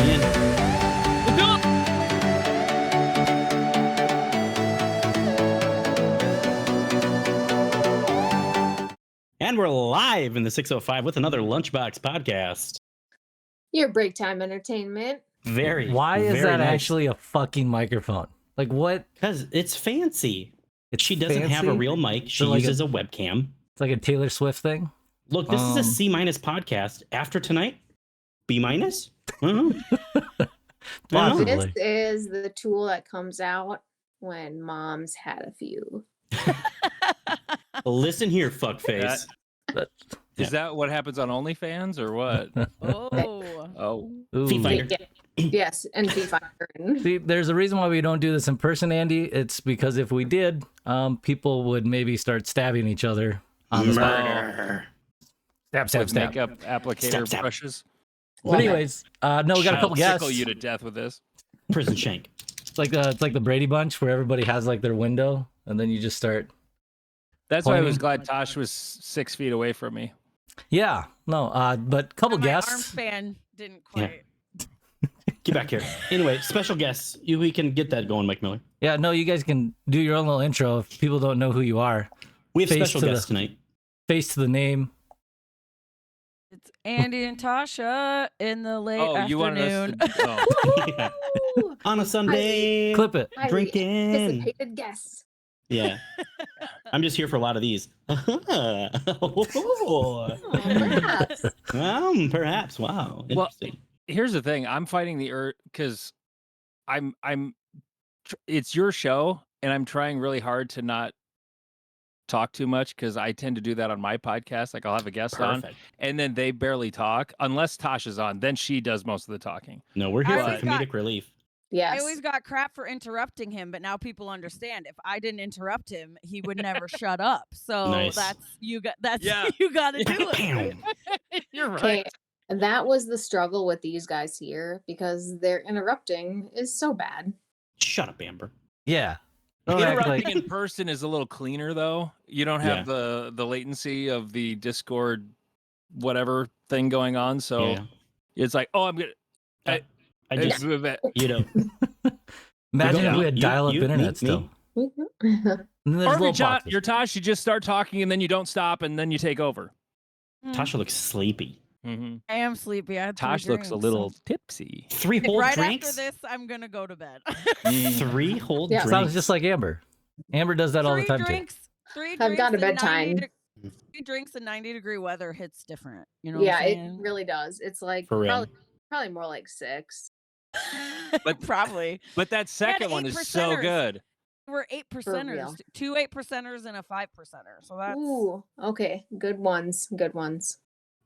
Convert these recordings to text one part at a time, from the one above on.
in. Let's do it. And we're live in the 605 with another Lunchbox podcast. Your break time entertainment. Why is very that nice. actually a fucking microphone? Like what? Because it's fancy. She doesn't have fancy? a real mic. She like uses a webcam. It's like a Taylor Swift thing. Look, this is a C- podcast. After tonight, B-. I don't know. Possibly. This is the tool that comes out when mom's had a few. Listen here, fuckface. Is that what happens on OnlyFans or what? Oh. Ooh. Feet fighter. Yes, and Fee Finder. See, there's a reason why we don't do this in person, Andy. It's because if we did, people would maybe start stabbing each other on the spot. Murder. Stab, With stab. makeup applicator Stab, stab. brushes. But anyways, no, we got a couple I'll guests. tickle you to death with this. Prison shank. It's like the Brady Bunch where everybody has like their window, and then you just start. That's why I was Pointing. glad Tosh was 6 feet away from me. Yeah, no, but couple My arm guests. span didn't quite. Get back here. Anyway, special guests. We can get that going, Mike Miller. Yeah, no, you guys can do your own little intro if people don't know who you are. We have Face special to the- guests tonight. Face to the name. It's Andy and Tasha in the late Oh, you wanted afternoon. us to... Oh. Yeah. On a Sunday. Clip it. Highly Drinking. anticipated guests. Yeah. I'm just here for a lot of these. Perhaps. Perhaps. Wow. Well, Interesting. Here's the thing. I'm fighting the urge because it's your show and I'm trying really hard to not talk too much because I tend to do that on my podcast. Like I'll have a guest on Perfect. and then they barely talk unless Tasha's on. Then she does most of the talking. No, we're here I for always comedic relief. I Yes. always got crap for interrupting him, but now people understand. If I didn't interrupt him, he would never shut up. So Nice. you got Yeah. you got to do Bam. it. You're Okay. That was the struggle with these guys here because their interrupting is so bad. Shut up, Amber. Yeah. Don't act Interrupting like in person is a little cleaner though. You don't have the latency of the Discord whatever thing going on. So Yeah. it's like, oh, I'm gonna I just, you know, imagine if we had You- dial-up you- internet me- still. me? And then there's or little if boxes. you're Tosh, you just start talking and then you don't stop and then you take over. Tasha looks sleepy. Mm-hmm. I am sleepy. I had 3 Tosh looks a drinks, little so- tipsy. 3 whole Right drinks. after this, I'm gonna go to bed. 3 whole Yeah. drinks. Sounds just like Amber. Amber does that all the 3 time too. drinks. 3 I've drinks gone to in 90 bedtime. de- 3 drinks in 90-degree weather hits different. You know Yeah, what I'm it saying? really does. It's like For real. probably more like 6. But- Probably. But that second one is so 8%ers. good. We're 8 real. percenters, 2 8%ers and a 5%er. So that's Ooh, okay. Good ones. Good ones.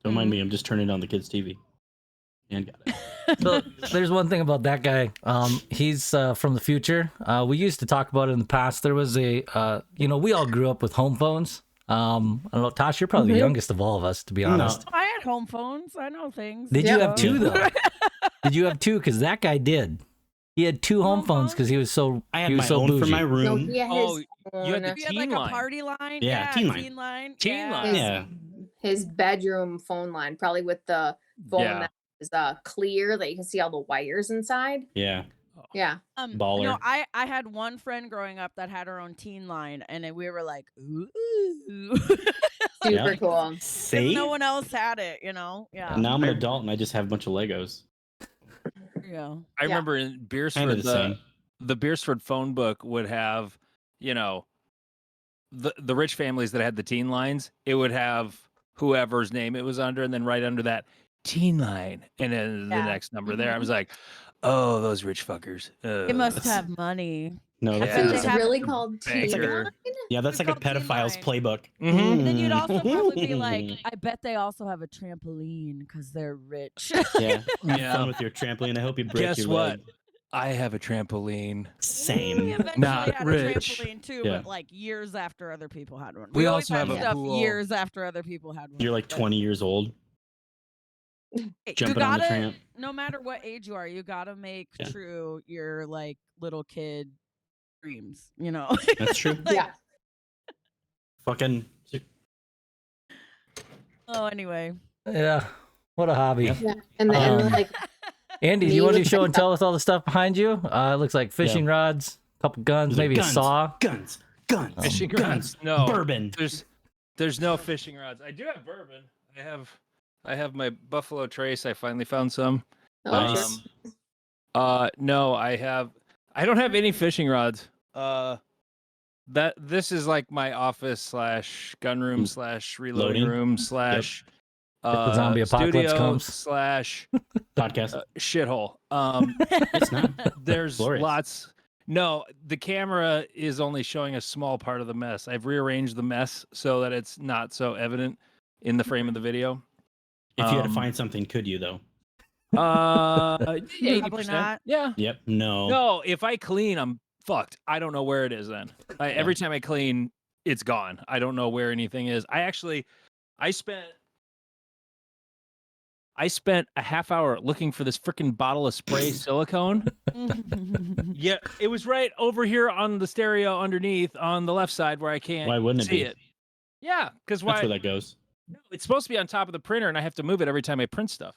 Don't mind me. I'm just turning on the kids' TV. And got it. So there's one thing about that guy. He's from the future. We used to talk about it in the past. There was we all grew up with home phones. I don't know, Tosh, you're probably the Mhm. youngest of all of us, to be No. honest. I had home phones. I know things. Did you Yeah. have 2 though? Did you have 2? Because that guy did. He had 2 home Home phones phones? because he was so I had he my was so own bougie. for my No, room. he had Oh, his you had the own- You had Teen like line. a party line? Yeah, teen line. Teen line. Teen yeah. line. Yeah. his bedroom phone line, probably with the phone Yeah. that is clear that you can see all the wires inside. Yeah. Yeah. Baller. No, I had one friend growing up that had her own teen line, and then we were like, ooh. Super Yeah. cool. 'Cause See? no one else had it, you know? Yeah. And now I'm an adult and I just have a bunch of Legos. There you go. I Yeah. remember in Kind of Beersford, the same. the Beersford phone book would have, the rich families that had the teen lines, it would have whoever's name it was under, and then right under that, teen line, and then the Yeah. next number there. I was like, oh, those rich fuckers. It must That's- have money. No, I that's think It they was have really a called banker. Teen. yeah, that's like a It's called teen pedophile's line. playbook. Mhm. And then you'd also probably be like, I bet they also have a trampoline because they're rich. Yeah. Have Yeah. fun with your trampoline. I hope you break Guess your what? leg. I have a trampoline. We Same. eventually Not had rich. a trampoline too, Yeah. but like years after other people had one. We always also had have a stuff pool. years after other people had one. You're like but 20 years old. you jumping on the gotta- tramp. No matter what age you are, you gotta make Yeah. true your like little kid dreams. You know. That's true. Like, Yeah. Fucking. Oh, anyway. Yeah. What a hobby. Yeah. Yeah. And then Um, like Andy, do Me you want to with do show and TikTok. tell with all the stuff behind you? It looks like fishing rods, a couple guns, Those are maybe guns, a saw. Guns. Fishing Guns. rods? No. Bourbon. There's no fishing rods. I do have bourbon. I have my Buffalo Trace. I finally found some. Oh, Nice. sure. No, I don't have any fishing rods. This is like my office / gun room / reloading Loading. room / the zombie apocalypse studio comes. / Podcast. shithole. It's not. There's Glorious. lots. No, the camera is only showing a small part of the mess. I've rearranged the mess so that it's not so evident in the frame of the video. If you had to find something, could you though? 80%. not. Yeah. Yep. No. No, if I clean, I'm fucked. I don't know where it is then. Every time I clean, it's gone. I don't know where anything is. I spent a half hour looking for this freaking bottle of spray silicone. Yeah, it was right over here on the stereo underneath on the left side where I can't Why wouldn't it see be? it. Yeah, because That's where that goes. No, it's supposed to be on top of the printer, and I have to move it every time I print stuff.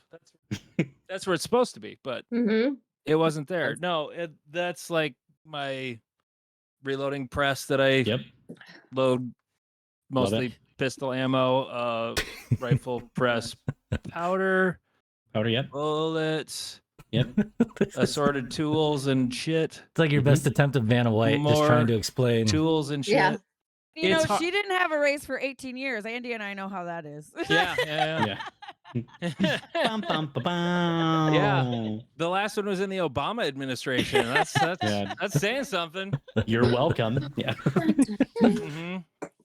That's where it's supposed to be, but Mm-hmm. it wasn't there. No, that's like my reloading press that I Yep. load Love mostly it. pistol ammo, rifle press, powder, Powder. Yep. bullets, Yep. assorted tools and shit. It's like your best attempt of Vanna White, just More trying to explain. Tools and shit. Yeah. You know, It's har- she didn't have a race for 18 years. Andy and I know how that is. Yeah. Yeah. Bum, bum, ba, bum. Yeah. The last one was in the Obama administration. Yeah. That's saying something. You're welcome. Yeah.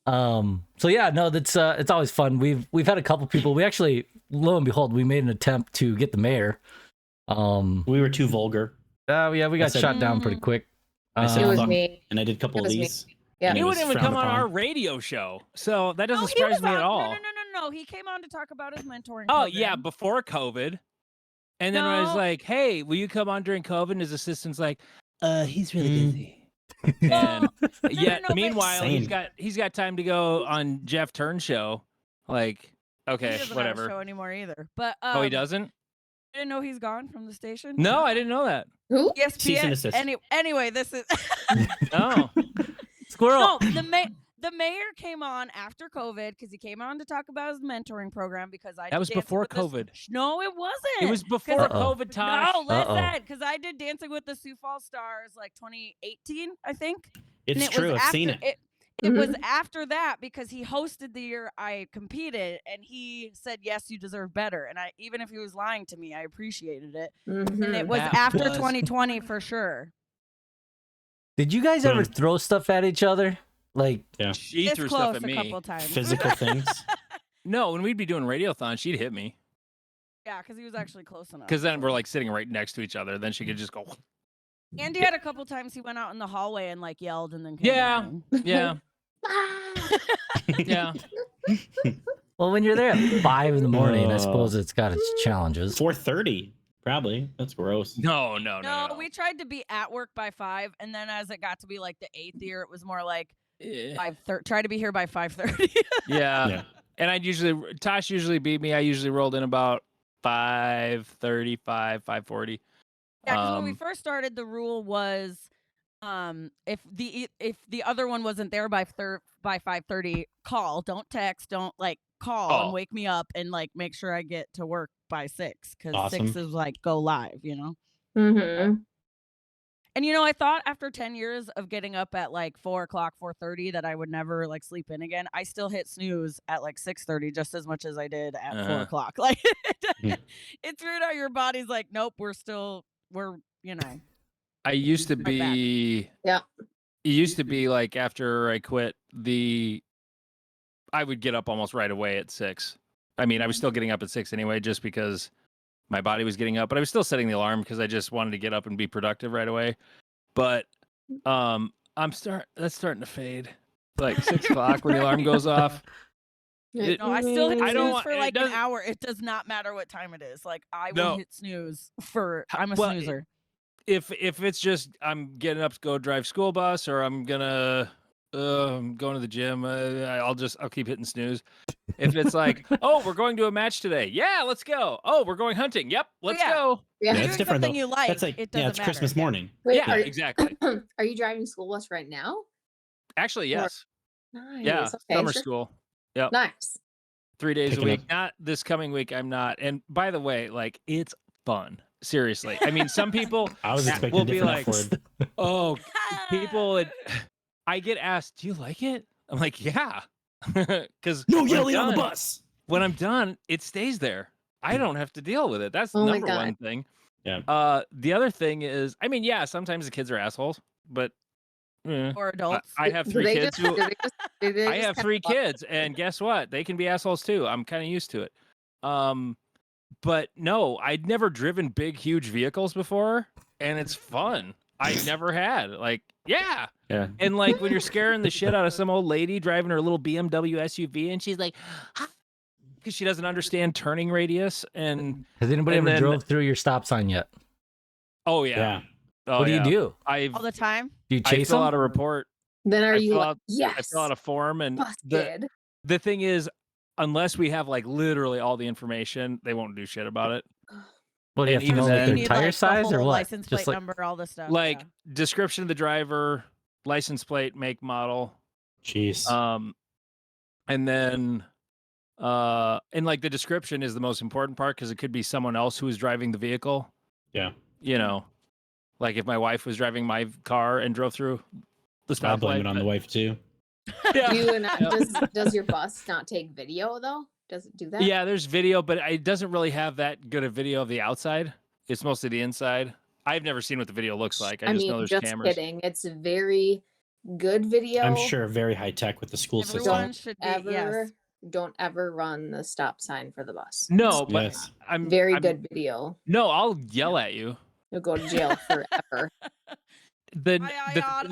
hmm So yeah, no, that's it's always fun. We've had a couple people. We actually, lo and behold, we made an attempt to get the mayor. We were too vulgar. Yeah, we got said- shot down pretty quick. I said It was fuck, me. and I did a couple It of was me. these. Yeah. and He it was wouldn't even frowned come on upon. our radio show, so that doesn't No, he surprise was me at on- all. No. He came on to talk about his mentoring. Oh program. yeah, before COVID, and then when I was No. like, "Hey, will you come on during COVID?" And his assistant's like, he's really Mm. busy." And yet, no, but- meanwhile, Same. he's got time to go on Jeff Turn's show. Like, He okay, doesn't have a whatever. show anymore either. But Oh, he doesn't? You didn't know he's gone from the station? No, I didn't know that. Who? Yes, Cease and desist. Anyway, this is Oh, Squirrel. no. The mayor came on after COVID because he came on to talk about his mentoring program because I That did was Dancing before with the- COVID. No, it wasn't. it was before Uh-oh. COVID, Tosh. No, Uh-oh. listen, because I did Dancing with the Sioux Falls Stars like 2018, I think. It's And it true. was I've seen after- it. It was Mhm. after that because he hosted the year I competed, and he said, "Yes, you deserve better." And I, even if he was lying to me, I appreciated it. And Mhm. it was That after was- 2020 for sure. Did you guys ever Boom. throw stuff at each other? Like, She This threw close stuff at a me. couple times. Physical things. No, when we'd be doing radiothon, she'd hit me Yeah, because he was actually close enough. because then we're like sitting right next to each other. Then she could just go, Andy had a couple times he went out in the hallway and like yelled and then came Yeah. back in. yeah, Ah. yeah. well, when you're there at 5 in the morning, I Oh. suppose it's got its challenges. 4:30, probably. That's gross. No. No, we tried to be at work by 5, and then as it got to be like the 8th year, it was more like Yeah. 5:30. Try to be here by 5:30. Yeah. Yeah. And Tosh usually beat me. I usually rolled in about 5:35, 5:40. Yeah, because when we first started, the rule was, if the other one wasn't there by 5:30, call. Don't text. Don't like call Oh. and wake me up and like make sure I get to work by 6 because Awesome. 6 is like go live, you know. Mhm. And you know, I thought after 10 years of getting up at like 4:00, 4:30 that I would never like sleep in again. I still hit snooze at like 6:30 just as much as I did at 4:00. Like Mhm. it's weird how your body's like, nope, we're you know. I used to Right back. be. Yeah. It used to be like after I quit, I would get up almost right away at 6. I mean, I was still getting up at 6 anyway, just because my body was getting up, but I was still setting the alarm because I just wanted to get up and be productive right away. But that's starting to fade. Like 6 o'clock when the alarm goes off. It- No, I still hit I don't snooze want- for it like an doesn't- hour. It does not matter what time it is. Like I will No. hit snooze for I'm a Well, snoozer. If it's just I'm getting up to go drive school bus, or I'm gonna I'm going to the gym. I'll keep hitting snooze. If it's like, oh, we're going to a match today. Yeah, let's go. Oh, we're going hunting. Yep, let's go. Yeah. Yeah, Doing it's different though. something you like, That's like it yeah, doesn't it's Christmas matter. morning. Wait, Yeah, are, exactly. are you driving school bus right now? Actually, yes. Nice. Yeah, Okay, summer sure. school. Yep. Nice. 3 days Picking a week. up- Not this coming week. I'm not. And by the way, like it's fun. Seriously. I mean, some people I was expecting will a be different like, F word. oh, people. I get asked, do you like it? I'm like, yeah. Because No yelling on the bus. when I'm done, it stays there. I don't have to deal with it. That's Oh my number God. one thing. Yeah. The other thing is, I mean, yeah, sometimes the kids are assholes, but Or adults. I have Do 3 they kids. just- do they I just have kinda 3 love- kids, and guess what? They can be assholes too. I'm kind of used to it. But no, I'd never driven big, huge vehicles before, and it's fun. I never had. Like, yeah. Yeah. And like when you're scaring the shit out of some old lady driving her little BMW SUV, and she's like, because she doesn't understand turning radius, and Has anybody And ever then- drove through your stop sign yet? oh yeah. Yeah. Oh, What do yeah. you do? All the time. Do you I chase fill them? out a report. Then are I you fill like, out- yes, I fill out a form, and busted. the thing is, unless we have like literally all the information, they won't do shit about it. Well, do you and have to even know then- like You their need, tire like, the size or whole what? License plate Just like number, all this stuff. Like yeah. description of the driver, license plate, make, model, Jeez. and then and like the description is the most important part because it could be someone else who is driving the vehicle. Yeah. You know, like if my wife was driving my car and drove through the I stoplight. blame it on the wife too. Yeah. Do you not, does your bus not take video though? Does it do that? Yeah, there's video, but it doesn't really have that good a video of the outside. It's mostly the inside. I've never seen what the video looks like. I just know there's just cameras. kidding. It's a very good video. I'm sure very high tech with the school Everyone system. should be. Ever Yes. don't ever run the stop sign for the bus. No, but Yes. I'm Very I'm- good video. No, I'll yell at you. You'll go to jail forever.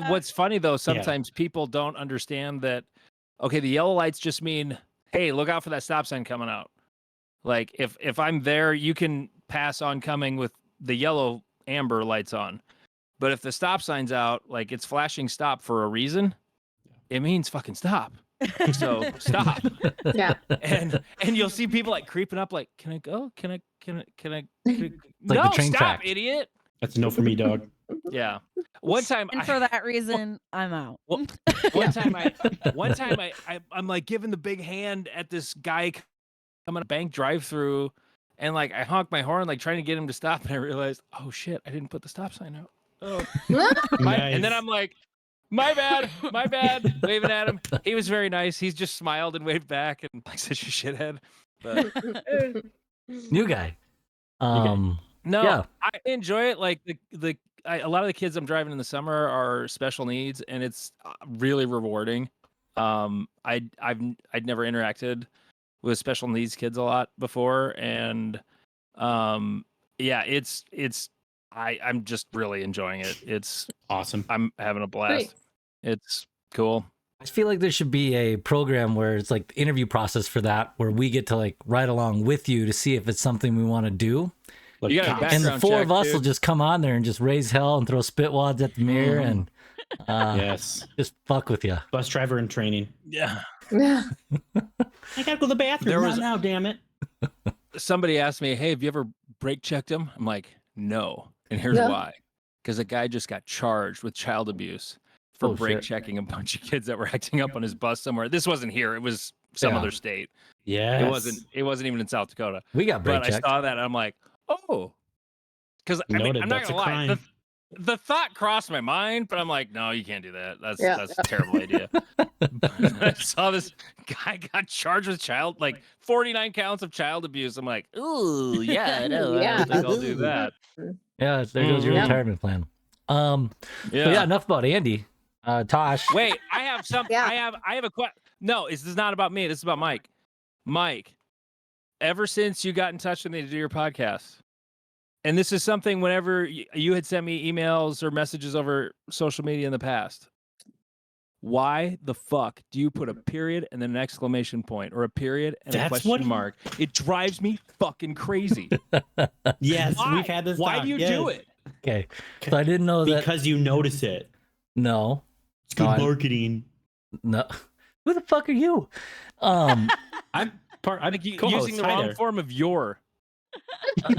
What's funny though, sometimes people don't understand that. Okay, the yellow lights just mean, hey, look out for that stop sign coming out. Like if I'm there, you can pass oncoming with the yellow amber lights on. But if the stop sign's out, like it's flashing stop for a reason, it means fucking stop. So stop. Yeah. And you'll see people like creeping up, like, can I go? Can I? like No, the train stop, track. idiot. That's a no for me, dog. Yeah. One time, And for that reason, I'm out. One time I'm like giving the big hand at this guy coming a bank drive-through, and like I honk my horn, like trying to get him to stop, and I realized, oh shit, I didn't put the stop sign out. Oh, and then I'm like, my bad, waving at him. He was very nice. He's just smiled and waved back, and like such a shithead. But New guy. no, Yeah. I enjoy it. Like a lot of the kids I'm driving in the summer are special needs, and it's really rewarding. I'd never interacted with special needs kids a lot before, and yeah, I'm just really enjoying it. It's Awesome. I'm having a blast. Great. It's cool. I feel like there should be a program where it's like the interview process for that, where we get to like ride along with you to see if it's something we want to do. Look, You got a cops. background And the four check, of us dude. will just come on there and just raise hell and throw spit wads at the mirror and Yes. just fuck with you. Bus driver in training. Yeah. Yeah. I gotta go to the bathroom. There Not was- now, damn it. Somebody asked me, "Hey, have you ever brake checked him?" I'm like, "No," and here's No. why: because a guy just got charged with child abuse for Oh, brake shit. checking a bunch of kids that were acting up on his bus somewhere. This wasn't here; it was some Yeah. other state. Yes. It wasn't even in South Dakota. We got brake But checked. I saw that, and I'm like, "Oh," because I mean, Noted, I'm not that's gonna a lie. crime. The thought crossed my mind, but I'm like, no, you can't do that. That's Yeah. a terrible idea. I saw this guy got charged with 49 counts of child abuse. I'm like, ooh, yeah, no, I Yeah. don't think I'll do that. Yeah, there goes your Mhm. retirement plan. Yeah. But yeah, enough about Andy. Tosh. Wait, I have some. Yeah. I have a question. No, this is not about me. This is about Mike. Mike, ever since you got in touch with me to do your podcast, and this is something whenever you had sent me emails or messages over social media in the past. Why the fuck do you put a period and then an exclamation point or a period and a That's question what- mark? It drives me fucking crazy. Yes, Why? we've had this. Why talk, do you yes. do it? Okay. So I didn't know that. Because you notice it. No. It's good No, I- marketing. No, who the fuck are you? I'm I I'm think co-host. using the Hi wrong there. form of your.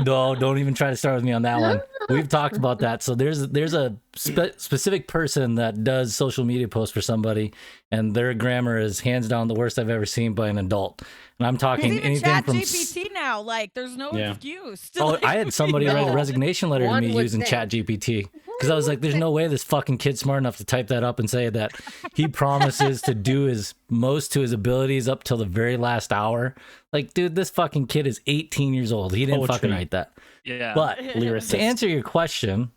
No, don't even try to start with me on that one. We've talked about that. So there's a specific person that does social media posts for somebody, and their grammar is hands down the worst I've ever seen by an adult. And I'm There's talking even anything Chat from. GPT now. Like, there's no Yeah. excuse. To, Oh, like, I had somebody write a No. resignation letter to One me would using think. Chat GPT. Because I was like, there's no way this fucking kid's smart enough to type that up and say that he promises to do his most to his abilities up till the very last hour. Like, dude, this fucking kid is 18 years old. He didn't fucking Poetry. write that. Yeah. But Lyricist. to answer your question,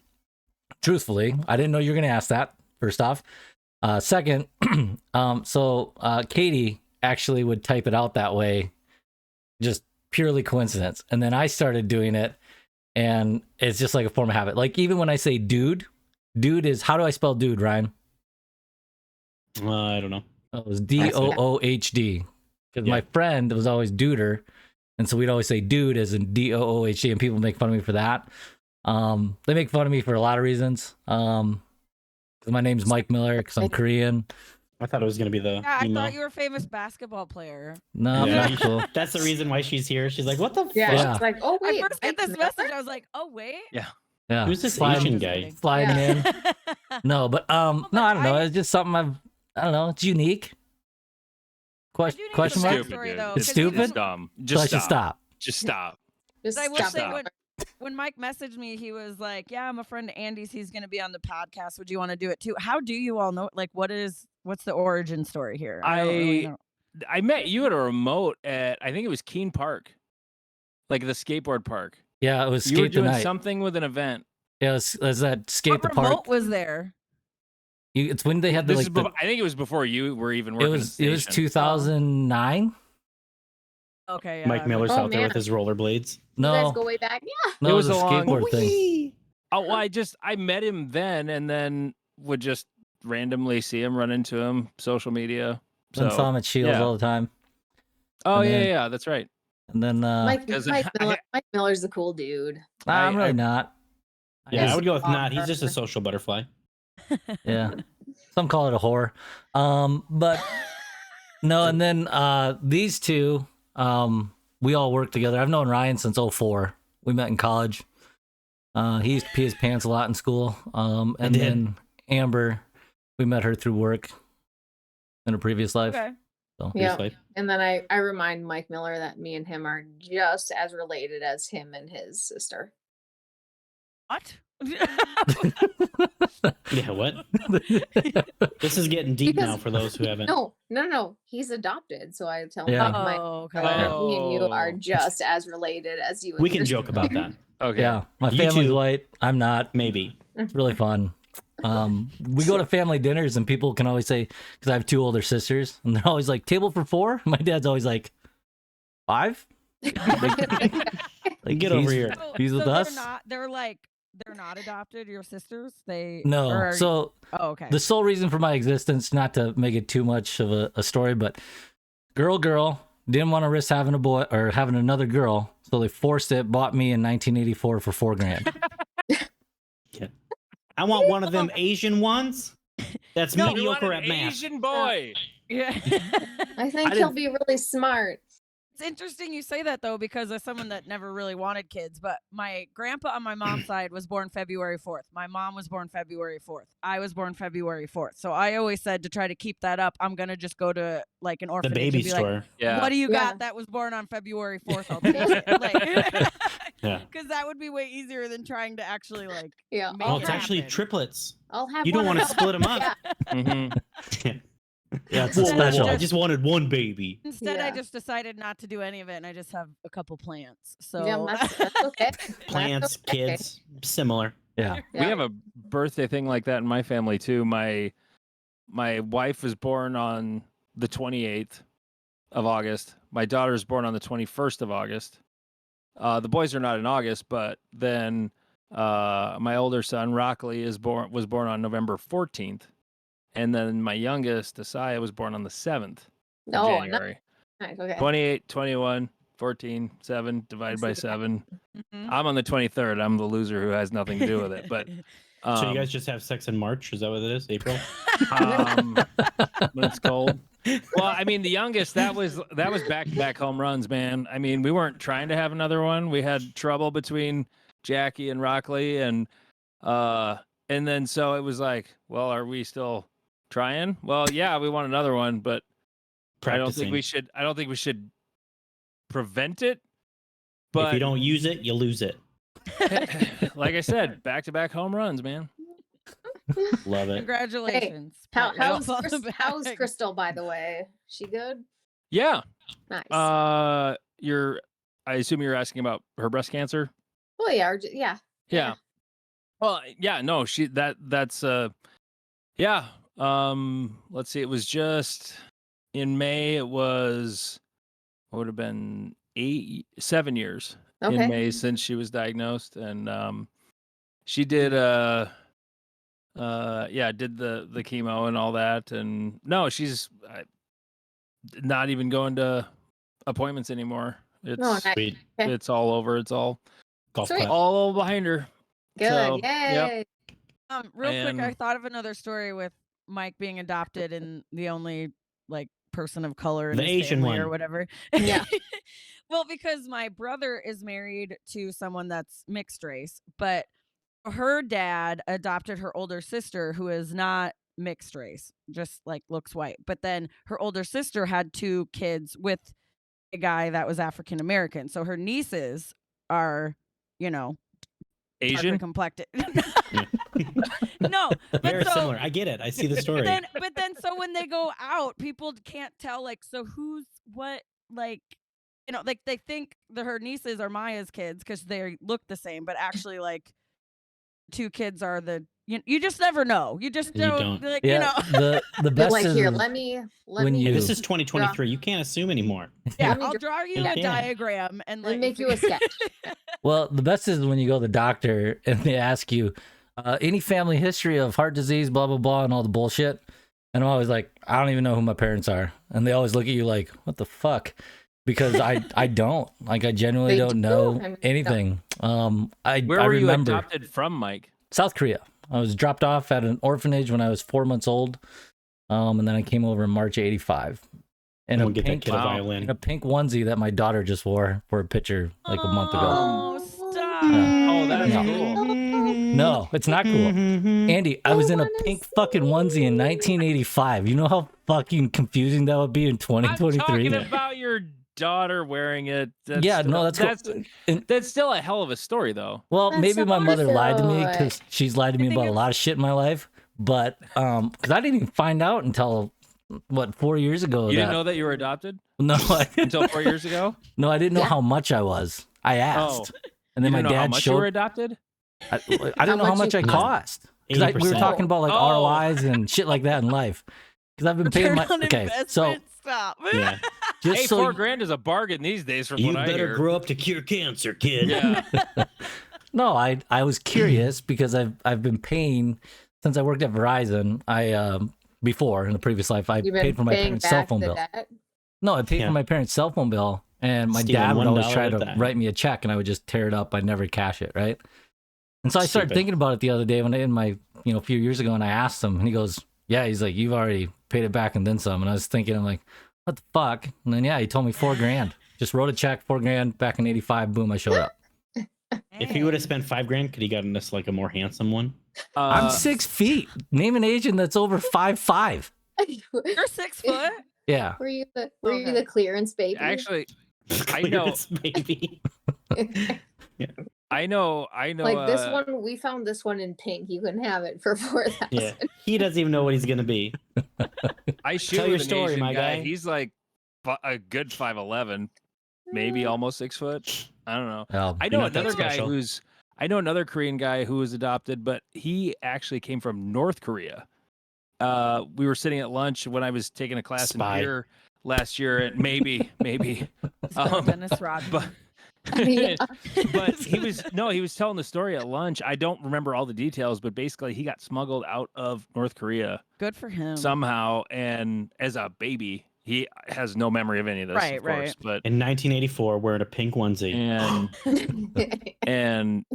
truthfully, I didn't know you were going to ask that, first off. Second, Katie actually would type it out that way, just purely coincidence. And then I started doing it, and it's just like a form of habit. Like, even when I say dude is, how do I spell dude, Ryan? I don't know. It was Doohd. Because my friend was always duder, and so we'd always say dude as in Doohd, and people make fun of me for that. They make fun of me for a lot of reasons. Because my name's Mike Miller, because I'm Korean. I thought it was gonna be the Yeah, I email. thought you were a famous basketball player. No, Yeah. not cool. That's the reason why she's here. She's like, what the Yeah, fuck? Yeah. she's like, oh wait, I first get Mike this Miller? message. I was like, oh wait. Yeah, Who's this sliding, Asian Just guy? kidding. sliding Yeah. in. No, but no, I don't know. It's just something I don't know. It's unique. I do need Question some mark? backstory, dude. though, It's 'cause stupid? It's dumb. So I Just should stop. Just stop. Just I will stop say it. when Mike messaged me, he was like, "Yeah, I'm a friend of Andy's. He's going to be on the podcast. Would you want to do it too?" How do you all know? Like, what's the origin story here? I don't really know. I met you at a remote at I think it was Keene Park, like the skateboard park. Yeah, it was You were skate the doing night. something with an event. Yeah, it was that skate What the remote park. was there? It's when they had the This like is I think it was before you were even working. it was 2009. Okay, yeah, Mike Miller's Oh, out there man. with his rollerblades. You guys No, go way back. Yeah. no, It it was was a a long- skateboard thing. Oh, well, I met him then, and then would just randomly see him, run into him, social media. Then saw him at Shields yeah. all the time. Oh and yeah, then- yeah, that's right. And then Mike, 'cause Mike, I- Miller, Mike Miller's a cool dude. I'm really I- not. Yeah, I just- would go with not. He's just a social butterfly. Yeah. Some call it a whore. But no, and then these two, we all work together. I've known Ryan since 04. We met in college. He used to pee his pants a lot in school. And did. then Amber, we met her through work in a previous life. Okay. So Yeah. He's like, And then I remind Mike Miller that me and him are just as related as him and his sister. What? yeah, what? This is getting deep now Because- for those who haven't. No. He's adopted. So I tell Yeah. him Mike Oh, okay. Miller that me and you are Oh. just as related as you and We can your joke sister. about that. Okay. yeah, my You family's two- white. I'm not. Maybe. It's really fun. We go to family dinners and people can always say, because I have two older sisters, and they're always like, table for four? My dad's always like, 5? Like, Get over here. He's with us? They're not adopted, your sisters? They No. or are So oh, okay. the sole reason for my existence, not to make it too much of a story, but girl didn't want to risk having a boy or having another girl, so they forced it. Bought me in 1984 for $4,000. I want one of them Asian ones. That's No, we want mediocre an at math. Asian boy. Yeah. I think I he'll didn't- be really smart. It's interesting you say that though, because as someone that never really wanted kids, but my grandpa on my mom's side was born February 4th. My mom was born February 4th. I was born February 4th. So I always said to try to keep that up, I'm gonna just go to like an The orphanage baby and be like, store. Yeah. what do you Yeah. got that was born on February 4th? I'll take it. Like, Yeah. because that would be way easier than trying to actually like. Yeah. Make Well, it it's actually happen. triplets. I'll have You don't one want of to split them up. Yeah. Mhm. Yeah, it's a Whoa, whoa, special. whoa, I just wanted one baby. Instead, I Yeah. just decided not to do any of it, and I just have a couple plants. So Yeah, that's okay. Plants, That's okay. kids, similar. Yeah. We have a birthday thing like that in my family too. My wife was born on the 28th of August. My daughter was born on the 21st of August. The boys are not in August, but then my older son Rockley was born on November 14th, and then my youngest Asaya was born on the 7th of No, January. nice. Okay. 28, 21, 14, 7 divided by 7. Mhm. I'm on the 23rd. I'm the loser who has nothing to do with it. But So you guys just have sex in March? Is that what it is? April? When it's cold. Well, I mean, the youngest that was back home runs, man. I mean, we weren't trying to have another one. We had trouble between Jackie and Rockley, and then so it was like, well, are we still trying? Well, yeah, we want another one, but I don't think we should prevent it. But if you don't use it, you lose it. like I said, back-to-back home runs, man. Love it. Congratulations. How's Pat yourself on the how's back. Crystal, by the way? She good? Yeah. Nice. I assume you're asking about her breast cancer? Well, yeah, yeah. Yeah. Well, yeah, no, that's yeah. Let's see, it was just in May, it was what would have been 7 years Okay. in May since she was diagnosed, and she did did the chemo and all that, and no, she's not even going to appointments anymore. It's Oh, nice. Sweet. Okay. it's all over. It's all Golf Sweet. clap. all behind her. Good. So, Yay. yep. Real quick, I And- thought of another story with Mike being adopted and the only like person of color in The his Asian family or one. whatever. Yeah. Well, because my brother is married to someone that's mixed race, but her dad adopted her older sister who is not mixed race, just like looks white. But then her older sister had 2 kids with a guy that was African American. So her nieces are, darker Asian. complected. No, but Very so, similar. I get it. I see the story. but then so when they go out, people can't tell like so who's what, like like they think that her nieces are Maya's kids because they look the same, but actually like 2 kids are the you just never know. You just You don't, don't. like Yeah, the You're best like, is here, let me when Hey, you- this is 2023. You can't assume anymore. yeah, Let me I'll dr- draw you You a can. diagram and Let me let make you a sketch. well, the best is when you go to the doctor and they ask you any family history of heart disease, blah blah blah, and all the bullshit. And I'm always like, I don't even know who my parents are, and they always look at you like, what the fuck? Because I don't like I genuinely They don't do. know I mean, anything. I Where I were you remember adopted from, Mike? South Korea. I was dropped off at an orphanage when I was 4 months old, and then I came over in March '85. In We'll a get that pink kid a wow. in violin. a pink onesie that my daughter just wore for a picture like a month ago. Oh, stop. Oh, that's Yeah. cool. No, it's not cool. Andy, I was in a wanna pink see fucking onesie in 1985. You know how fucking confusing that would be in I'm 2023? talking about your daughter wearing it. That's, Yeah, no, that's that's and- that's still a hell of a story, though. Well, That's maybe my mother lied to me awesome. because she's lied to me I think about a lot of shit in my life. But because I didn't even find out until 4 years ago. You didn't know that you were adopted No, I until 4 years ago. no, I didn't know Yeah. how much I was. I asked, and then You my didn't know how dad much you were showed. adopted. I didn't know how much I you cost because we were 80%. talking about like Oh. ROIs and shit like that in life. Because I've been paying Return my on okay. So investment, stop. Yeah. just Hey, so $4,000 is a bargain these days, from You what I better hear. grow up to cure cancer, kid. Yeah. no, I was curious because I've been paying since I worked at Verizon. I before in the previous life I You've been paid for my paying parents' cell back phone the bill. debt? No, I paid Yeah. for my parents' cell phone bill, and my Stealing dad would always $1 try at to a time. write me a check, and I would just tear it up. I'd never cash it, right? And so I started Stupid. thinking about it the other day when in my a few years ago, and I asked him, and he goes, "Yeah," he's like, "You've already paid it back and then some." And I was thinking, I'm like, "What the fuck?" And then he told me $4,000. Just wrote a check, $4,000 back in '85. Boom, I showed up. If he would have spent $5,000, could he gotten us like a more handsome one? I'm 6 feet. Name an Asian that's over 5'5". You're 6 foot. Yeah. Were you the Okay. clearance baby? Actually, I know. Clearance, baby. I know. like this uh, one, we found this one in pink. You can have it for 4,000. Yeah. He doesn't even know what he's gonna be. I shoot Tell with your an story, Asian my guy. He's like a good 5'11", maybe almost 6 foot. I don't know. I know not that another guy special. I know another Korean guy who was adopted, but he actually came from North Korea. We were sitting at lunch when I was taking a class Spy. in beer last year, and maybe, Dennis Rodman. but Yeah. but he was telling the story at lunch. I don't remember all the details, but basically he got smuggled out of North Korea Good for him. somehow, and as a baby, he has no memory of any of this, Right, of course. But In 1984, wearing a pink onesie. and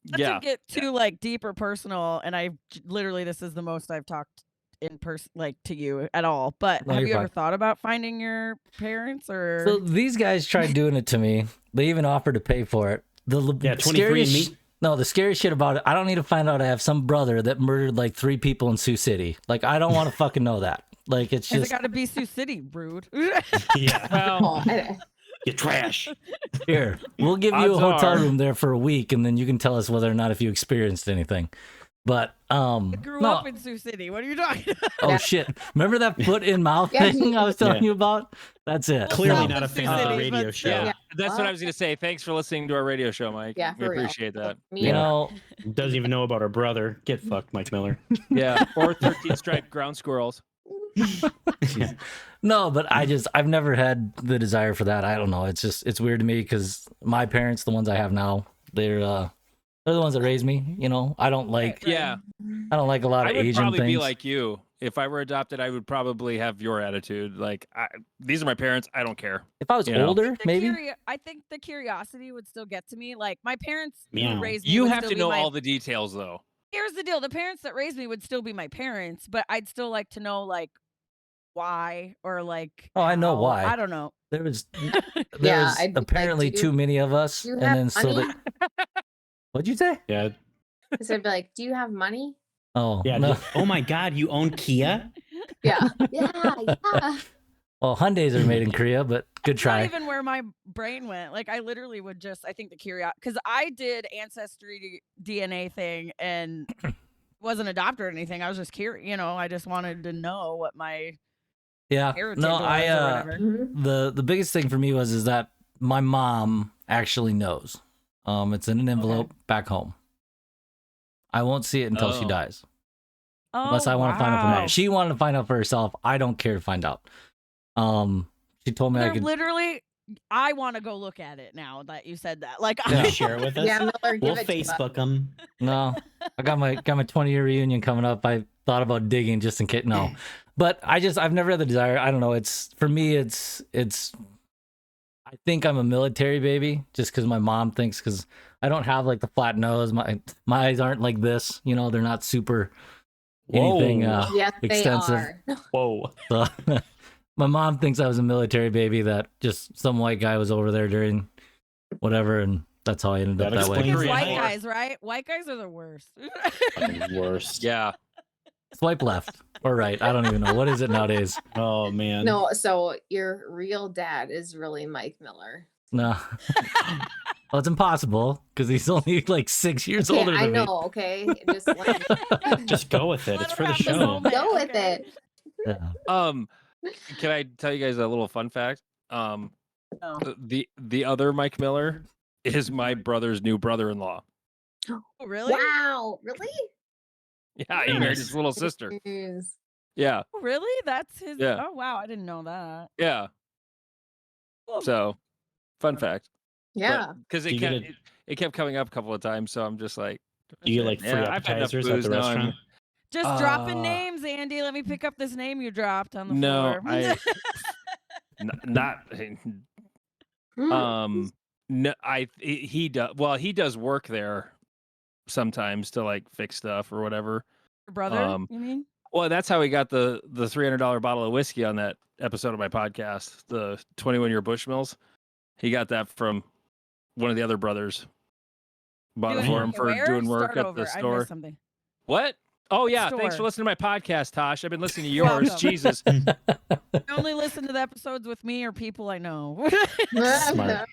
Not Yeah. to get too like deep or personal, and literally this is the most I've talked in person like to you at all. But No, have you're you ever fine. thought about finding your parents or? So these guys tried doing it to me. They even offered to pay for it. The Yeah, 23andMe. No, the scariest shit about it, I don't need to find out I have some brother that murdered like 3 people in Sioux City. Like, I don't want to fucking know that. Like, it's Has just it got to be Sioux City? Rude. Yeah. Well, You trash. here. We'll give you a Odds hotel are- room there for a week, and then you can tell us whether or not if you experienced anything. But I grew no. up in Sioux City. What are you talking about? Oh Yeah. shit! Remember that foot in mouth Yeah. thing I was telling Yeah. you about? That's it. Clearly No. not a fan of the City, radio but show. yeah, Yeah. that's what I was gonna say. Thanks for listening to our radio show, Mike. Yeah, we for real. appreciate that. Me You Yeah. know, Doesn't even know about our brother. Get fucked, Mike Miller. Yeah, or 13 striped ground squirrels. no, but I've never had the desire for that. I don't know. It's weird to me because my parents, the ones I have now, they're the ones that raised me. You know, I don't like Right. Yeah, I don't like a lot I of would Asian probably things. be like you. If I were adopted, I would probably have your attitude. Like, these are my parents. I don't care. if I was you know. older, maybe. I think the curiosity would still get to me. Like my parents Meow. who raised me. You would have still to be know my- all the details, though. Here's the deal: the parents that raised me would still be my parents, but I'd still like to know like why or like. Oh, I know how. why. I don't know. There was Yeah, I'd be like, apparently do you- too many of us, do you and have then so money? what'd you say? Yeah. So I'd be like, "Do you have money?" Oh, Yeah. no. Oh my God, you own Kia? Yeah, yeah. Well, Hyundais are made in Korea, but good That's try. not even where my brain went. Like I literally would just. I think the curiosity because I did ancestry DNA thing and wasn't adopted or anything. I was just curious. You know, I just wanted to know what my Yeah. heritage No, was or whatever. Mhm. the biggest thing for me is that my mom actually knows. It's in an envelope back home. I won't see it until she Oh. dies. Oh, Unless I want to find out for wow. her. She wanted to find out for herself. I don't care to find out. She told me I They're could. literally. I want to go look at it now that you said that. Like, Can you share it with us? Yeah, Miller, We'll give it to us. Facebook them. No, I got my 20-year reunion coming up. I thought about digging just in case. No, but I've never had the desire. I don't know. It's for me. It's. I think I'm a military baby just because my mom thinks because I don't have like the flat nose. My eyes aren't like this. You know, they're not super anything. Whoa. Yes, they extensive. are. Whoa. So, my mom thinks I was a military baby that just some white guy was over there during whatever, and that's how I ended up That that way. explains it's Korean white War. guys, right? White guys are the worst. Worst. Yeah. Swipe left or right. I don't even know. What is it nowadays? Oh man. No, so your real dad is really Mike Miller. No. Well, it's impossible because he's only like 6 years Okay, older than I me. know. Okay, just like, Just go with it. Let It's her for the have this show. moment, go with okay? it. Yeah. Can I tell you guys a little fun fact? No. The other Mike Miller is my brother's new brother-in-law. Oh, really? Wow, really? Yeah, he married his little sister. Jeez. Yeah, Oh, really? That's his. Yeah. Oh, wow. I didn't know that. yeah. So, fun fact. Yeah. Because Do it you get kept it kept coming up a couple of times, so I'm just like, You get like free yeah, I've had enough appetizers at booze, the now I'm- restaurant. Just dropping Uh, names, Andy. Let me pick up this name you dropped on the No, floor. not. Mm. No, he does. Well, he does work there sometimes to like fix stuff or whatever. Your brother, you mean? Well, that's how he got the $300 bottle of whiskey on that episode of my podcast, the 21-year Bushmills. He got that from one of the other brothers. Bought it for him for Where? doing work Start at over. the I store. missed something. What? Oh yeah, thanks for Store. listening to my podcast, Tosh. I've been listening to You're yours. welcome. Jesus. I only listen to the episodes with me or people I know. Smart.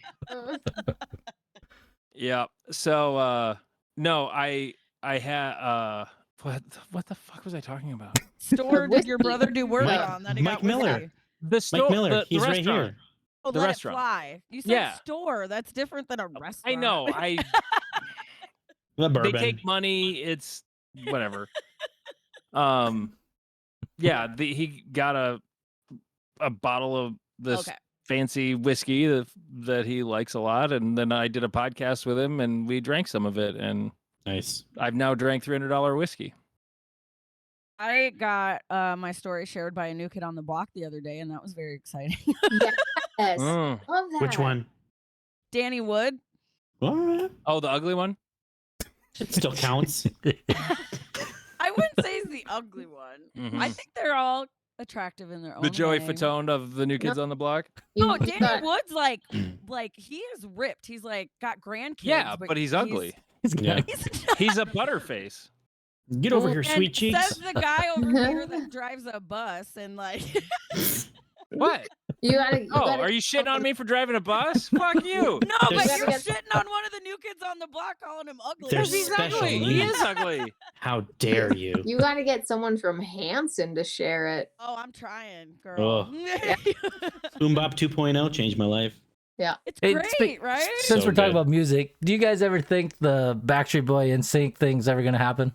Yeah. So no, I had what the fuck was I talking about? Store did your brother do work Mike- on that he Mike got Miller. whiskey? The store, Mike Miller, the he's right restaurant. here. Oh, The let restaurant. it fly. You said Yeah. store. That's different than a restaurant. I know. The bourbon. They take money. It's whatever. Yeah. He got a bottle of this Okay. fancy whiskey that he likes a lot, and then I did a podcast with him, and we drank some of it, and Nice. I've now drank $300 whiskey. I got my story shared by a new kid on the block the other day, and that was very exciting. Yes. Mm. Love that. Which one? Danny Wood. All right. Oh, the ugly one. It still counts. I wouldn't say he's the ugly one. Mhm. I think they're all attractive in their own The Joey way. Fatone of the New Kids on the Block. Oh, You Danny got- Wood's like he is ripped. He's like got grandkids. Yeah, but he's ugly. Yeah. He's a butterface. Get over here, and sweet cheeks. Says the guy over here that drives a bus and like. What? You gotta. Oh, are you shitting on me for driving a bus? Fuck you. No, but There's- you're shitting on one of the New Kids on the Block, calling him ugly. There's He's special ugly. He needs. is ugly. How dare you? You got to get someone from Hanson to share it. Oh, I'm trying, girl. Boom Bop 2.0 changed my life. It's Hey, great, right? Since So we're talking good. about music, do you guys ever think the Backstreet Boy NSYNC thing's ever gonna happen?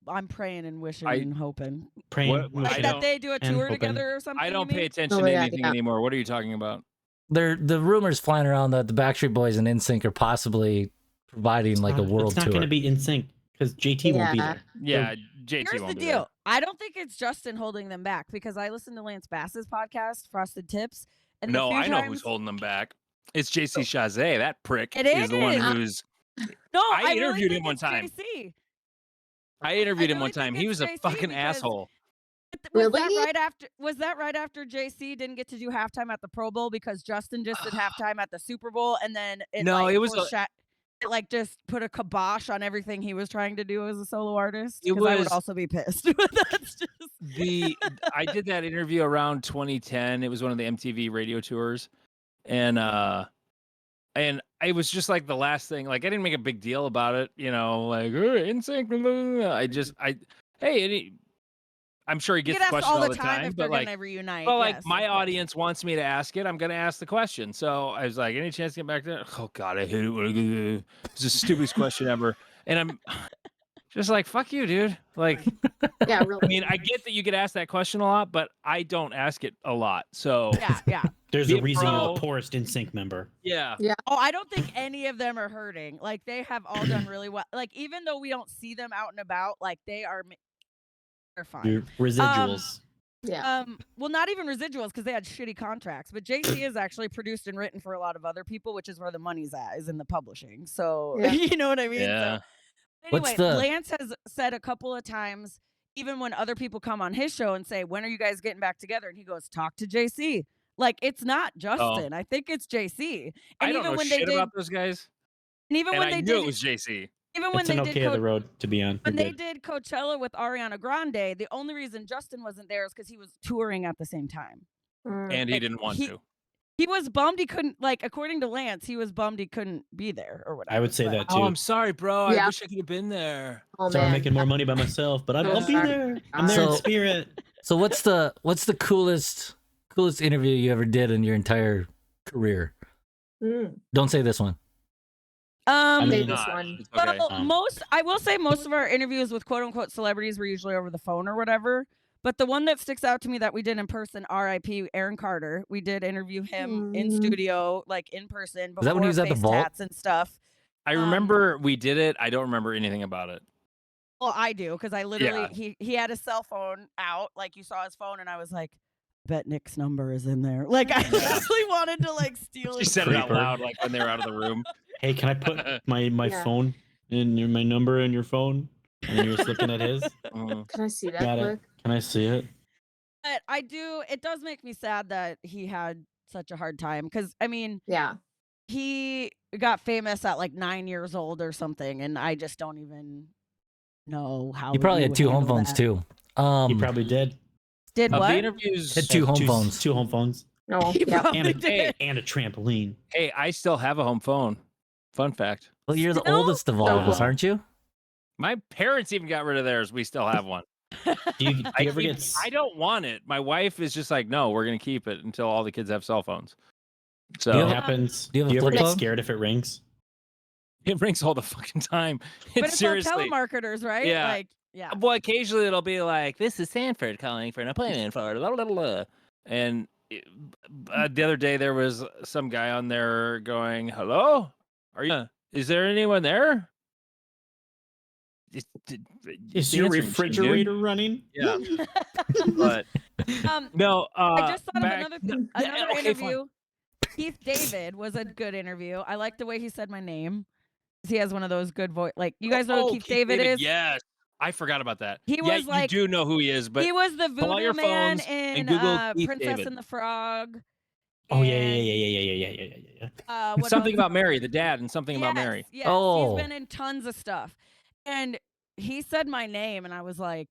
I'm praying and wishing I- and hoping. Praying. What- wishing. Like I that don't- they do a and tour hoping. together or something. I don't you pay mean? attention Oh, to yeah, anything yeah. anymore. What are you talking about? The rumors flying around that the Backstreet Boys and NSYNC are possibly providing like a world It's not tour. going to be in sync because JT won't be Yeah. there. Yeah, JT Here's won't the be deal. there. I don't think it's Justin holding them back because I listened to Lance Bass's podcast, Frosted Tips. And the No, few I know times... who's holding them back. It's JC Chazé. That prick It is the one is. who's. No, I really interviewed think him one it's time. JC. I interviewed him really one time. think He it's was a JC fucking because- asshole. Was Really? that right after JC didn't get to do halftime at the Pro Bowl because Justin just did halftime at the Super Bowl and then No, it was a- it like just put a kibosh on everything he was trying to do as a solo artist. It 'Cause I would was- also be pissed. But that's just I did that interview around 2010. It was one of the MTV radio tours, and it was just like the last thing. Like I didn't make a big deal about it, like NSYNC. Blah, blah, blah. I'm sure he you gets get asked questioned all all the the time time, if but they're like. gonna reunite. Well, like yes, my of course. audience wants me to ask it, I'm gonna ask the question. So I was like, any chance to get back there? Oh God, I hate it. It's the stupidest question ever. And I'm just like, fuck you, dude. Like, Yeah, really. I mean, I get that you get asked that question a lot, but I don't ask it a lot. So Yeah. There's Be a a reason you're pro. the poorest in sync member. yeah. Oh, I don't think any of them are hurting. Like they have all done really well. Like even though we don't see them out and about, like they're fine. Your residuals. Yeah. Well, not even residuals because they had shitty contracts. But JC is actually produced and written for a lot of other people, which is where the money's at, is in the publishing. So Yeah. you know what I mean? Yeah. So, What's anyway, the- Lance has said a couple of times, even when other people come on his show and say, "When are you guys getting back together?" and he goes, "Talk to JC." Like it's not Justin. I think it's JC. I And don't even know when shit they did, about those guys. and even And when I they knew did, it was JC. even when It's they an did okay of the road to be on. when You're they good. did Coachella with Ariana Grande, the only reason Justin wasn't there is because he was touring at the same time. Mm. And he didn't want he- to. He was bummed he couldn't, like, according to Lance, he was bummed he couldn't be there or whatever. I would say but- that too. Oh, I'm sorry, bro. I Yeah. wish I could have been there. Oh, So I'm man. making more money by myself, but I'll be Sorry. there. I'm there in So- spirit. So what's the coolest interview you ever did in your entire career? Mm. Don't say this one. I Say mean, this Nah, one. it's okay. Well, I will say most of our interviews with quote unquote celebrities were usually over the phone or whatever. But the one that sticks out to me that we did in person, RIP Aaron Carter, we did interview him in Mm. studio, like in person. that when he was before at the face vault? tats and stuff. I remember we did it. I don't remember anything about it. Well, I do because I literally Yeah. he had his cell phone out, like you saw his phone, and I was like, bet Nick's number is in there. Like I actually wanted to like steal She his said it out Creeper. loud, like when they were out of the room. Hey, can I put my Yeah. phone in my number in your phone? And then you're just looking at his. Mhm. Can I see that Got it. quick? Can I see it? But I do. It does make me sad that he had such a hard time because I mean Yeah. he got famous at like 9 years old or something, and I just don't even know how. You probably you had two home handle phones that. too. He probably did. Did Of what? the interviews, Had two home two, phones. Two home phones. No. He Yeah. probably And a, did. and a trampoline. hey, I still have a home phone. Fun fact. Well, you're the Still? oldest of all of us, No. aren't you? My parents even got rid of theirs. We still have one. Do you ever keep- get? I don't want it. My wife is just like, no, we're gonna keep it until all the kids have cell phones. So Do you What have happens? do you have a ever flip get phone? scared if it rings? it rings all the fucking time. But it's Seriously. all telemarketers, right? Yeah. Like, yeah. Well, occasionally it'll be like, "This is Sanford calling for an appointment for blah, blah, blah." And the other day there was some guy on there going, "Hello, are you? Is there anyone there? Is the your answering machine, dude." refrigerator running? Yeah, but no. I just thought back- of another okay, fine. interview. Keith David was a good interview. I like the way he said my name. He has one of those good voice. Like you guys know who Oh, Keith David is. Yes, I forgot about that. He yeah, was like- you do know who he is, but He was the pull out your voodoo man phones in and Google Keith Princess David. and the Frog. Oh yeah, and, what Something else? about Mary, the dad, and something about Mary. Yes, Oh. he's been in tons of stuff. And he said my name, and I was like,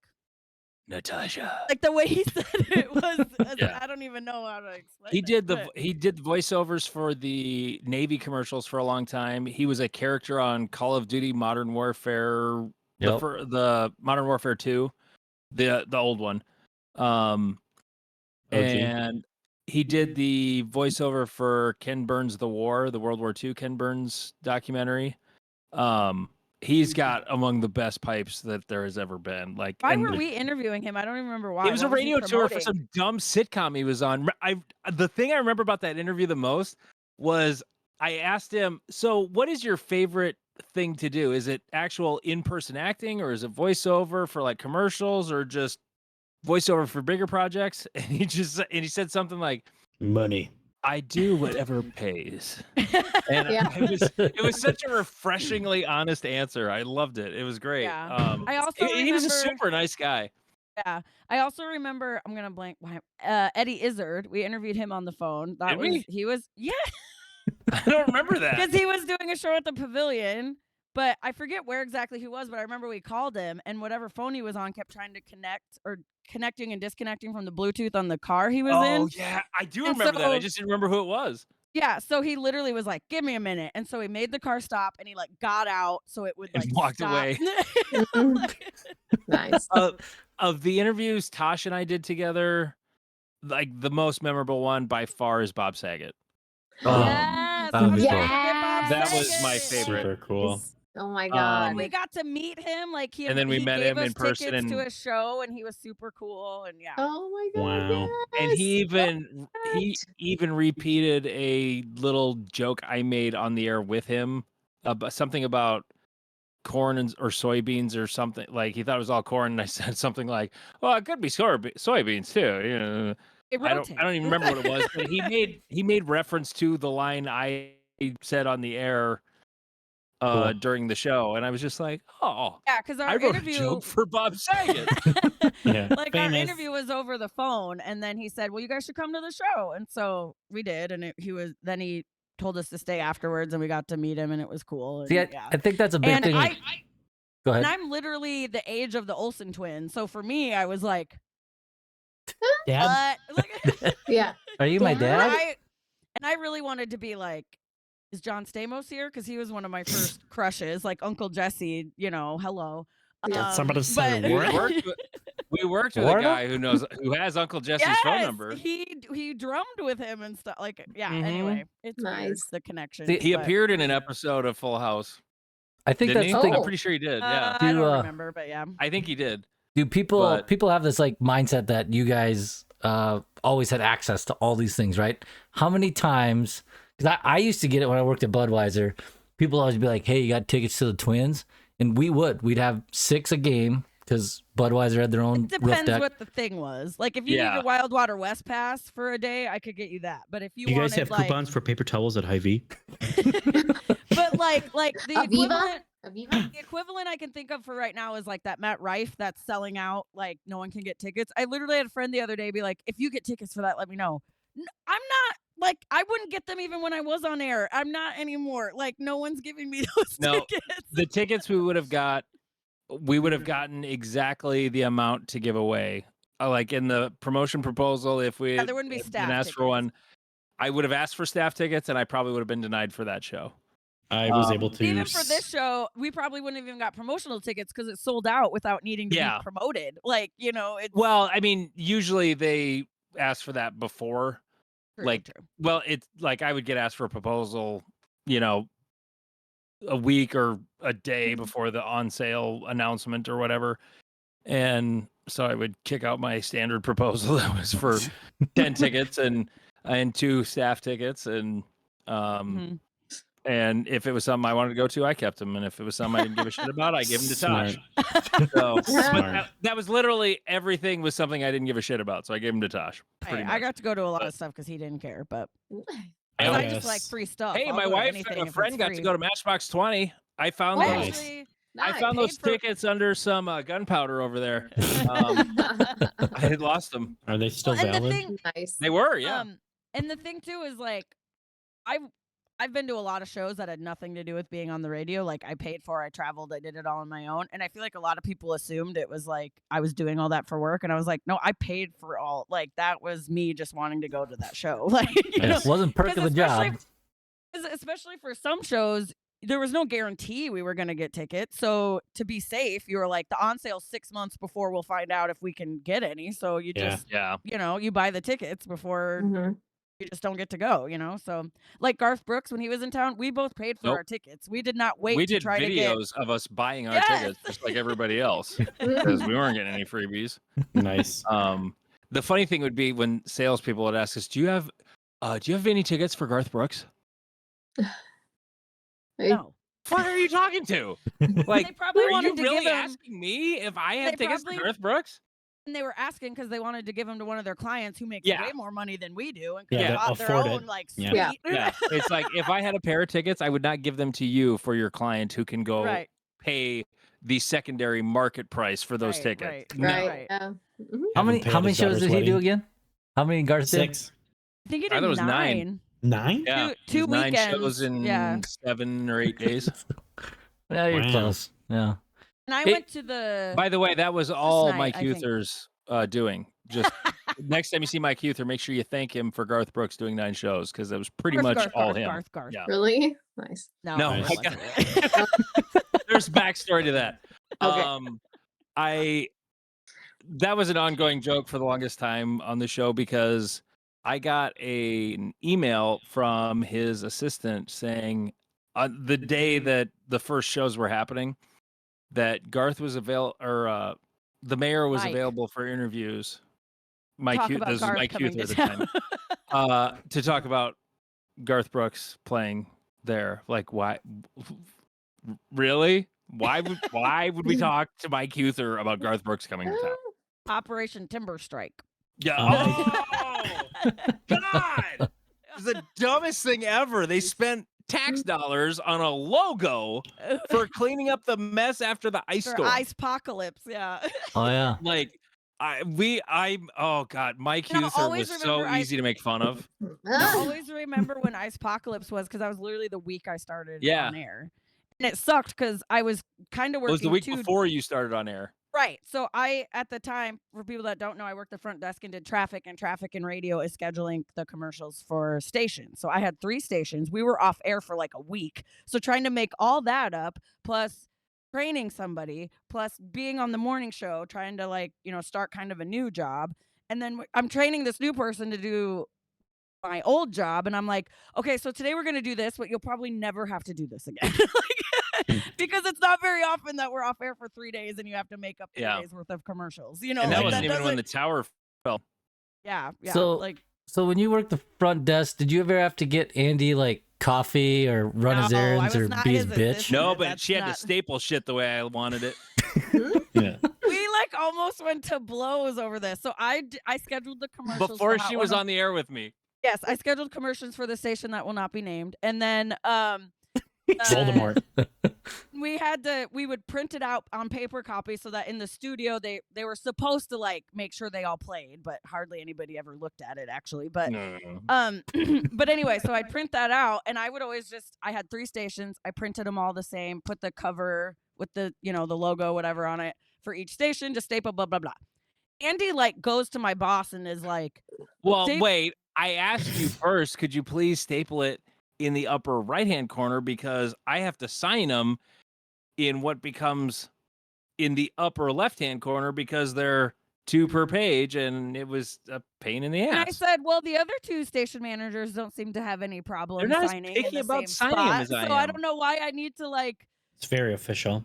Natasha. like the way he said it was, Yeah. I don't even know how to explain He it, did but- he did voiceovers for the Navy commercials for a long time. He was a character on Call of Duty Modern Warfare, Yep. the Modern Warfare 2, the old one. And he did the voiceover for Ken Burns' The War, the World War II Ken Burns documentary. He's got among the best pipes that there has ever been. Like, Why and were we interviewing him? I don't even remember why. it was a What he radio tour for promoting? some dumb sitcom he was on. The thing I remember about that interview the most was I asked him, "So, what is your favorite thing to do? Is it actual in-person acting, or is it voiceover for like commercials, or just voiceover for bigger projects?" And he said something like, money. "I do whatever pays." And Yeah. it was such a refreshingly honest answer. I loved it. It was great. Yeah. I also he was a remember- super nice guy. Yeah. I also remember, I'm gonna blank. Eddie Izzard. We interviewed him on the phone. That Did was we? he was I don't remember that. because he was doing a show at the Pavilion. But I forget where exactly he was. But I remember we called him, and whatever phone he was on kept trying to connecting and disconnecting from the Bluetooth on the car he was in. Oh yeah, I do And remember that. I so- just didn't remember who it was. Yeah, so he literally was like, "Give me a minute," and so he made the car stop, and he like got out so it would And like walked stop. away. Nice. Of the interviews Tosh and I did together, like the most memorable one by far is Bob Saget. Oh, Yes, that would be we cool. got to get Bob That was my Saget. favorite. Super cool. Oh my god. We got to meet him, like he And then we he met gave him in us person tickets to and- a show, and he was super cool, and yeah. Oh my god. Wow. And he yes. even repeated a little joke I made on the air with him about something about corn or soybeans or something. Like he thought it was all corn, and I said something like, "Well, it could be soybeans too." You know, It I rotates. don't even remember what it was, but he made reference to the line I said on the air Cool. during the show, and I was just like, "Oh, Yeah, because our I wrote interview, a joke for Bob Saget." Yeah. like our famous. interview was over the phone, and then he said, "Well, you guys should come to the show," and so we did, and he told us to stay afterwards, and we got to meet him, and it was cool. And, See, I think that's a big and thing. Go ahead. and I'm literally the age of the Olsen twins, so for me, I was like, Dad? "What?" Like, Yeah. Are you my dad? I really wanted to be like, is John Stamos here? Because he was one of my first crushes, like Uncle Jesse, hello. Yeah. Somebody say but- what? We worked with a Warner? guy who has Uncle Jesse's phone number. He drummed with him and stuff. Like, yeah. Mhm. Anyway, it's weird, Nice. the connection. See, He but, appeared in an episode of Full House. I think Didn't that's he? the thing. Oh. I'm pretty sure he did. Yeah, I Do, don't uh, remember, but yeah. I think he did. Do people But- have this like mindset that you guys always had access to all these things, right? How many times? Because I used to get it when I worked at Budweiser. People always be like, "Hey, you got tickets to the Twins?" And we'd have 6 a game because Budweiser had their own It roof depends deck. what the thing was. Like, if you Yeah. need a Wild Water West pass for a day, I could get you that. But if you You guys wanted, have like, coupons for paper towels at Hy-Vee? but like the Aviva? equivalent. Aviva? The equivalent I can think of for right now is like that Matt Rife that's selling out, like no one can get tickets. I literally had a friend the other day be like, if you get tickets for that, let me know. I'm not like, I wouldn't get them even when I was on air. I'm not anymore. Like, no one's giving me those No, tickets. The tickets we would have gotten exactly the amount to give away. Like in the promotion proposal, if we Yeah, there wouldn't be had staff been asked for tickets. one, I would have asked for staff tickets, and I probably would have been denied for that show. I was Um, able to. Even for this show, we probably wouldn't have even got promotional tickets because it sold out without needing to Yeah. be promoted. Like, it's Well, I mean, usually they ask for that before. true, like, true. Well, it's like I would get asked for a proposal, a week or a day before the on sale announcement or whatever. And so I would kick out my standard proposal that was for 10 tickets and 2 staff tickets. And Mhm. and if it was something I wanted to go to, I kept them. And if it was something I didn't give a shit about, I gave them to Tosh. Smart. So but Smart. that was literally everything was something I didn't give a shit about. So I gave them to Tosh. Hey, Pretty I much. got to go to a lot of stuff because he didn't care, but I I guess. just like free stuff. Hey, I'll my go to wife anything and a if friend it's got to free. go to Matchbox 20. I found Oh, those. Actually, I Nice. found those Paid for- tickets under some gunpowder over there. I had lost them. Are they still well, and the valid? thing, Nice. They were, yeah. and the thing too is like, I've been to a lot of shows that had nothing to do with being on the radio. Like I paid for, I traveled, I did it all on my own. And I feel like a lot of people assumed it was like I was doing all that for work. And I was like, no, I paid for all. Like that was me just wanting to go to that show. Like, you know, It wasn't perk of the job. especially for some shows, there was no guarantee we were going to get tickets. So to be safe, you were like, the on sale 6 months before we'll find out if we can get any. So you Yeah. just, Yeah. you know, you buy the tickets before Mhm. you just don't get to go, you know? So like Garth Brooks, when he was in town, we both paid for Nope. our tickets. We did not wait We to did try to get. videos of us buying our Yes! tickets just like everybody else because we weren't getting any freebies. Nice. The funny thing would be when salespeople would ask us, "Do you have any tickets for Garth Brooks?" No. What are you talking to? Like, They probably are you wanted to really give him, asking me if I had They tickets probably- for Garth Brooks? and they were asking because they wanted to give them to one of their clients who makes Yeah. way more money than we do and Yeah, could that bought their afford it. own like Yeah. suite. Yeah. Yeah, it's like if I had a pair of tickets, I would not give them to you for your client who can go Right. pay the secondary market price for those Right, tickets. right, No. Right. Right. Yeah. Mhm. How Haven't many paid how many his shows daughter's did he do wedding. again? How many Garth did? 6, I think he I did thought it was 9. 9. Yeah, Two- it was two 9 shows weekends, in yeah. 7 or 8 days. Yeah, you're Wow. close. Yeah. And I It- went to the. By the way, that was all night, Mike I think. Huther's doing. Just next time you see Mike Huther, make sure you thank him for Garth Brooks doing 9 shows because it was pretty much all him. Garth. Yeah. Really? Nice. No, No, it Nice. wasn't really. There's backstory to that. Okay. That was an ongoing joke for the longest time on the show because I got an email from his assistant saying on the day that the first shows were happening that Garth was the mayor was Mike. available for interviews. Talk This about was Garth Mike coming Huther at to the time. To talk about Garth Brooks playing there. Like, why? Really? Why would we talk to Mike Huther about Garth Brooks coming to town? Operation Timber Strike. Yeah. Oh. God! It's the dumbest thing ever. They spent tax dollars on a logo for cleaning up the mess after the ice For storm. Ice Apocalypse, yeah. Oh yeah. Like, oh God, Mike And I'll Huther always was so remember easy to make fun of. I Ah. always remember when Ice Apocalypse was because I was literally the week I started Yeah. on air. And it sucked because I was kind of It working was the week too. before you started on air. Right. So I, at the time, for people that don't know, I worked the front desk and did traffic, and traffic and radio is scheduling the commercials for stations. So I had 3 stations. We were off air for like a week. So trying to make all that up, plus training somebody, plus being on the morning show, trying to like, start kind of a new job. And then I'm training this new person to do my old job. And I'm like, okay, so today we're going to do this, but you'll probably never have to do this again. Because it's not very often that we're off air for 3 days and you have to make up 3 Yeah. days worth of commercials. And like, that that wasn't even when the tower fell. Yeah. So- like So when you worked the front desk, did you ever have to get Andy like coffee or run his No, I errands was or not be his his bitch? assistant. No, but That's she had not- to staple shit the way I wanted it. Yeah. we like almost went to blows over this. So I scheduled the commercials Before for Hot she was 100 on the air with me. Yes, I scheduled commercials for the station that will not be named, and then Voldemort. we would print it out on paper copy so that in the studio they were supposed to like make sure they all played, but hardly anybody ever looked at it actually. But No. but anyway, so I'd print that out, and I would always I had 3 stations. I printed them all the same, put the cover with the the logo whatever on it for each station, just staple blah blah blah. Andy like goes to my boss and is like, Well, Dave- wait. I asked you first, could you please staple it in the upper right-hand corner because I have to sign them in what becomes in the upper left-hand corner because they're 2 per page, and it was a pain in the and I ass. said, well, the other 2 station managers don't seem to have any problem They're not as signing picky in the about same signing 'em spot, as I so I am. don't know why I need to like. It's very official.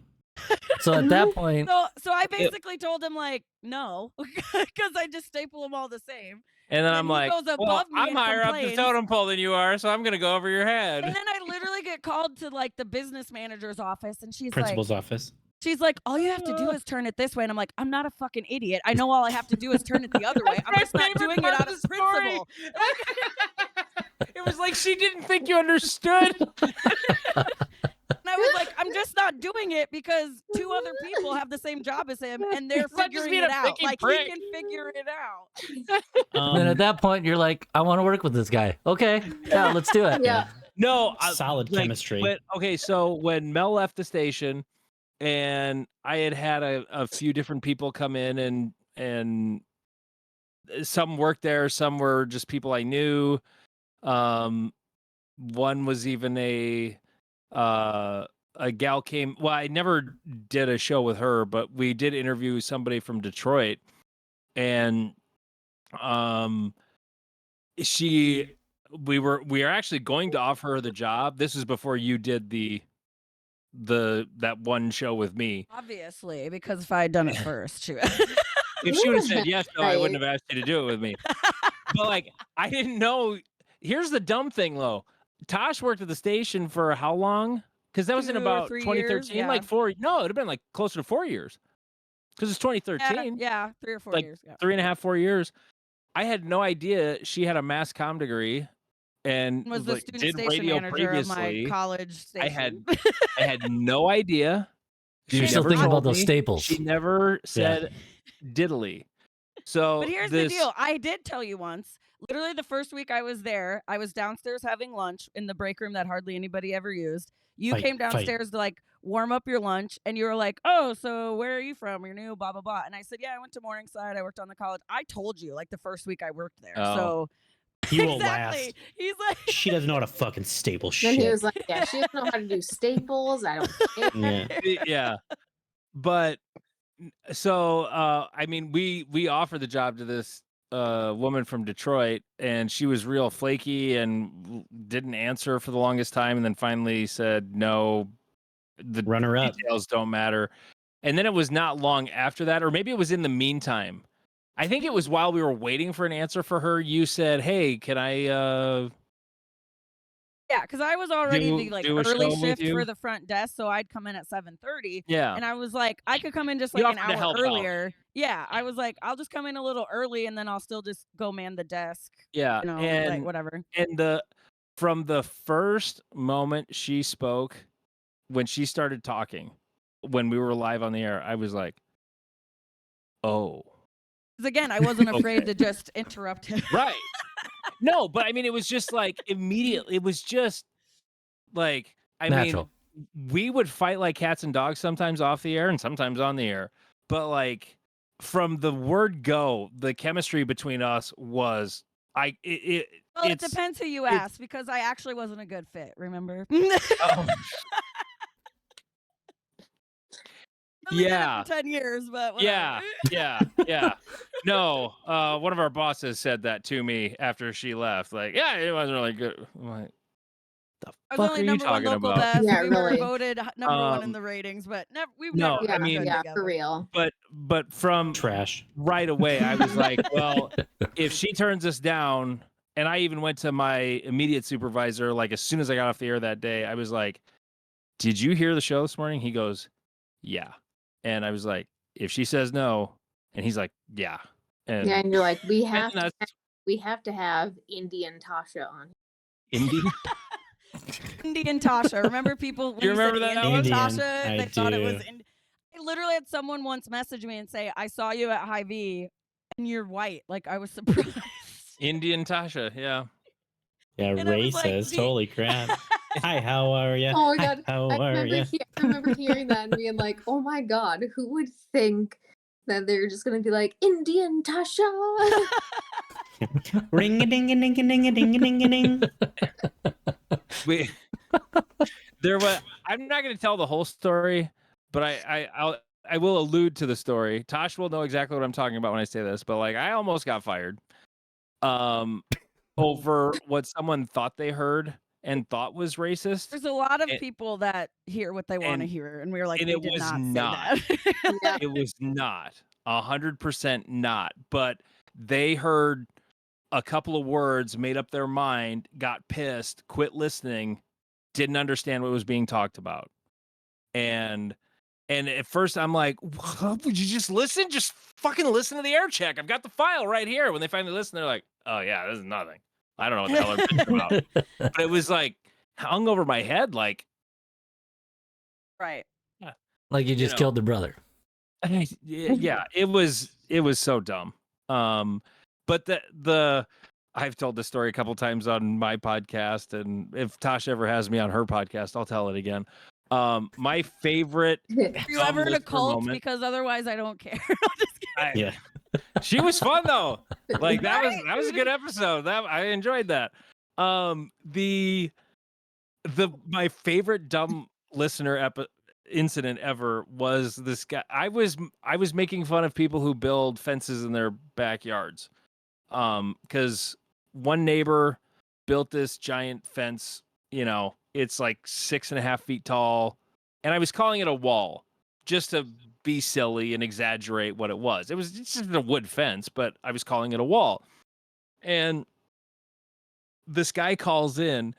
So at that point, So I basically told him like no, because I just staple them all the same. And then then I'm he like, goes above well, me I'm and higher up the complains. totem pole than you are, so I'm going to go over your head. And then I literally get called to like the business manager's office, and she's Principal's office. all you have to do is turn it this way. And I'm like, I'm not a fucking idiot. I know all I have to do is turn it the other way. I'm my just not favorite doing it part out of of the story. principle. It was like she didn't think you understood. And I was like, I'm just not doing it because 2 other people have the same job as him and they're not just figuring being it a out. picky Like prick. he can figure it out. And at that point, you're like, I want to work with this guy. Okay, yeah, let's do it. Yeah. No, Solid like, chemistry. Okay, so when Mel left the station, and I had a few different people come in, and some worked there, some were just people I knew. One was even a gal came. Well, I never did a show with her, but we did interview somebody from Detroit, and we are actually going to offer her the job. This is before you did that one show with me. Obviously, because if I had done it first, she If she would have said yes, no, I Right. wouldn't have asked you to do it with me. But like, I didn't know. Here's the dumb thing, though. Tosh worked at the station for how long? Because that was in 2 or about 3 2013, years, like yeah. 4. No, it'd have been like closer to 4 years. Because it's 2013. Yeah, 3 or 4 like years. Yeah. 3.5, 4 years. I had no idea she had a mass comm degree and Was the like, student did station radio manager of my previously. college station. I had no idea. You're She still never thinking about told those me. staples. She never said diddly. So But here's the deal. I did tell you once. Literally the first week I was there, I was downstairs having lunch in the break room that hardly anybody ever used. You Fight, came fight. downstairs to like warm up your lunch and you were like, "Oh, so where are you from? You're new, blah blah blah." And I said, "Yeah, I went to Morningside. I worked on the college." I told you like the first week I worked there. Oh. So You will exactly. last. He's like She doesn't know how to fucking staple Then shit. he was like, yeah, she doesn't know how to do staples. I don't care. Yeah. Yeah. But so I mean, we offered the job to this woman from Detroit, and she was real flaky and didn't answer for the longest time, and then finally said no, the Runner up. details don't matter. And then it was not long after that, or maybe it was in the meantime. I think it was while we were waiting for an answer for her, you said, "Hey, can I yeah, because I was already do the like a early show with shift for you?" the front desk, so I'd come in at 7:30. Yeah. And I was like, I could come in just You like an offered to hour help out. earlier. Yeah, I was like, I'll just come in a little early and then I'll still just go man the desk. Yeah. You know, and like whatever. And from the first moment she spoke, when she started talking, when we were live on the air, I was like, oh. Because again, I wasn't afraid Okay. to just interrupt him. Right. No, but I mean, it was just like immediately. It was just like, Natural. mean, we would fight like cats and dogs sometimes off the air and sometimes on the air. But like from the word go, the chemistry between us was Well, it depends who you ask because I actually wasn't a good fit, remember? Oh. Only did it Yeah. for 10 years, but whatever. Yeah. No, one of our bosses said that to me after she left. Like, yeah, it wasn't really good. I'm like, the I was fuck only are you number one talking local about? best. Yeah, we really. were voted number one in Um, the ratings, but we've no, never I been mean- good Yeah, together. for real. But from Trash. right away, I was like, well, if she turns us down, and I even went to my immediate supervisor, like as soon as I got off the air that day, I was like, did you hear the show this morning? He goes, yeah. And I was like, if she says no, and he's like, yeah. And Yeah, and you're like, we and have that's to have Andy and Tasha on. Indy. Andy and Tasha. Remember people when You said remember that Andy and Indian? Tasha? I They thought it was do. I literally had someone once message me and say, I saw you at Hy-Vee and you're white. Like I was surprised. Indian Tasha, yeah. Yeah, And I was like, racist. "Gee." Holy crap. Hi, how are you? Oh my god, How I are you? remember hearing that and being like, oh my god, who would think that they're just gonna be like, Indian Tasha? Ring a ding a ding a ding a ding a ding a ding. We there was. I'm not going to tell the whole story, but I will allude to the story. Tosh will know exactly what I'm talking about when I say this, but like I almost got fired, over what someone thought they heard and thought was racist. There's a lot of And- people that hear what they want to and- hear, and we were like, and we it did was not not. say that. Yeah. It was not 100% not, but they heard a couple of words, made up their mind, got pissed, quit listening, didn't understand what was being talked about. And at first I'm like, what, would you just listen? Just fucking listen to the air check. I've got the file right here. When they finally listen, they're like, oh yeah, this is nothing. I don't know what the hell they're thinking about. But it was like hung over my head like, Right. Like you just know. killed the brother. Yeah, it was so dumb. But I've told this story a couple times on my podcast, and if Tosh ever has me on her podcast, I'll tell it again. My favorite Are you dumb ever in a listener cult? moment. Because otherwise, I don't care. I'm just kidding. Yeah. She was fun though. Like that Right? was a good episode. I enjoyed that. My favorite dumb listener incident ever was this guy. I was making fun of people who build fences in their backyards. Because one neighbor built this giant fence, it's like 6.5 feet tall, and I was calling it a wall just to be silly and exaggerate what it was. It's just a wood fence, but I was calling it a wall. And this guy calls in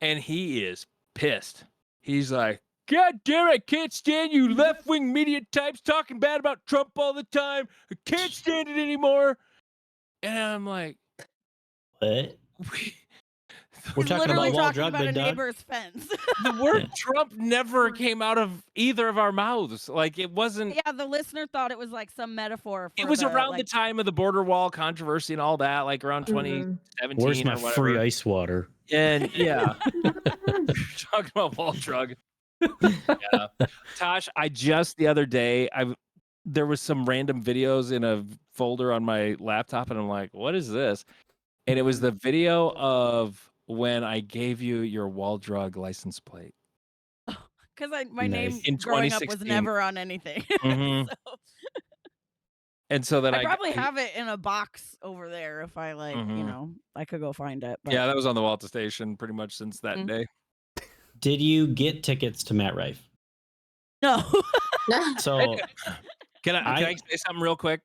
and he is pissed. He's like, God damn it, I can't stand you left-wing media types talking bad about Trump all the time. I can't stand it anymore. And I'm like, What? We're talking Literally about wall talking drug, about a big dog. neighbor's fence. the word Yeah. Trump never came out of either of our mouths. Like it wasn't. Yeah, the listener thought it was like some metaphor. For It was around the like, time of the border wall controversy and all that, like around 2017 Where's my or whatever. free ice water? And yeah, talking about wall drug. Yeah, Tosh, I just the other day, there was some random videos in a folder on my laptop, and I'm like, what is this? And it was the video of when I gave you your wall drug license plate. because my Nice. name In growing up was 2016. never on anything. Mhm. So, And so then I probably have it in a box over there if I Mhm. I could go find it. But Yeah, that was on the wall at the station pretty much since that Mhm. day. Did you get tickets to Matt Rife? no, So Can I I- say something real quick?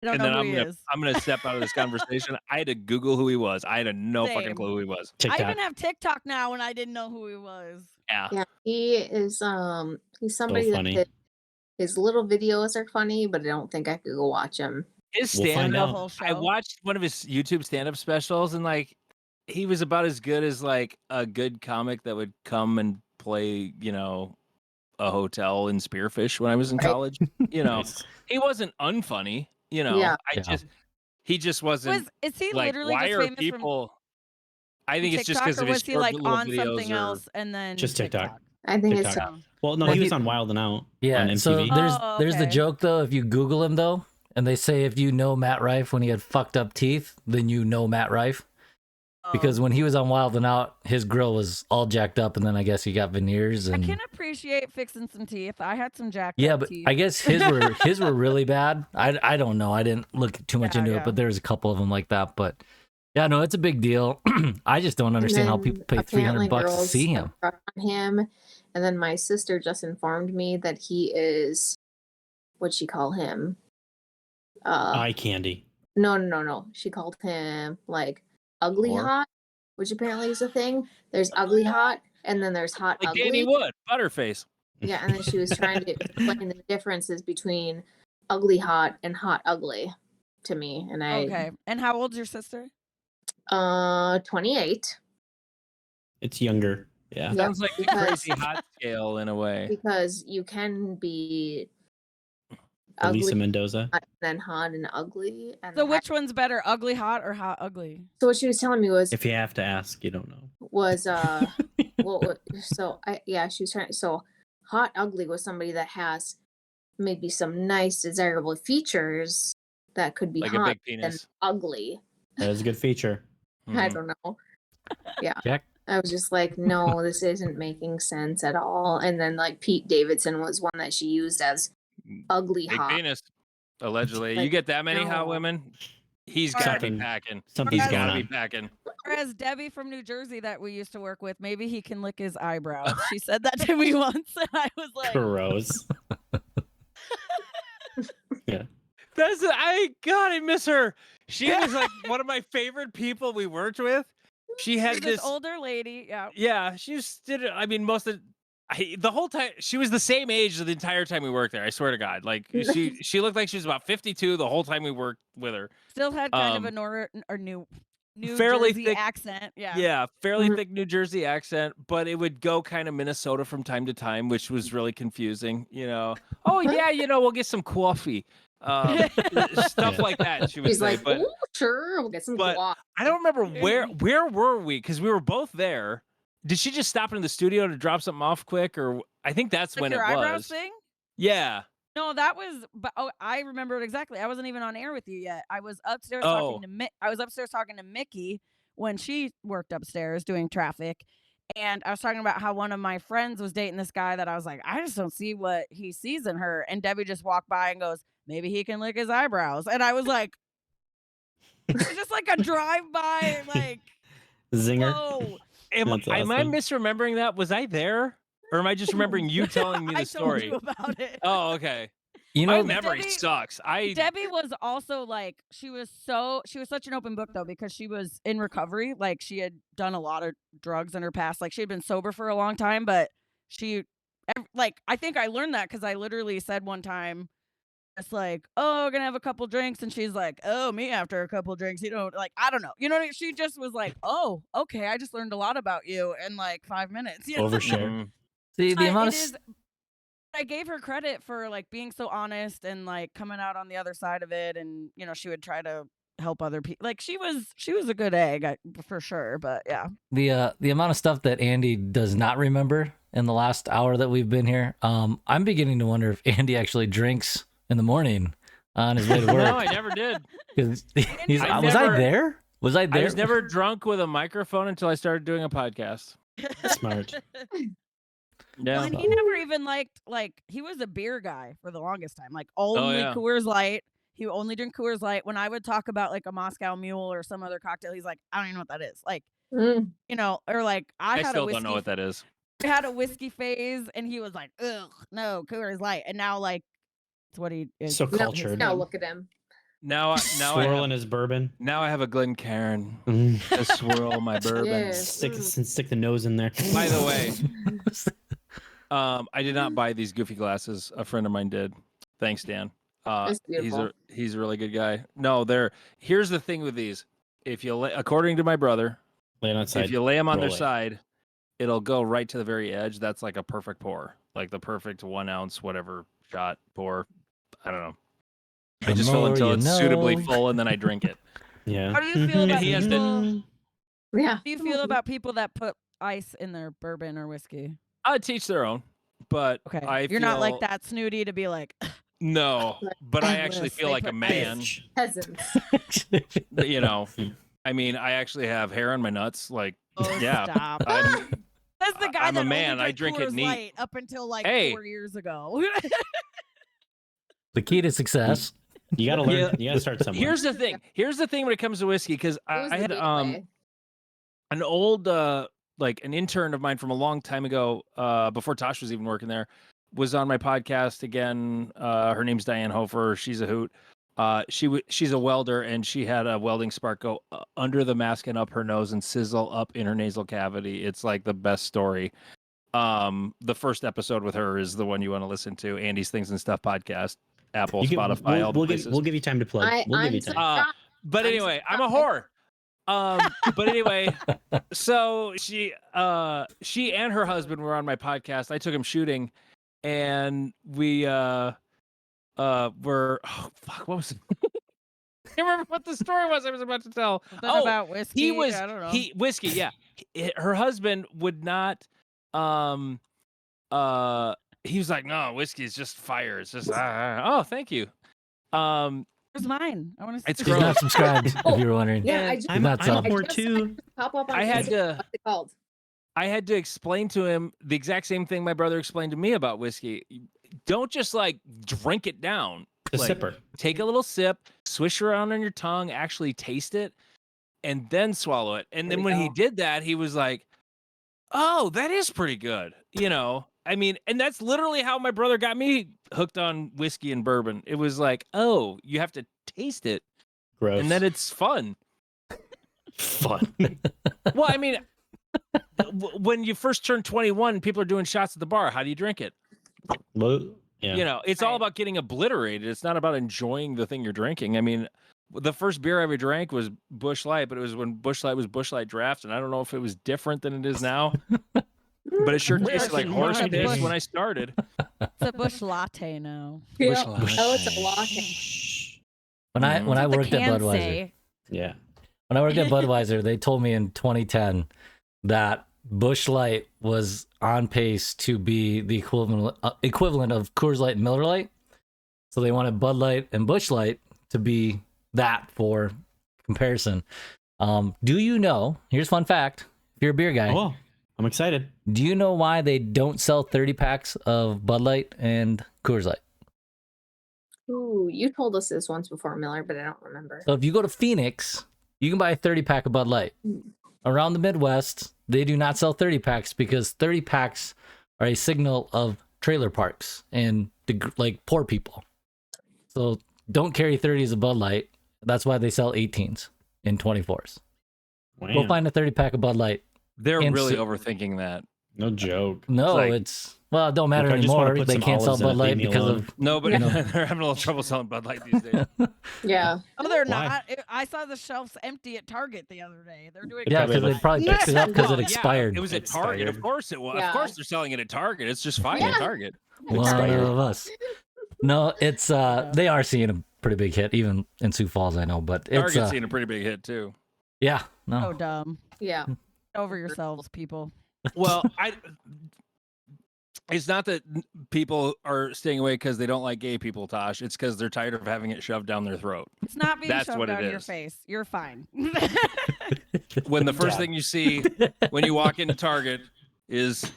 I don't And know then who he is. I'm gonna step out of this conversation. I had to Google who he was. I had no fucking Same. clue who he was. I TikTok. even have TikTok now, and I didn't know who he was. Yeah. Yeah, he is he's somebody funny. that his little videos are funny, but I don't think I could go watch him. His We'll find stand out. up. The whole I show. watched one of his YouTube stand up specials, and like he was about as good as like a good comic that would come and play, a hotel in Spearfish when I was in Right. college. Nice. He wasn't unfunny. Yeah. He just wasn't. Is he Like, literally why just are famous people? I from think it's just TikTok, because or of his was he short like little on videos something or- else and then Just TikTok. I think it's TikTok. Oh. Well, no, Well, he was he- on Wild and Out Yeah. on MTV. So Oh, there's the okay. joke though. If you Google him though, and they say if you know Matt Rife when he had fucked up teeth, then you know Matt Rife. Because when he was on Wild and Out, his grill was all jacked up, and then I guess he got veneers. I And can appreciate fixing some teeth. I had some jacked yeah, up but teeth. I guess his were really bad. I don't know. I didn't look too much Yeah, into yeah. it, but there's a couple of them like that. But yeah, no, it's a big deal. I just don't understand how people pay apparently $300 to girls see have him. a crush on him. And then my sister just informed me that he is, what'd she call him? Eye candy. No. She called him like ugly Whore? hot, which apparently is a thing. There's ugly hot, and then there's hot like ugly. Danny Wood, Butterface. Yeah, and then she was trying to explain the differences between ugly hot and hot ugly to me, and I Okay. And how old's your sister? 28 It's younger. Yeah. Yeah, Sounds like the because- crazy hot scale in a way. because you can be Elisa ugly Mendoza. and then hot and ugly. And So which one's better, ugly hot or hot ugly? so what she was telling me was If you have to ask, you don't know. she was trying. So hot ugly was somebody that has maybe some nice desirable features that could be Like a hot big and penis. ugly. That is a good feature. I Mhm. don't know. Yeah. Jack? I was just like, no, this isn't making sense at all. And then like Pete Davidson was one that she used as ugly Big hot. penis. Allegedly. Like, You get that many hot no. women? He's got to be Something- packing. Something's He's going got to be on. packing. Whereas Debbie from New Jersey that we used to work with, maybe he can lick his eyebrows. She said that to me once, and I was like, Gross. God, I miss her. She was like one of my favorite people we worked with. She had "She's this this older lady." Yeah. Yeah, she just did it. I mean, the whole time she was the same age the entire time we worked there. I swear to God, like she looked like she was about 52 the whole time we worked with her. Still had kind of a Um, New fairly Jersey thick accent. Yeah. Yeah, fairly Mhm. thick New Jersey accent, but it would go kind of Minnesota from time to time, which was really confusing. Oh yeah, we'll get some coffee, stuff Yeah. like that. She would He's say, like, but "Oh, sure, we'll get some but guac." I don't remember where were we because we were both there. Did she just stop in the studio to drop something off quick, or I think that's Like when your it eyebrows was. thing? Yeah. No, that was. But I remember it exactly. I wasn't even on air with you yet. I was upstairs Oh. talking to I was upstairs talking to Mickey when she worked upstairs doing traffic, and I was talking about how one of my friends was dating this guy that I was like, I just don't see what he sees in her. And Debbie just walked by and goes, maybe he can lick his eyebrows. And I was like, it's just like a drive-by, like, Zinger. whoa. Am That's I awesome. misremembering that? Was I there, or am I just remembering you telling me the I story? told you about it. Oh, okay. You My know, memory Debbie- sucks. Debbie was also like, she was such an open book though, because she was in recovery. Like, she had done a lot of drugs in her past. Like, she had been sober for a long time, but I think I learned that because I literally said one time, it's like, oh, we're gonna have a couple drinks, and she's like, oh, me after a couple drinks, like, I don't know, you know what I mean? She just was like, oh, okay, I just learned a lot about you in like 5 minutes. Overshare. Mhm. see the amount It of is. I gave her credit for like being so honest and like coming out on the other side of it, and she would try to help other people. Like, she was a good egg, for sure. But yeah, the amount of stuff that Andy does not remember in the last hour that we've been here. I'm beginning to wonder if Andy actually drinks in the morning on his way to No, work. I never did. 'Cause he's, I was I never- there? Was I there? I was never drunk with a microphone until I started doing a podcast. Smart. Yeah. Well, and he never even liked, like, he was a beer guy for the longest time. Like, only yeah. Coors Light. He would only drink Coors Light. When I would talk about like a Moscow Mule or some other cocktail, he's like, I don't even know what that is. Like, Mm. or like I had a still whiskey. don't know what that is. I had a whiskey phase, and he was like, ugh, no, Coors Light. And now, like, it's what he is. So Now- cultured. Now look at him. Now I Swirling his bourbon. now I have a Glencairn Mm. to swirl my bourbon. Yes. Stick the nose in there. By the way, I did not buy these goofy glasses. A friend of mine did. Thanks, Dan. That's beautiful. He's a really good guy. No, here's the thing with these. If you according to my brother, Lay it on its side. if you lay them on their roll it. side, it'll go right to the very edge. That's like a perfect pour, like the perfect 1 ounce whatever shot pour. I don't know. I The just fill more until you it's suitably know. full, and then I drink it. Yeah. How do you feel about He has people? Yeah. How do you feel about people that put ice in their bourbon or whiskey? I teach their own, but Okay, I you're not like feel- that snooty to be like, No, but I actually Yes, feel they like a put man. Bitch. Peasants. You know, I mean, I actually have hair on my nuts. Like, oh, yeah, stop. I'm, That's the guy I'm a that only man, I drank drink it Coors neat. Light up until like Hey. 4 years ago. The key to success. You gotta learn. Yeah. You gotta start somewhere. Here's the thing. Here's the thing when it comes to whiskey, because It was I the had gateway. an old like an intern of mine from a long time ago, before Tosh was even working there, was on my podcast again. Her name's Diane Hofer. She's a hoot. She's a welder, and she had a welding spark go under the mask and up her nose and sizzle up in her nasal cavity. It's like the best story. The first episode with her is the one you want to listen to. Andy's Things and Stuff podcast, Apple, Spotify, all the places. We'll give you time to plug. We'll give I'm you time. surprised. But I'm anyway, I'm a surprised. whore. But anyway, so she and her husband were on my podcast. I took him shooting, and we were oh fuck, what was it? I can't remember what the story was I was about to tell. Something Oh, about whiskey. He was I don't know. whiskey, yeah. Her husband would not he was like, no, whiskey is just fire. It's just oh, thank you. Where's mine? I want to. It's He's gross. not subscribed, if you were wondering. Yeah, I And just, I'm Not a some. whore I just- too. pop up on I had Instagram. to What's it called? I had to explain to him the exact same thing my brother explained to me about whiskey. Don't just like drink it down. The Like, sipper. Take a little sip, swish around on your tongue, actually taste it, and then swallow it. And There then we when he go. did that, he was like, "Oh, that is pretty good." You know, I mean, and that's literally how my brother got me hooked on whiskey and bourbon. It was like, "Oh, you have to taste it, Gross. and then it's fun." fun. Well, I mean, when you first turn 21, people are doing shots at the bar. How do you drink it? Well, yeah. You know, it's all Right. about getting obliterated. It's not about enjoying the thing you're drinking. I mean, the first beer I ever drank was Busch Light, but it was when Busch Light was Busch Light Draft, and I don't know if it was different than it is now. But it sure tasted like horse my piss day. when I started. It's a Bush latte now. Yeah. Busch Oh, it's a latte. When I Mhm. worked The at can Budweiser, say. Yeah. when I worked at Budweiser, they told me in 2010 that Busch Light was on pace to be the equivalent of Coors Light and Miller Lite. So they wanted Bud Light and Busch Light to be that for comparison. Do you know? Here's a fun fact. If you're a beer guy, Oh, I'm excited. do you know why they don't sell 30 packs of Bud Light and Coors Light? Ooh, you told us this once before, Miller, but I don't remember. So if you go to Phoenix, you can buy a 30 pack of Bud Light. Around the Midwest, they do not sell 30 packs because 30 packs are a signal of trailer parks and like poor people. So don't carry 30s of Bud Light. That's why they sell 18s and 24s. Wow. Go find a 30 pack of Bud Light. They're And really so- overthinking that. No joke. No, like- it don't matter Look, I just wanna anymore. put They some can't sell olives in Bud it, Light leave me because alone. of No, but You know. they're having a little trouble selling Bud Light these days. Yeah. Oh, they're Why? not. I saw the shelves empty at Target the other day. They're doing. yeah, Probably because they like- probably picked it up because Well, it expired. Yeah, it was at Target. Of Expired. course it was. Yeah. Of course they're selling it at Target. It's just fine Yeah. at Target. One Expired. of us. No, it's they are seeing a pretty big hit, even in Sioux Falls, I know, but it's Target's seeing a pretty big hit too. yeah, So no. dumb. Yeah. Get over yourselves, people. Well, it's not that people are staying away because they don't like gay people, Tosh. It's because they're tired of having it shoved down their throat. It's not being That's shoved what it down your is. face. You're fine. When the first Yeah. thing you see when you walk into Target is,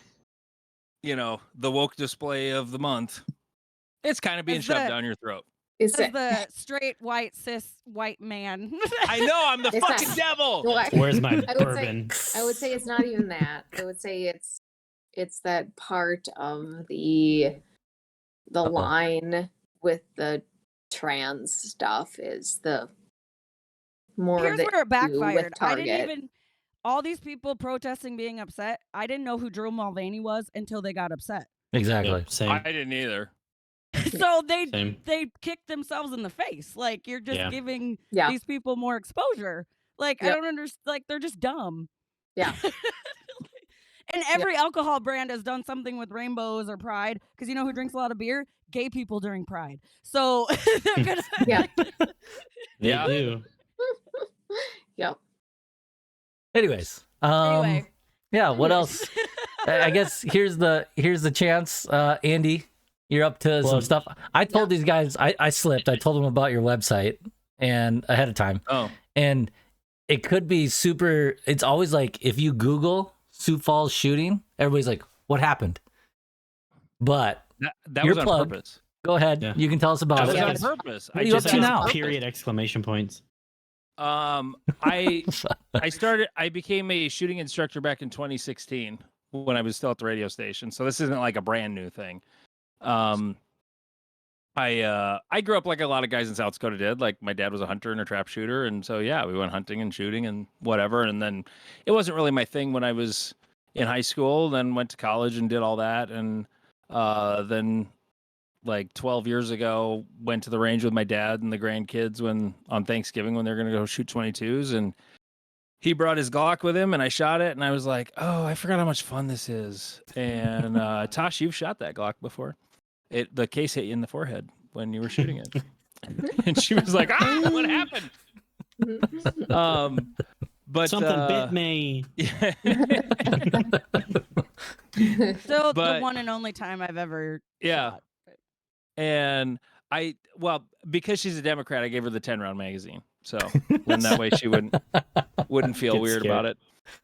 the woke display of the month, it's kind of being It's shoved the- down your throat. It's As the straight white cis white man. I know I'm the It's fucking that- devil. Well, I- Where's my I would say- bourbon? I would say it's not even that. I would say it's that part of the Uh-oh. line with the trans stuff is the more Here's of the where it issue backfired. with I Target. didn't even all these people protesting being upset. I didn't know who Drew Mulvaney was until they got upset. Exactly. Yeah, same. I didn't either. So they Same. kicked themselves in the face. Like you're just Yeah. giving Yeah. these people more exposure. Like I Yep. don't understand. Like they're just dumb. Yeah. And every alcohol brand has done something with rainbows or pride because you know who drinks a lot of beer? Gay people during Pride. So they're gonna. Yeah. They Yeah. do. Yep. Anyways, Anyway. yeah. What else? I guess here's the chance. Andy, you're up to some Plug. stuff. I told these guys I slipped. I told them about your website and ahead of time, Oh, and it could be super. It's always like if you Google Sioux Falls shooting, everybody's like, "What happened?" But that Your was on plug. purpose. go ahead, Yeah. you can tell us That about was it. Yeah. on purpose. What are you up just to had now? purpose. Period! Exclamation points. I became a shooting instructor back in 2016 when I was still at the radio station. So this isn't like a brand new thing. I grew up like a lot of guys in South Dakota did. Like my dad was a hunter and a trap shooter, and so yeah, we went hunting and shooting and whatever. And then it wasn't really my thing when I was in high school. Then went to college and did all that, and then like 12 years ago went to the range with my dad and the grandkids on Thanksgiving when they're going to go shoot 22s, and he brought his Glock with him and I shot it and I was like, oh, I forgot how much fun this is. And Tosh, you've shot that Glock before. The case hit you in the forehead when you were shooting it. And she was like, what happened? But Something bit me. yeah. Still the But- one and only time I've ever. Yeah. shot. And because she's a Democrat, I gave her the 10-round magazine. So then that way she wouldn't feel Get weird scared. about it.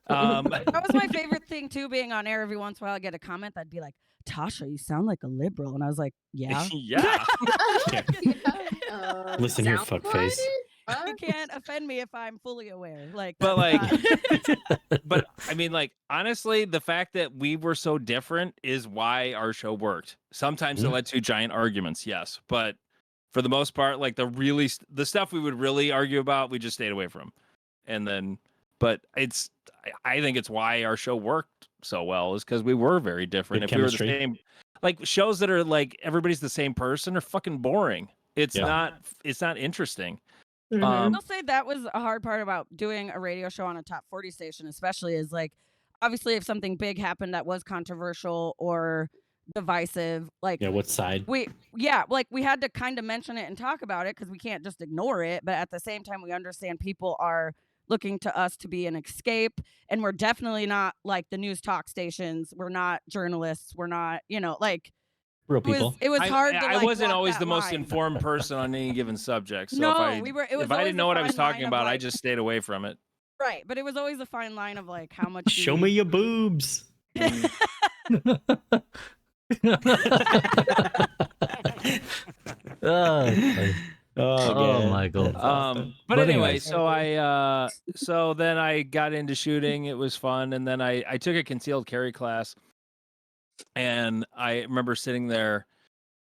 That was my favorite thing too. Being on air, every once in a while, I get a comment that'd be like, "Tasha, you sound like a liberal," and I was like, "Yeah." Yeah. Listen here, sound fuckface. like You can't offend me if I'm fully aware. Like, But, that's not- But I mean, like, honestly, the fact that we were so different is why our show worked. Sometimes it Mhm. led to giant arguments, yes. But for the most part, like the stuff we would really argue about, we just stayed away from. And then, but I think it's why our show worked so well is because we were very different. Good If we were the chemistry. same, like shows that are like everybody's the same person are fucking boring. It's Yeah. not interesting. Mhm. I'll say that was a hard part about doing a radio show on a top 40 station, especially is like, obviously, if something big happened that was controversial or divisive, like Yeah, what side? we had to kind of mention it and talk about it because we can't just ignore it. But at the same time, we understand people are looking to us to be an escape, and we're definitely not like the news talk stations. We're not journalists. We're not, like Real people. it was hard to I like wasn't walk always that the most line. informed person on any given subject. So No, if I it was if I always didn't know a what I was fine line talking of, about, I like- just stayed away from it. Right, but it was always a fine line of like how much. Show me your boobs. Oh, Oh, God. Michael. But But anyway, anyways. so then I got into shooting. It was fun, and then I took a concealed carry class, and I remember sitting there,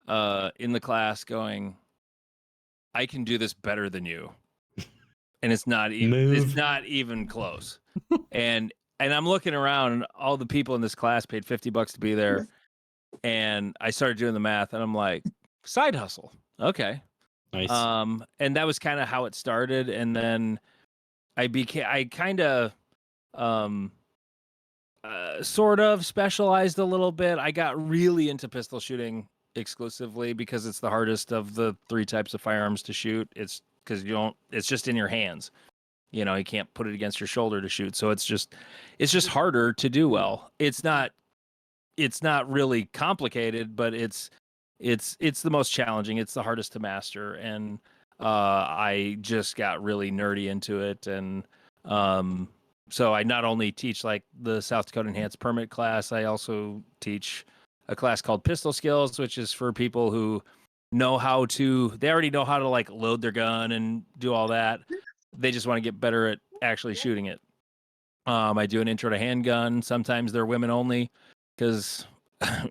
in the class going, "I can do this better than you," and it's not even close. and I'm looking around, and all the people in this class paid $50 to be there, and I started doing the math, and I'm like, side hustle, okay. Nice. And that was kind of how it started, and then I kind of sort of specialized a little bit. I got really into pistol shooting exclusively because it's the hardest of the 3 types of firearms to shoot. It's because it's just in your hands. You can't put it against your shoulder to shoot. So it's just harder to do well. It's not really complicated, but it's the most challenging. It's the hardest to master. And I just got really nerdy into it. And so I not only teach like the South Dakota Enhanced Permit class, I also teach a class called Pistol Skills, which is for people who they already know how to like load their gun and do all that. They just want to get better at actually shooting it. I do an intro to handgun. Sometimes they're women only because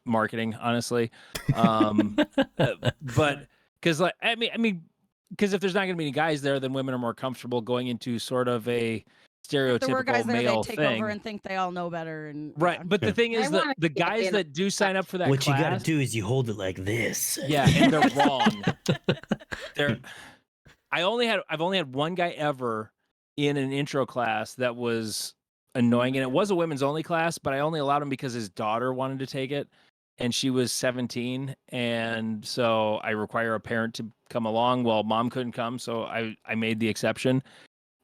marketing, honestly. But because like, because if there's not going to be any guys there, then women are more comfortable going into sort of a There were stereotypical guys there, they male take thing. over and think they all know better, and Right. yeah. But the thing is I that wanna the get guys in that do sign up for that What class, you got to do is you hold it like this. yeah, and they're wrong. I've only had one guy ever in an intro class that was annoying, and it was a women's only class, but I only allowed him because his daughter wanted to take it, and she was 17, and so I require a parent to come along. Well, mom couldn't come, so I made the exception.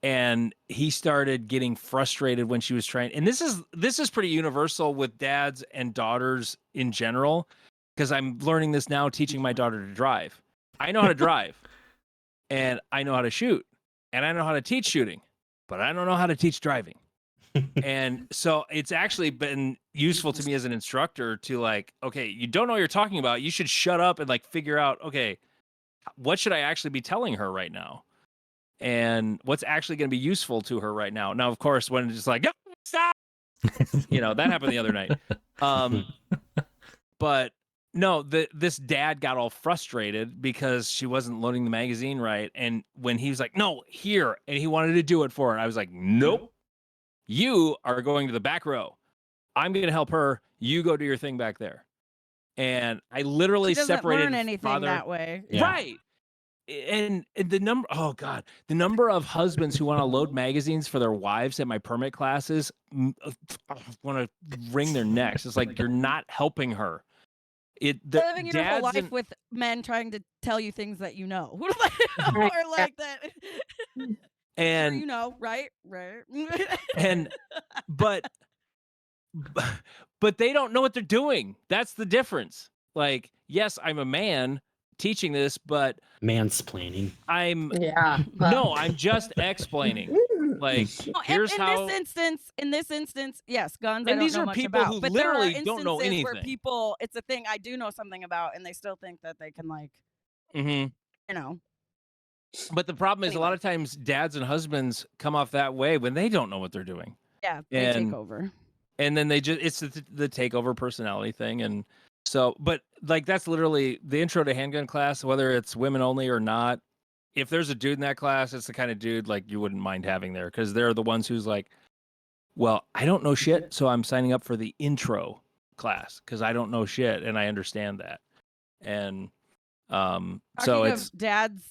And he started getting frustrated when she was trying, and this is pretty universal with dads and daughters in general, because I'm learning this now teaching my daughter to drive. I know how to drive, and I know how to shoot, and I know how to teach shooting, but I don't know how to teach driving. And so it's actually been useful to me as an instructor to like, okay, you don't know what you're talking about. You should shut up and like figure out, okay, what should I actually be telling her right now? And what's actually going to be useful to her right now. Now, of course, when it's just like, oh, stop, that happened the other night. But no, this dad got all frustrated because she wasn't loading the magazine right. And when he was like, no, here, and he wanted to do it for her, I was like, nope, you are going to the back row. I'm going to help her. You go do your thing back there. And I literally She doesn't separated learn anything father. that way. Yeah. Right. And the number of husbands who want to load magazines for their wives at my permit classes want to wring their necks. It's like, you're not helping her. Living your whole dads life with men trying to tell you things that you know, or like that. and Sure, you know, right. and but they don't know what they're doing. That's the difference. Like, yes, I'm a man teaching this, but Mansplaining. I'm just explaining. Like, Well, here's in how. this instance, yes, guns. And I don't these know are much people about, who but there are literally don't know instances where anything. people, it's a thing I do know something about, and they still think that they can like, Mhm. you know. But the problem is a lot of times dads and husbands come off that way when they don't know what they're doing. Yeah, they take over. And then it's the takeover personality thing. And so, but like, that's literally the intro to handgun class, whether it's women only or not. If there's a dude in that class, it's the kind of dude like you wouldn't mind having there, because they're the ones who's like, well, I don't know shit, so I'm signing up for the intro class because I don't know shit and I understand that. And so Talking it's of dads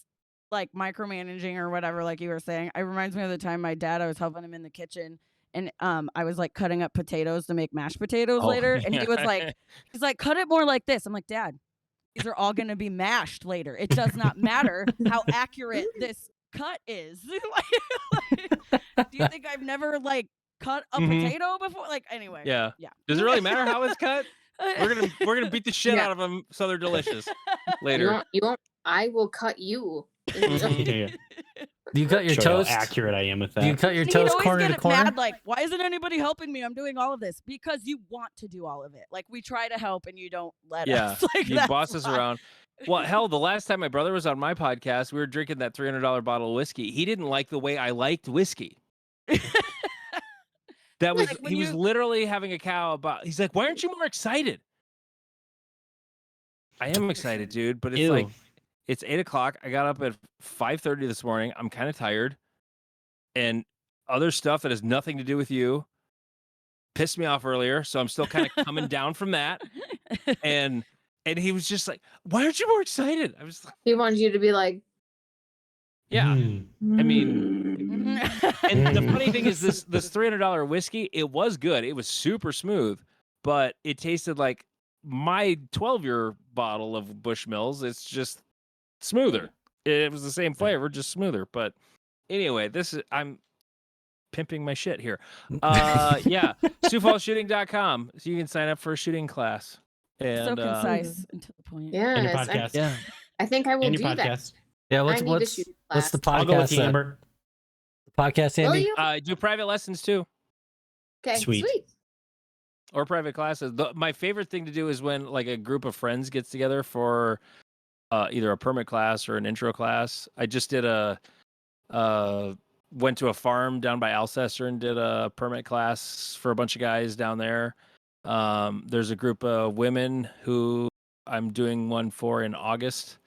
like micromanaging or whatever, like you were saying, it reminds me of the time my dad, I was helping him in the kitchen, and I was like cutting up potatoes to make mashed potatoes Oh, later, and he was yeah. he's like, cut it more like this. I'm like, Dad, these are all going to be mashed later. It does not matter how accurate this cut is. Do you think I've never like cut a potato before? Like, anyway. Yeah. Yeah. Does it really matter how it's cut? We're gonna beat the shit Yeah. out of them so they're delicious You later. won't. I will cut you. Yeah. Do you cut your Show you how toast? accurate I am with that. Do you cut your He'd toast always corner get to corner? mad, like, why isn't anybody helping me? I'm doing all of this. Because you want to do all of it. Like, we try to help and you don't let Yeah, us. Like, you that's boss us why. around. Well, hell, the last time my brother was on my podcast, we were drinking that $300 bottle of whiskey. He didn't like the way I liked whiskey. That was Like, when he was you- literally having a cow about. He's like, "Why aren't you more excited?" I am excited, dude, but it's Ew. like it's 8:00. I got up at 5:30 this morning. I'm kind of tired, and other stuff that has nothing to do with you pissed me off earlier. So I'm still kind of coming down from that. And he was just like, "Why aren't you more excited?" I was like, He wanted you to be like, "Yeah." Mm. I mean, and the funny thing is, Mm. this $300 whiskey, it was good. It was super smooth, but it tasted like my 12-year bottle of Bushmills. It's just smoother. It was the same flavor, just smoother. But anyway, I'm pimping my shit here. Yeah, SiouxFallsShooting.com, so you can sign up for a shooting class. And So concise and to the point. And your yes. podcast. yeah, I think I will And do your that. podcast. Yeah, I need a shooting what's the class. I'll go with podcast? you, Amber. Podcast, Will Andy? you? I do private lessons too, Okay, Sweet. sweet. or private classes. My favorite thing to do is when like a group of friends gets together for either a permit class or an intro class. I just did went to a farm down by Alcester and did a permit class for a bunch of guys down there. There's a group of women who I'm doing one for in August.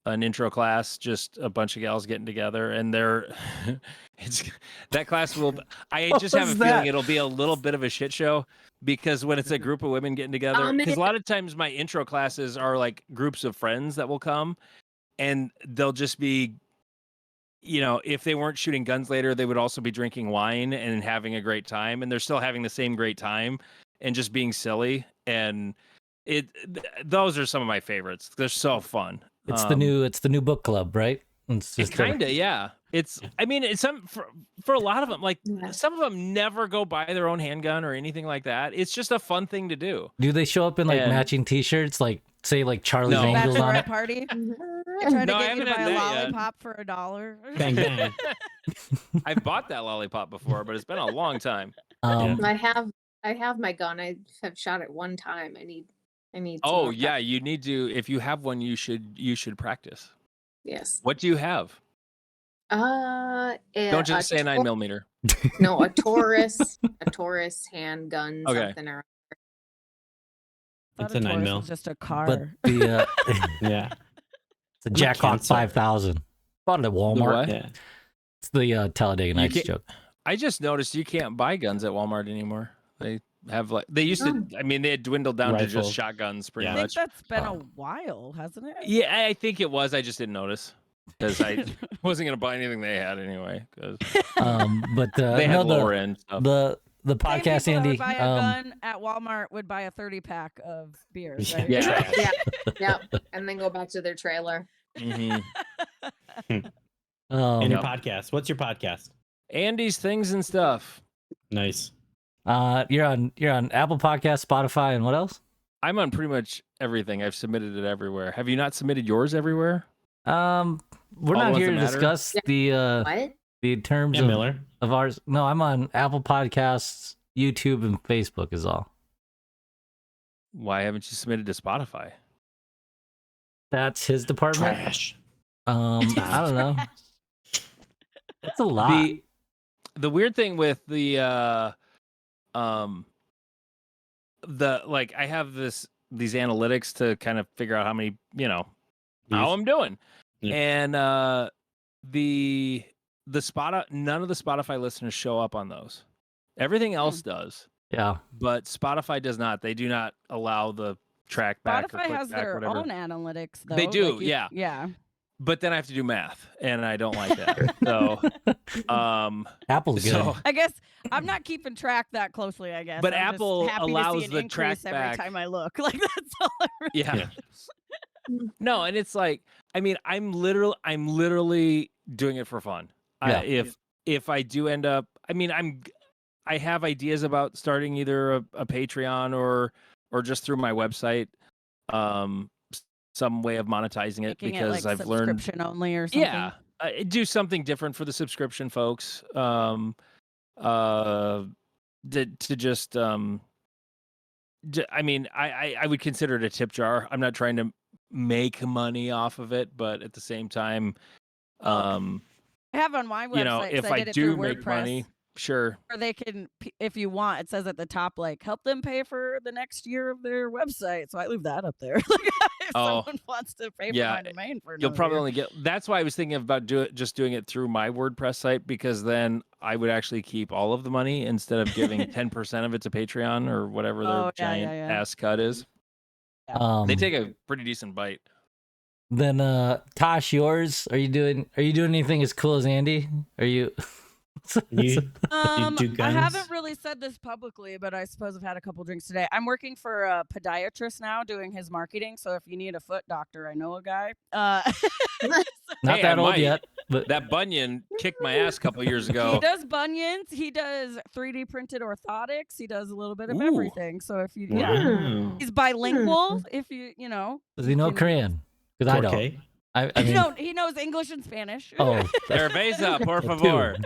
An intro class, just a bunch of gals getting together, and it's that class will. I What just have a was feeling that? it'll be a little bit of a shit show because when it's a group of women getting together, because a lot of times my intro classes are like groups of friends that will come, and they'll just be, if they weren't shooting guns later, they would also be drinking wine and having a great time, and they're still having the same great time and just being silly. And those are some of my favorites. They're so fun. It's the new book club, right? It's just Kind of, yeah. It's some for a lot of them, like Yeah. some of them never go buy their own handgun or anything like that. It's just a fun thing to do. Do they show up in like And- matching T-shirts, like say like Charlie's No. Angels on Bachelorette it? party. Mhm. They try to No, I get you to haven't buy had a that yet. lollipop for $1. Bang bang. I've bought that lollipop before, but it's been a long time. I have my gun. I have shot it one time. I need some Oh more yeah, you need to. If you have one, you should practice. Yes. What do you have? Don't just say a 9mm. No, a Taurus, handgun, Okay. something around. It's a 9mm. Just a car. But the Yeah. it's a I'm a Jackhawk Cancer. 5000. Bought it at Walmart. what? Yeah. It's the Talladega Nights can't- joke. I just noticed you can't buy guns at Walmart anymore. They have they used to. I mean, they had dwindled down to Rifles. just shotguns pretty Yeah. I think much. that's been a while, hasn't it? Yeah, I think it was. I just didn't notice because I wasn't gonna buy anything they had anyway. Because But they had no, lower end stuff. the Same podcast, people that Andy. would buy a gun at Walmart would buy a 30-pack of beers, right? Yeah. Trash. Yeah. Yep. And then go back to their trailer. Mhm. And your Yep. podcast. What's your podcast? Andy's things and stuff. Nice. You're on Apple Podcast, Spotify, and what else? I'm on pretty much everything. I've submitted it everywhere. Have you not submitted yours everywhere? We're All the not ones here that to matter? discuss Yeah. the What? terms Yeah, Miller. of ours. No, I'm on Apple Podcasts, YouTube, and Facebook is all. Why haven't you submitted to Spotify? That's his department. Trash. I don't know. That's a lot. The weird thing with the like I have these analytics to kind of figure out how many, how I'm doing. Yeah. And the none of the Spotify listeners show up on those. Everything else does, Yeah. but Spotify does not. They do not allow the track back or Spotify click has back, their whatever. own analytics, though. They do, Like yeah. Yeah. but then I have to do math, and I don't like that. So, Apple's good. so I guess I'm not keeping track that closely. I guess, But I'm just Apple happy to allows see an the track increase every back. time I look. Like that's all. I really yeah. Yeah. No, and it's like, I mean, I'm literally doing it for fun. Yeah. If I do end up, I mean, I have ideas about starting either a Patreon or just through my website, some way of monetizing it, making because it like I've learned, subscription only or something. yeah, do something different for the subscription folks. To just I mean, I would consider it a tip jar. I'm not trying to make money off of it, but at the same time, I have on my website, you know, 'cause if I I did it do through make WordPress, money, sure. or they can, if you want, it says at the top like help them pay for the next year of their website. So I leave that up there. Like, if Oh, someone wants to pay yeah, for my domain for You'll another probably year. only get. That's why I was thinking about just doing it through my WordPress site, because then I would actually keep all of the money instead of giving 10% of it to Patreon or whatever their Oh, yeah, giant yeah, yeah. ass cut is. They take a pretty decent bite. Then Tosh, yours, are you doing anything as cool as Andy? Are you You do I guns? haven't really said this publicly, but I suppose I've had a couple drinks today. I'm working for a podiatrist now, doing his marketing. So if you need a foot doctor, I know a guy. not Hey, that I old might. yet? But That bunion kicked my ass a couple years ago. He does bunions. He does 3D printed orthotics. He does a little bit of Ooh. everything. So if you, yeah, Wow. he's bilingual. If you know, does he know can- Korean? Because I don't. 4K? I mean, no, he knows English and Spanish. oh, Cerveza, por two. favor.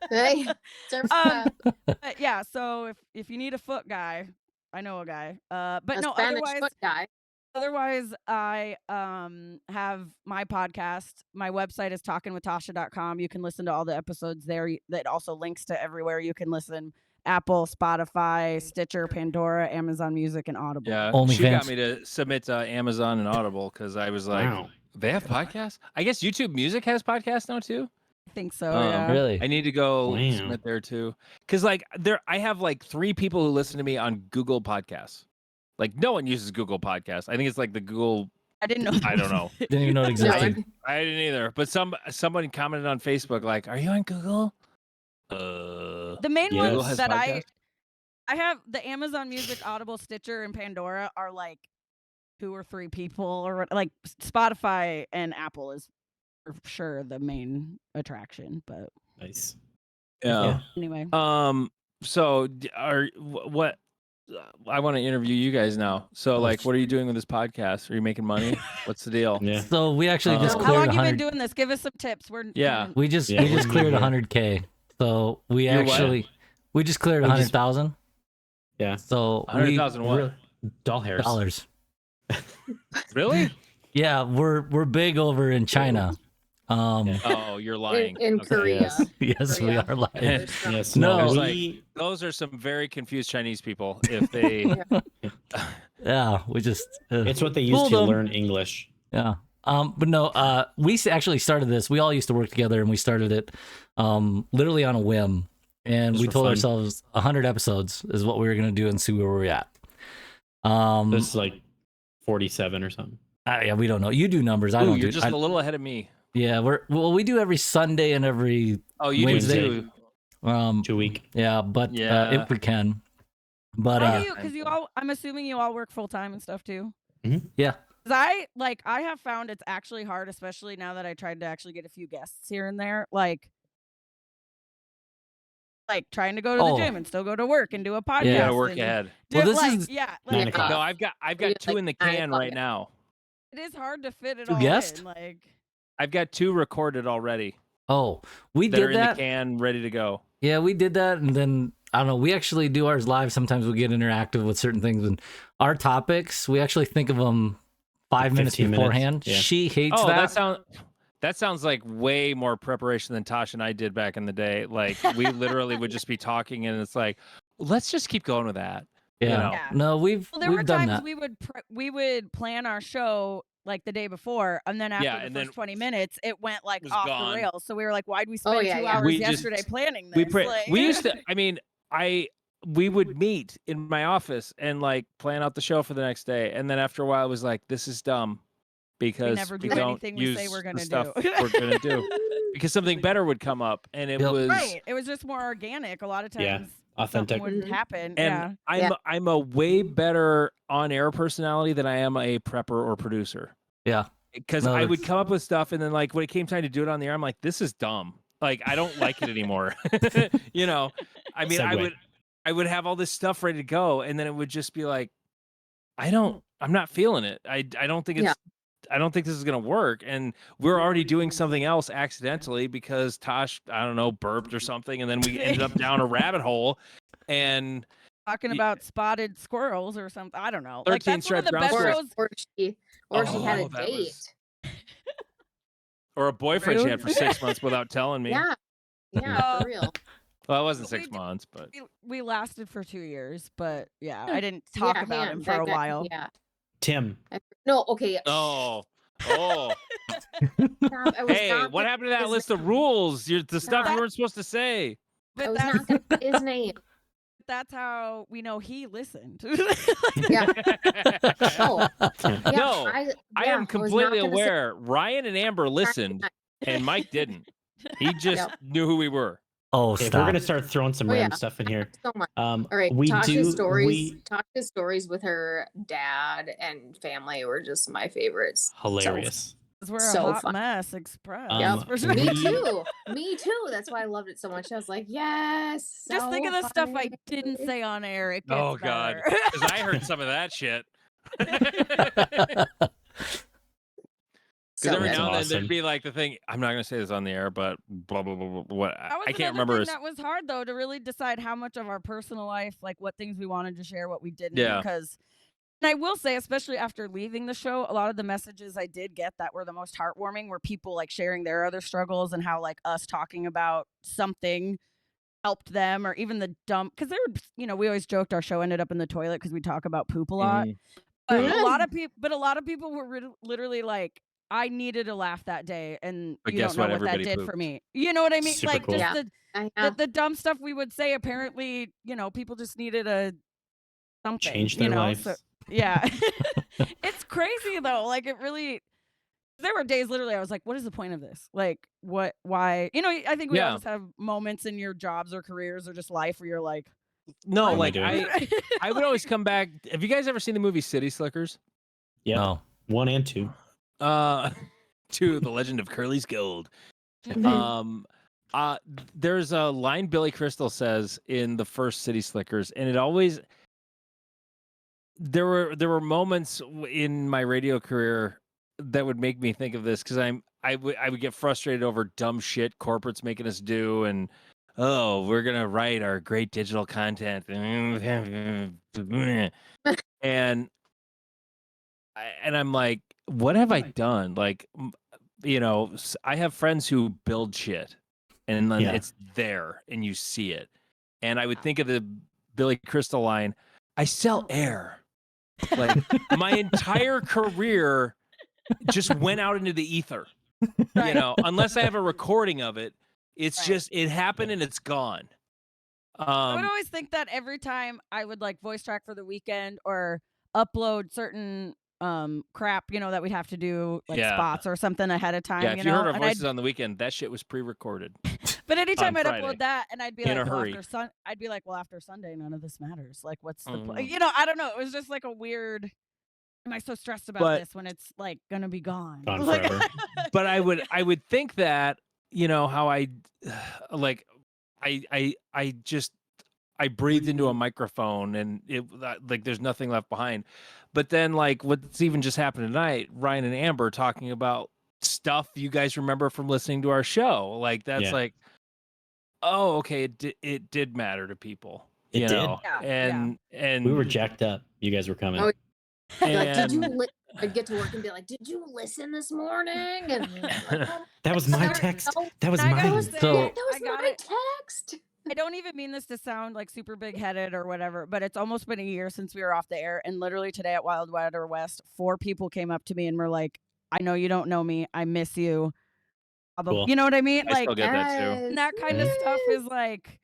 Hey, serves that. But yeah. So if you need a foot guy, I know a guy. But A no, Spanish otherwise, foot guy. Otherwise, I have my podcast. My website is talkingwithtasha.com. You can listen to all the episodes there. That also links to everywhere you can listen: Apple, Spotify, Stitcher, Pandora, Amazon Music, and Audible. Yeah, OnlyFans. she got me to submit to Amazon and Audible because I was like, Wow. they have podcasts? I guess YouTube Music has podcasts now too. I think so. Um, Yeah. really? I need to go Wow. submit there too, because like I have like 3 people who listen to me on Google Podcasts. Like no one uses Google Podcasts. I think it's like the Google. I didn't know. I don't know. Didn't even know it existed. I didn't either. But someone commented on Facebook like, "Are you on Google?" The main Yeah. Google ones has that podcasts? I have, the Amazon Music, Audible, Stitcher, and Pandora are like 2 or 3 people, or like Spotify and Apple is for sure the main attraction. But Nice. Yeah. anyway, So what? I want to interview you guys now. So like, what are you doing with this podcast? Are you making money? What's the deal? Yeah. So we actually just How how cleared long you been 100. doing this? Give us some tips. We're Yeah. We just Yeah, cleared yeah. 100K. So we You're what? actually we just cleared We just- 100,000. Yeah. So 100,000 what? Doll hairs. dollars. Really? Yeah, we're big over in China. Yeah. Oh, you're lying. In Okay. Korea. Yes. Yes, we Korea. are lying. There's some- Yes. No. No. It's we, Those are some very confused Chinese people. If they, Yeah, we just it's what they use Fooled to 'em. learn English. yeah. But no, we actually started this. We all used to work together, and we started it literally on a whim. And Just we for told fun. ourselves 100 episodes is what we were going to do and see where we're at. This is like 47 or something. Yeah, we don't know. You do numbers. I ooh, don't you're do. just a little ahead of me. Yeah, we do every Sunday and every Oh, you Wednesday. do too. 2 week. yeah, but Yeah. if we can. But How do you? Because you all, I'm assuming you all work full time and stuff too. yeah. 'Cause I have found it's actually hard, especially now that I tried to actually get a few guests here and there. Like trying to go to the Oh. gym and still go to work and do a podcast. You gotta work and ahead. Well, do, this like, is- yeah, 9 like, o'clock. No, I've got Maybe 2 in the like 9 can o'clock. right now. it is hard to fit it To all guest? in. Like I've got 2 recorded already Oh, we that are did in that. the can, ready to go. Yeah, we did that, and then I don't know. We actually do ours live. Sometimes we get interactive with certain things, and our topics we actually think of them 5 minutes 15 minutes, beforehand. yeah. She hates Oh, that. that sounds like way more preparation than Tosh and I did back in the day. Like we literally would just be talking, and it's like, let's just keep going with that. Yeah. You know. Yeah. No, we've well, there were done times that. we would plan our show like the day before, and then after Yeah, the and first then 20 minutes, it went like was off gone. the rails. So we were like, "Why'd we spend 2 yeah, yeah. hours We just- yesterday planning this?" Like- we used to. I mean, we would meet in my office and like plan out the show for the next day, and then after a while, it was like, this is dumb. because never we do don't anything we use say we're the gonna stuff do. we're gonna do. Because something better would come up, and it Yep. was Right. It was just more organic. A lot of Yeah, times authentic. something would Mhm. happen. and Yeah. I'm a way better on-air personality than I am a prepper or producer. Yeah. Because No, I would that's- come up with stuff, and then like when it came time to do it on the air, I'm like, this is dumb. Like I don't like it anymore. You know, I mean, Segue. I would have all this stuff ready to go, and then it would just be like, I'm not feeling it. I don't think it's. Yeah. I don't think this is gonna work, and we're already doing something else accidentally because Tosh, I don't know, burped or something, and then we ended up down a rabbit hole, and Talking Y- about spotted squirrels or something. I don't know. 13 Like that's one of striped the ground best squirrels. shows. Or she had a Oh, that date. was- or a boyfriend she Rude. had for 6 months without telling me. Yeah. Yeah, Oh. for real. Well, it wasn't We 6 d- months, but We lasted for 2 years, but yeah, I didn't Yeah, talk about him for that a guy- while. Yeah. Tim. No, okay. oh. Stop, I was Hey, not what gonna happened to say that his list of name. rules? The stuff you Stop. weren't supposed to say. I But was that's not gonna say his name. that's how we know he listened. Yeah. Oh. Yeah, No, I I yeah, am was not completely gonna say- aware. Ryan and Amber listened, and Mike didn't. He just Yep. knew who we were. Oh, If we're stop. gonna start throwing some Oh, random yeah. stuff in here, So much. all All right, we Tasha's do. stories. Tasha's stories with her dad and family were just my favorites. Hilarious. We're So a hot fun. mess express. Um, for sure. Me we- too. Me too. That's why I loved it so much. I was like, yes. Just think of so the stuff I funny. didn't say on air. It gets Oh, God. better. Because I heard some of that shit. So Because every good. now and then awesome. there'd be like the thing. I'm not going to say this on the air, but blah blah blah. blah what That was I can't another remember. thing that was hard though to really decide how much of our personal life, like what things we wanted to share, what we didn't. Yeah. Because, and I will say, especially after leaving the show, a lot of the messages I did get that were the most heartwarming were people like sharing their other struggles and how like us talking about something helped them, or even the dumb. Because they were, we always joked our show ended up in the toilet because we talk about poop a lot. Mhm. But Mhm. a lot of people were literally like, I needed a laugh that day, and But you guess don't know what? what that Everybody did for pooped. me. You know what I mean? Super Like cool. just Yeah. the dumb stuff we would say. Apparently, people just needed a something. Change their lives. So, yeah, it's crazy though. Like it really. There were days literally I was like, what is the point of this? Like what? Why? I think we all Yeah. just have moments in your jobs or careers or just life where you're like, No, What am I like doing? I would always come back. Have you guys ever seen the movie City Slickers? Yep. No. 1 and 2. To The Legend of Curly's Gold. Mhm. There's a line Billy Crystal says in the first City Slickers, and it always there were moments in my radio career that would make me think of this because I would get frustrated over dumb shit corporates making us do, and we're gonna write our great digital content, and I'm like, what have I done? Like, I have friends who build shit, and then Yeah. it's there, and you see it. And I would think of the Billy Crystal line, I sell air. Like, my entire career just went out into the ether. Right. Unless I have a recording of it, it's Right. just, it happened and it's gone. I would always think that every time I would like voice track for the weekend or upload certain crap, that we'd have to do like Yeah. spots or something ahead of time. Yeah, if you heard our and voices on the weekend, that shit was pre-recorded. but anytime on I'd Friday, upload that, and I'd be in like, a well, hurry. I'd be like, well, after Sunday, none of this matters. Like, what's the Mm. I don't know. It was just like a weird. Am I so stressed about But- this when it's like gonna be gone? Gone Like- forever. But I would think that, how I like I breathed into a microphone and it like there's nothing left behind. But then like what's even just happened tonight, Ryan and Amber talking about stuff you guys remember from listening to our show. Like that's Yeah. like, oh, okay, it did matter to people. It you did. know? Yeah, And We were jacked up. You guys were coming. Oh, Like, did you? and I'd get to work and be like, "Did you listen this morning?" And like, That was my no, text. no, That was I gotta mine. say- So- yeah, that was I got my it. text. I don't even mean this to sound like super big headed or whatever, but it's almost been a year since we were off the air. And literally today at Wild Wider West, 4 people came up to me and were like, I know you don't know me. I miss you. Cool. You know what I mean? I Like still get that too. Yes, and that kind of stuff yes. is like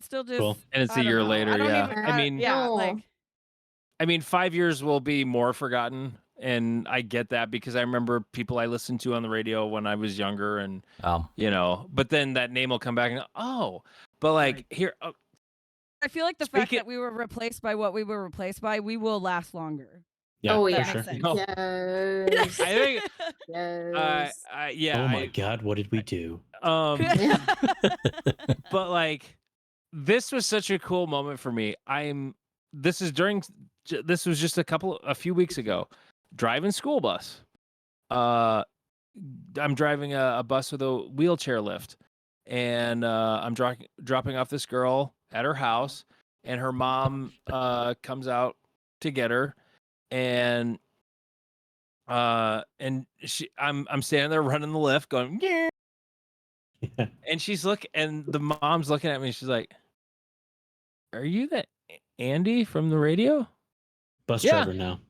still just Cool. And it's I a don't year know. later, I don't yeah. even- I mean, yeah, No. like 5 years will be more forgotten, and I get that because I remember people I listened to on the radio when I was younger, and but then that name will come back and but like here. I feel like the fact that we were replaced by what we were replaced by, we will last longer. Yeah, oh for yeah. sure. No. Yes. I think Yes. Oh my God, what did we do? Yeah. but like this was such a cool moment for me. This was just a few weeks ago, driving school bus. I'm driving a bus with a wheelchair lift, and I'm dropping off this girl at her house, and her mom comes out to get her, and I'm standing there running the lift going, yeah. And the mom's looking at me, she's like, "Are you that Andy from the radio?" Bus Yeah. driver now.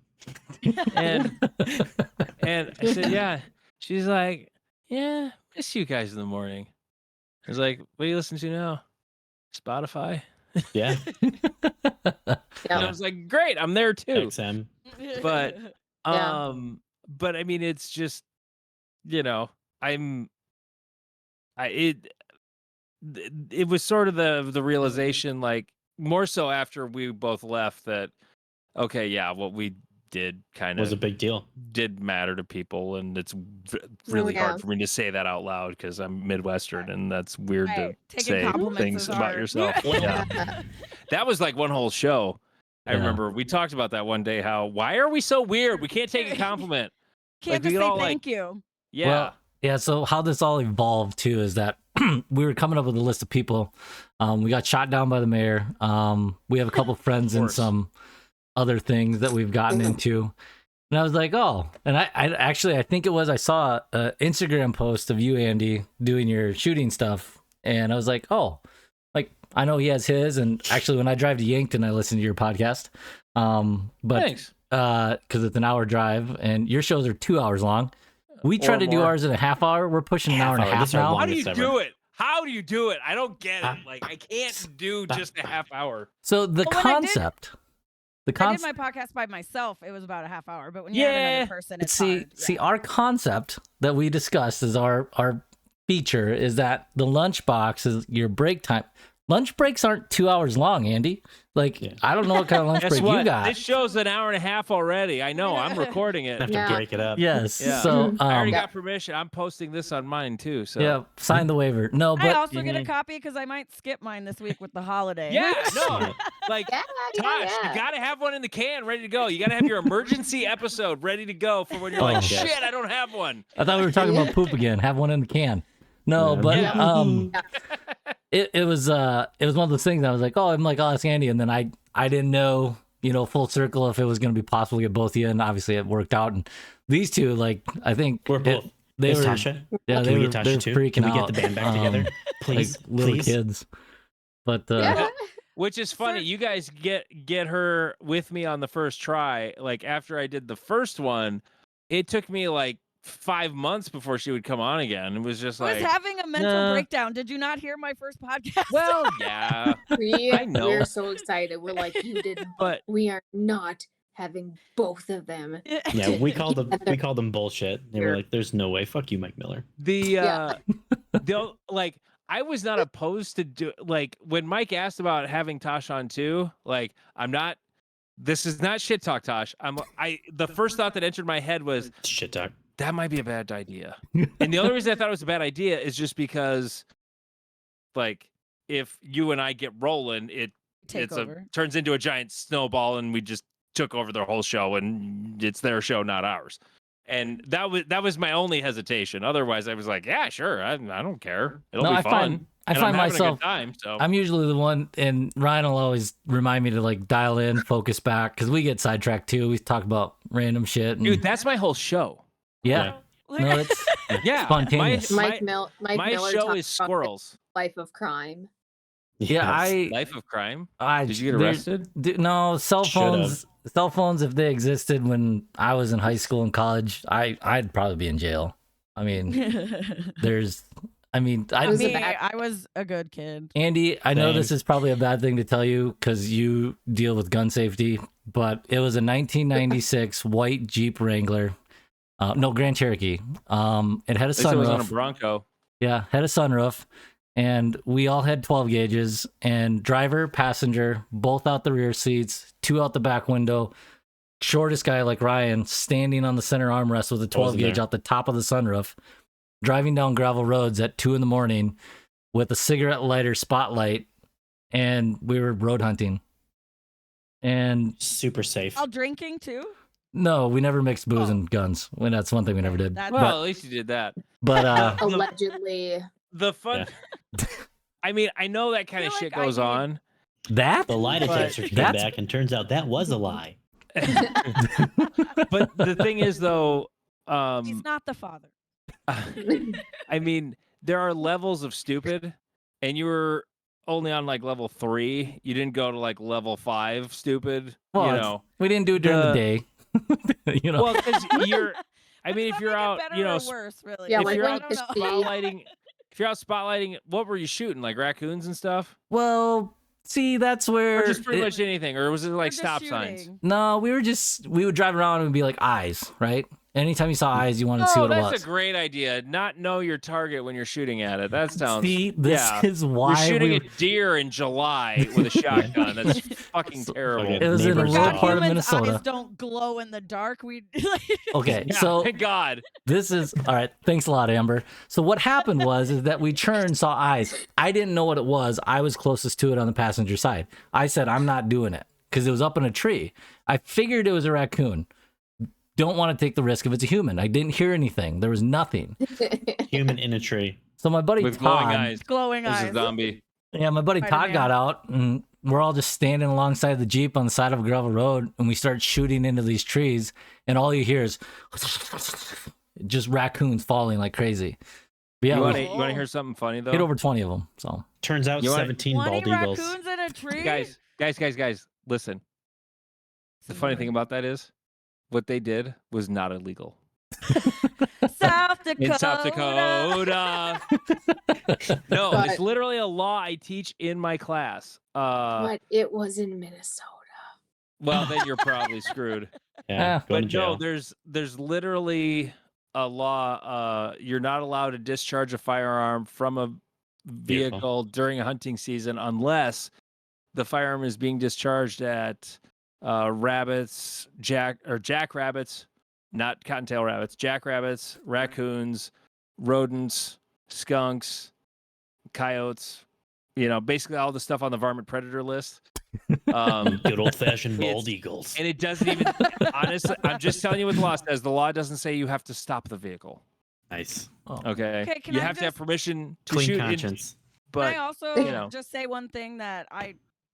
And I said, "Yeah." She's like, "Yeah, miss you guys in the morning." I was like, "What do you listen to now?" Spotify. Yeah. And I was like, "Great, I'm there too." XM. But Yeah. but I mean, it's just, it was sort of the realization, like more so after we both left, that okay, yeah, what we did kind Was a of big deal. did matter to people, and it's really yeah. hard for me to say that out loud because I'm Midwestern, and that's weird to Right. Taking say compliments things is about hard. yourself. Yeah. That was like one whole show. I Yeah. remember we talked about that one day. Why are we so weird? We can't take a compliment. Can't we just could say all, thank you. Yeah. Well, yeah. So how this all evolved too is that we were coming up with a list of people. We got shot down by the mayor. We have a couple friends and course. some other things that we've gotten into. And I was like, oh, and I think it was, I saw an Instagram post of you, Andy, doing your shooting stuff. And I was like, oh, like, I know he has his. And actually, when I drive to Yankton, I listen to your podcast. But Thanks. because it's an hour drive and your shows are 2 hours long. We try Or to do more. ours in a half hour. We're pushing an hour and a Half hour. half This is our now. How do you longest do ever. it? How do you do it? I don't get it. Like, I can't do just a half hour. So the Well, when I did- concept, I did my podcast by myself. It was about a half hour, but when you have Yeah. another person, it's see, hard. see, Yeah. our concept that we discussed is our feature is that the lunchbox is your break time. Lunch breaks aren't 2 hours long, Andy. Like, Yeah. I don't know what kind of lunch Guess break what? you got. This show's an hour and a half already. I know. I'm recording I it. have to Yeah. break it up. Yes. Yeah. So, I already yeah, got permission. I'm posting this on mine too. So sign the waiver. No, I but also get a copy because I might skip mine this week with the holiday. Yeah, no, Smart. like Yeah, Tosh, yeah. you gotta have one in the can ready to go. You gotta have your emergency episode ready to go for when you're Oh. like, Yes. shit, I don't have one. I thought we were talking about poop again. Have one in the can. No, Yeah. but Yeah. it was one of those things. I was like, oh, I'm like, I'll ask Andy, and then I didn't know, full circle if it was going to be possible to get both of you, and obviously it worked out. And these two, like, I think We're both. they Is were, Tasha? yeah, Can they we were, get Tasha they're too? freaking Can we get out, the band back together? Please, like little please. kids. But Yeah. Which is funny. You guys get her with me on the first try. Like after I did the first one, it took me like 5 months before she would come on again. It was just I was like, having a mental nah. breakdown. Did you not hear my first podcast? well, yeah, I know. We're so excited. We're like, you didn't. but We are not having both of them. Yeah, we called them bullshit. They were like, "There's no way. Fuck you, Mike Miller." the like I was not opposed to do like when Mike asked about having Tosh on too. Like this is not shit talk, Tosh. The first thought that entered my head was Shit talk. that might be a bad idea. And the only reason I thought it was a bad idea is just because, like, if you and I get rolling, Take over. turns into a giant snowball, and we just took over their whole show, and it's their show, not ours. And that was my only hesitation. Otherwise, I was like, yeah, sure, I don't care. It'll be fun. I And find I'm having a myself. good time. So I'm usually the one, and Ryan will always remind me to like dial in, focus back, because we get sidetracked too. We talk about random shit. And, dude, that's my whole show. yeah. No, it's Yeah, Spontaneous. Mike my Miller show talks is about squirrels. Life of crime. yeah. Yes. Life of crime. Did you get arrested? No, cell Should've. phones. If they existed when I was in high school and college, I'd probably be in jail. I mean, I was a good kid. Andy, I know this Same. is probably a bad thing to tell you because you deal with gun safety. but it was a 1996 white Jeep Wrangler. No, Grand Cherokee. It had a At least it was on a sunroof. Bronco. Yeah, had a sunroof. And we all had 12 gauges, and driver, passenger, both out the rear seats, 2 out the back window. Shortest guy like Ryan standing on the center armrest with a 12 gauge out the top of the sunroof, driving down gravel roads at 2 a.m. with a cigarette lighter spotlight, and we were road hunting. And Super safe. All drinking too. no, we never mixed booze and guns. Well, that's one thing we never did. That's- Well, at least you did that. But Allegedly. The fun. I mean, I know that kind of feel shit like I goes need- on. that The lie detector came That's- back and turns out that was a lie. But the thing is, though, He's not the father. I mean, there are levels of stupid, and you were only on like level 3. You didn't go to like level 5 stupid. Well, you it's- know. we didn't do it during the day. You know, Well, because you're. I mean, if Does that you're make it out, better you know, or worse, really. Yeah, if like you're when out you see- spotlighting, if you're out spotlighting, what were you shooting? Like raccoons and stuff, well, see, that's where or just pretty it- much anything, or was it like We're just stop signs? shooting. No, we would drive around and be like eyes, right? Anytime you saw eyes, you wanted to see Oh, what it that's was. a great idea. Not know your target when you're shooting at it. That sounds. See, this yeah. is You're why shooting we. a deer in July with a shotgun. That's fucking terrible. Fucking It was in a neighbor's rural dog. part of Humans' Minnesota. eyes don't glow in the dark. We Okay, Yeah, so thank God. this is all right. Thanks a lot, Amber. So what happened is that we turned, saw eyes. I didn't know what it was. I was closest to it on the passenger side. I said, I'm not doing it because it was up in a tree. I figured it was a raccoon. Don't want to take the risk if it's a human. I didn't hear anything. There was nothing. Human in a tree. So my buddy With glowing Todd, eyes. glowing This is eyes. a zombie. yeah, my buddy Todd Spider-Man. got out, and we're all just standing alongside the Jeep on the side of a gravel road, and we start shooting into these trees, and all you hear is just raccoons falling like crazy. But yeah, You want we to hear something funny though? hit over 20 of them. So Turns out You want- 17 20 bald eagles. raccoons in a tree. Guys, listen. The funny thing about that is, what they did was not illegal. South Dakota. In South Dakota. No, But- it's literally a law I teach in my class. But it was in Minnesota. Well, then you're probably screwed. Yeah, Ah. going to But jail. no, there's literally a law. You're not allowed to discharge a firearm from a vehicle during a hunting season unless the firearm is being discharged at rabbits, jackrabbits, not cottontail rabbits, jackrabbits, raccoons, rodents, skunks, coyotes. You know, basically all the stuff on the varmint predator list. Good old fashioned It's- bald eagles. And it doesn't even, honestly, I'm just telling you what the law says. The law doesn't say you have to stop the vehicle. Nice. Okay. Okay, can you I have to have just- permission to Clean shoot. conscience. But Can I also you know. just say one thing that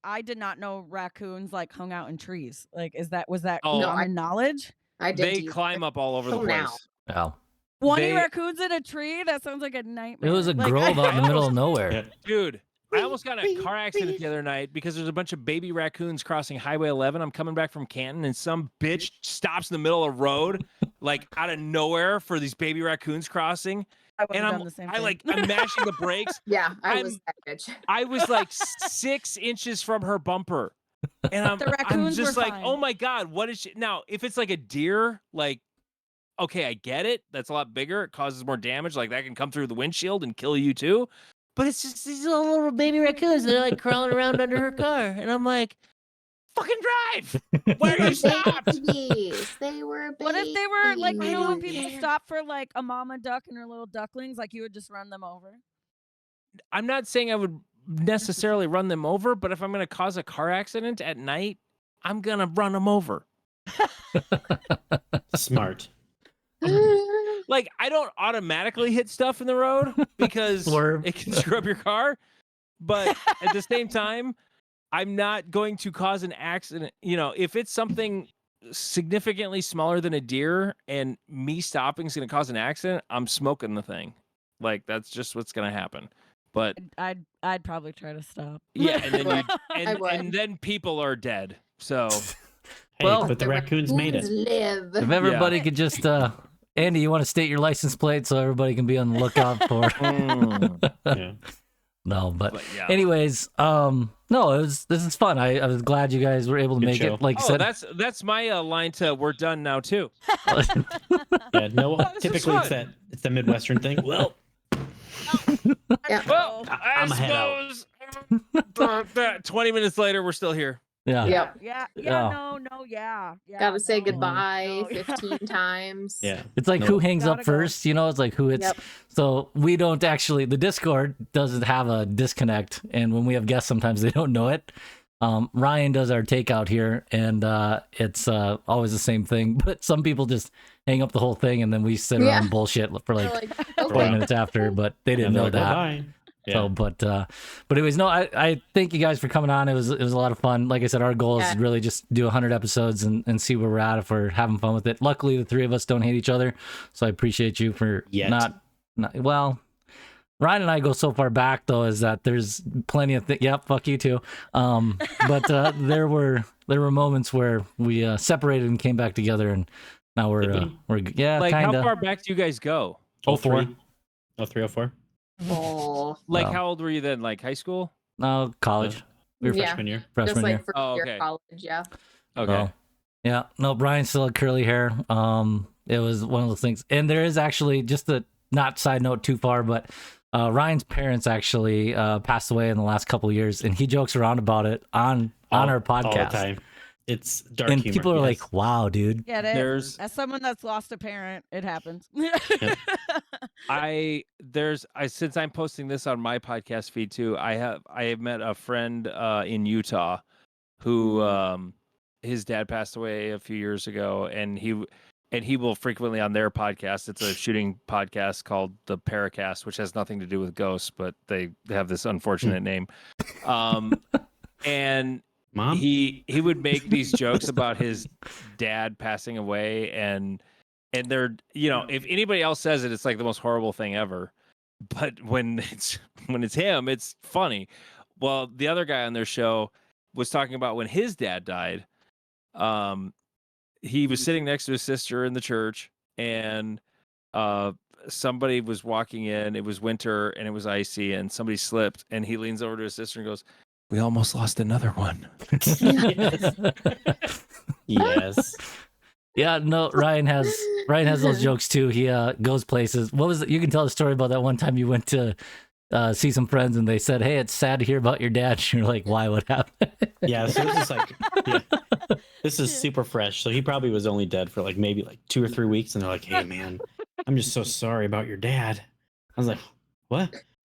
I did not know raccoons like hung out in trees. Like, was that Oh. No, common knowledge? I did. they use climb it. up all over the Till now. place. yeah. 20 They- raccoons in a tree? That sounds like a nightmare. It was a Like, grove out in the middle of nowhere. Yeah. Dude, I almost got in a car accident the other night because there's a bunch of baby raccoons crossing Highway 11. I'm coming back from Canton and some bitch stops in the middle of the road, like out of nowhere for these baby raccoons crossing. I would And have I'm, done the same I thing. like, I'm mashing the brakes. Yeah, I I'm- was that bitch. I was like 6 inches from her bumper. And I'm, The I'm raccoons just were like, fine. oh my God, what is she? Now, if it's like a deer, like, okay, I get it. That's a lot bigger. It causes more damage. Like that can come through the windshield and kill you too. But it's just these little baby raccoons that are like crawling around under her car. And I'm like, fucking drive. Where do you stop? Babies. They were babies. What if they were like, you know, when babies. people stop for like a mama duck and her little ducklings, like you would just run them over? I'm not saying I would necessarily run them over, but if I'm going to cause a car accident at night, I'm going to run them over. Smart. Like, I don't automatically hit stuff in the road because Swerve. it can screw up your car. But at the same time, I'm not going to cause an accident. You know, if it's something significantly smaller than a deer and me stopping is going to cause an accident, I'm smoking the thing. Like, that's just what's going to happen. But I'd probably try to stop. yeah, and then you, I would. and then people are dead. So Hey, Well, but the raccoons made it. Live. If everybody could just, Andy, you want to state your license plate so everybody can be on the lookout for. mm, Yeah. No, but yeah. anyways, no, this is fun. I was glad you guys were able to Good make show. it. Like you Oh, said, that's my line to "We're done now" too. Yeah, no. Oh, this is Typically, fun. it's the Midwestern thing. Well, Yeah. Well, Oh, I I'm head out. suppose 20 minutes later, we're still here. yeah. Yep. yeah, Oh. yeah. Gotta say no, goodbye no. 15 times. yeah. It's like No. who hangs up Gotta go. first, you know? It's like who hits. Yep. So we don't actually. The Discord doesn't have a disconnect, and when we have guests, sometimes they don't know it. Ryan does our takeout here, and it's always the same thing. But some people just hang up the whole thing, and then we sit around Yeah. and bullshit for They're like like, 20 okay. minutes after. But they didn't And they're know like, that. "Bye." Yeah. So, but anyways, no, I thank you guys for coming on. It was a lot of fun. Like I said, our goal is Yeah. to really just do 100 episodes and see where we're at if we're having fun with it. Luckily, the three of us don't hate each other, so I appreciate you for Yet. not. Well, Ryan and I go so far back though, is that there's plenty of things. Yep, fuck you too. But there were moments where we separated and came back together, and now Did we're yeah, Like, kind how of. far back do you guys go? 04. 03, 04. Oh, Like, Wow. how old were you then? Like high school? No, college. We were Yeah. Freshman year. just freshman year. like first Oh, year okay. college, yeah. Okay. So, yeah, no, Brian still had curly hair. It was one of those things, and there is actually just a not side note too far, but Ryan's parents actually passed away in the last couple of years, and he jokes around about it on our podcast. All the time. It's dark And humor. people are yes. like, "Wow, dude." Get it? There's As someone that's lost a parent, it happens. since I'm posting this on my podcast feed too, I have met a friend in Utah who his dad passed away a few years ago, and he will frequently on their podcast. It's a shooting podcast called the Paracast, which has nothing to do with ghosts, but they have this unfortunate name. And Mom? he would make these jokes about his dad passing away, and they're, you know, if anybody else says it, it's like the most horrible thing ever. But when it's him, it's funny. Well, the other guy on their show was talking about when his dad died. He was sitting next to his sister in the church, and somebody was walking in. It was winter and it was icy, and somebody slipped, and he leans over to his sister and goes, "We almost lost another one." Yes. Yeah, no, Ryan has those jokes too. He goes places. What was it? You can tell the story about that one time you went to see some friends, and they said, "Hey, it's sad to hear about your dad." And you're like, "Why? What happened?" Yeah. So this is like, this is super fresh. So he probably was only dead for like maybe like 2 or 3 weeks, and they're like, "Hey, man, I'm just so sorry about your dad." I was like, "What?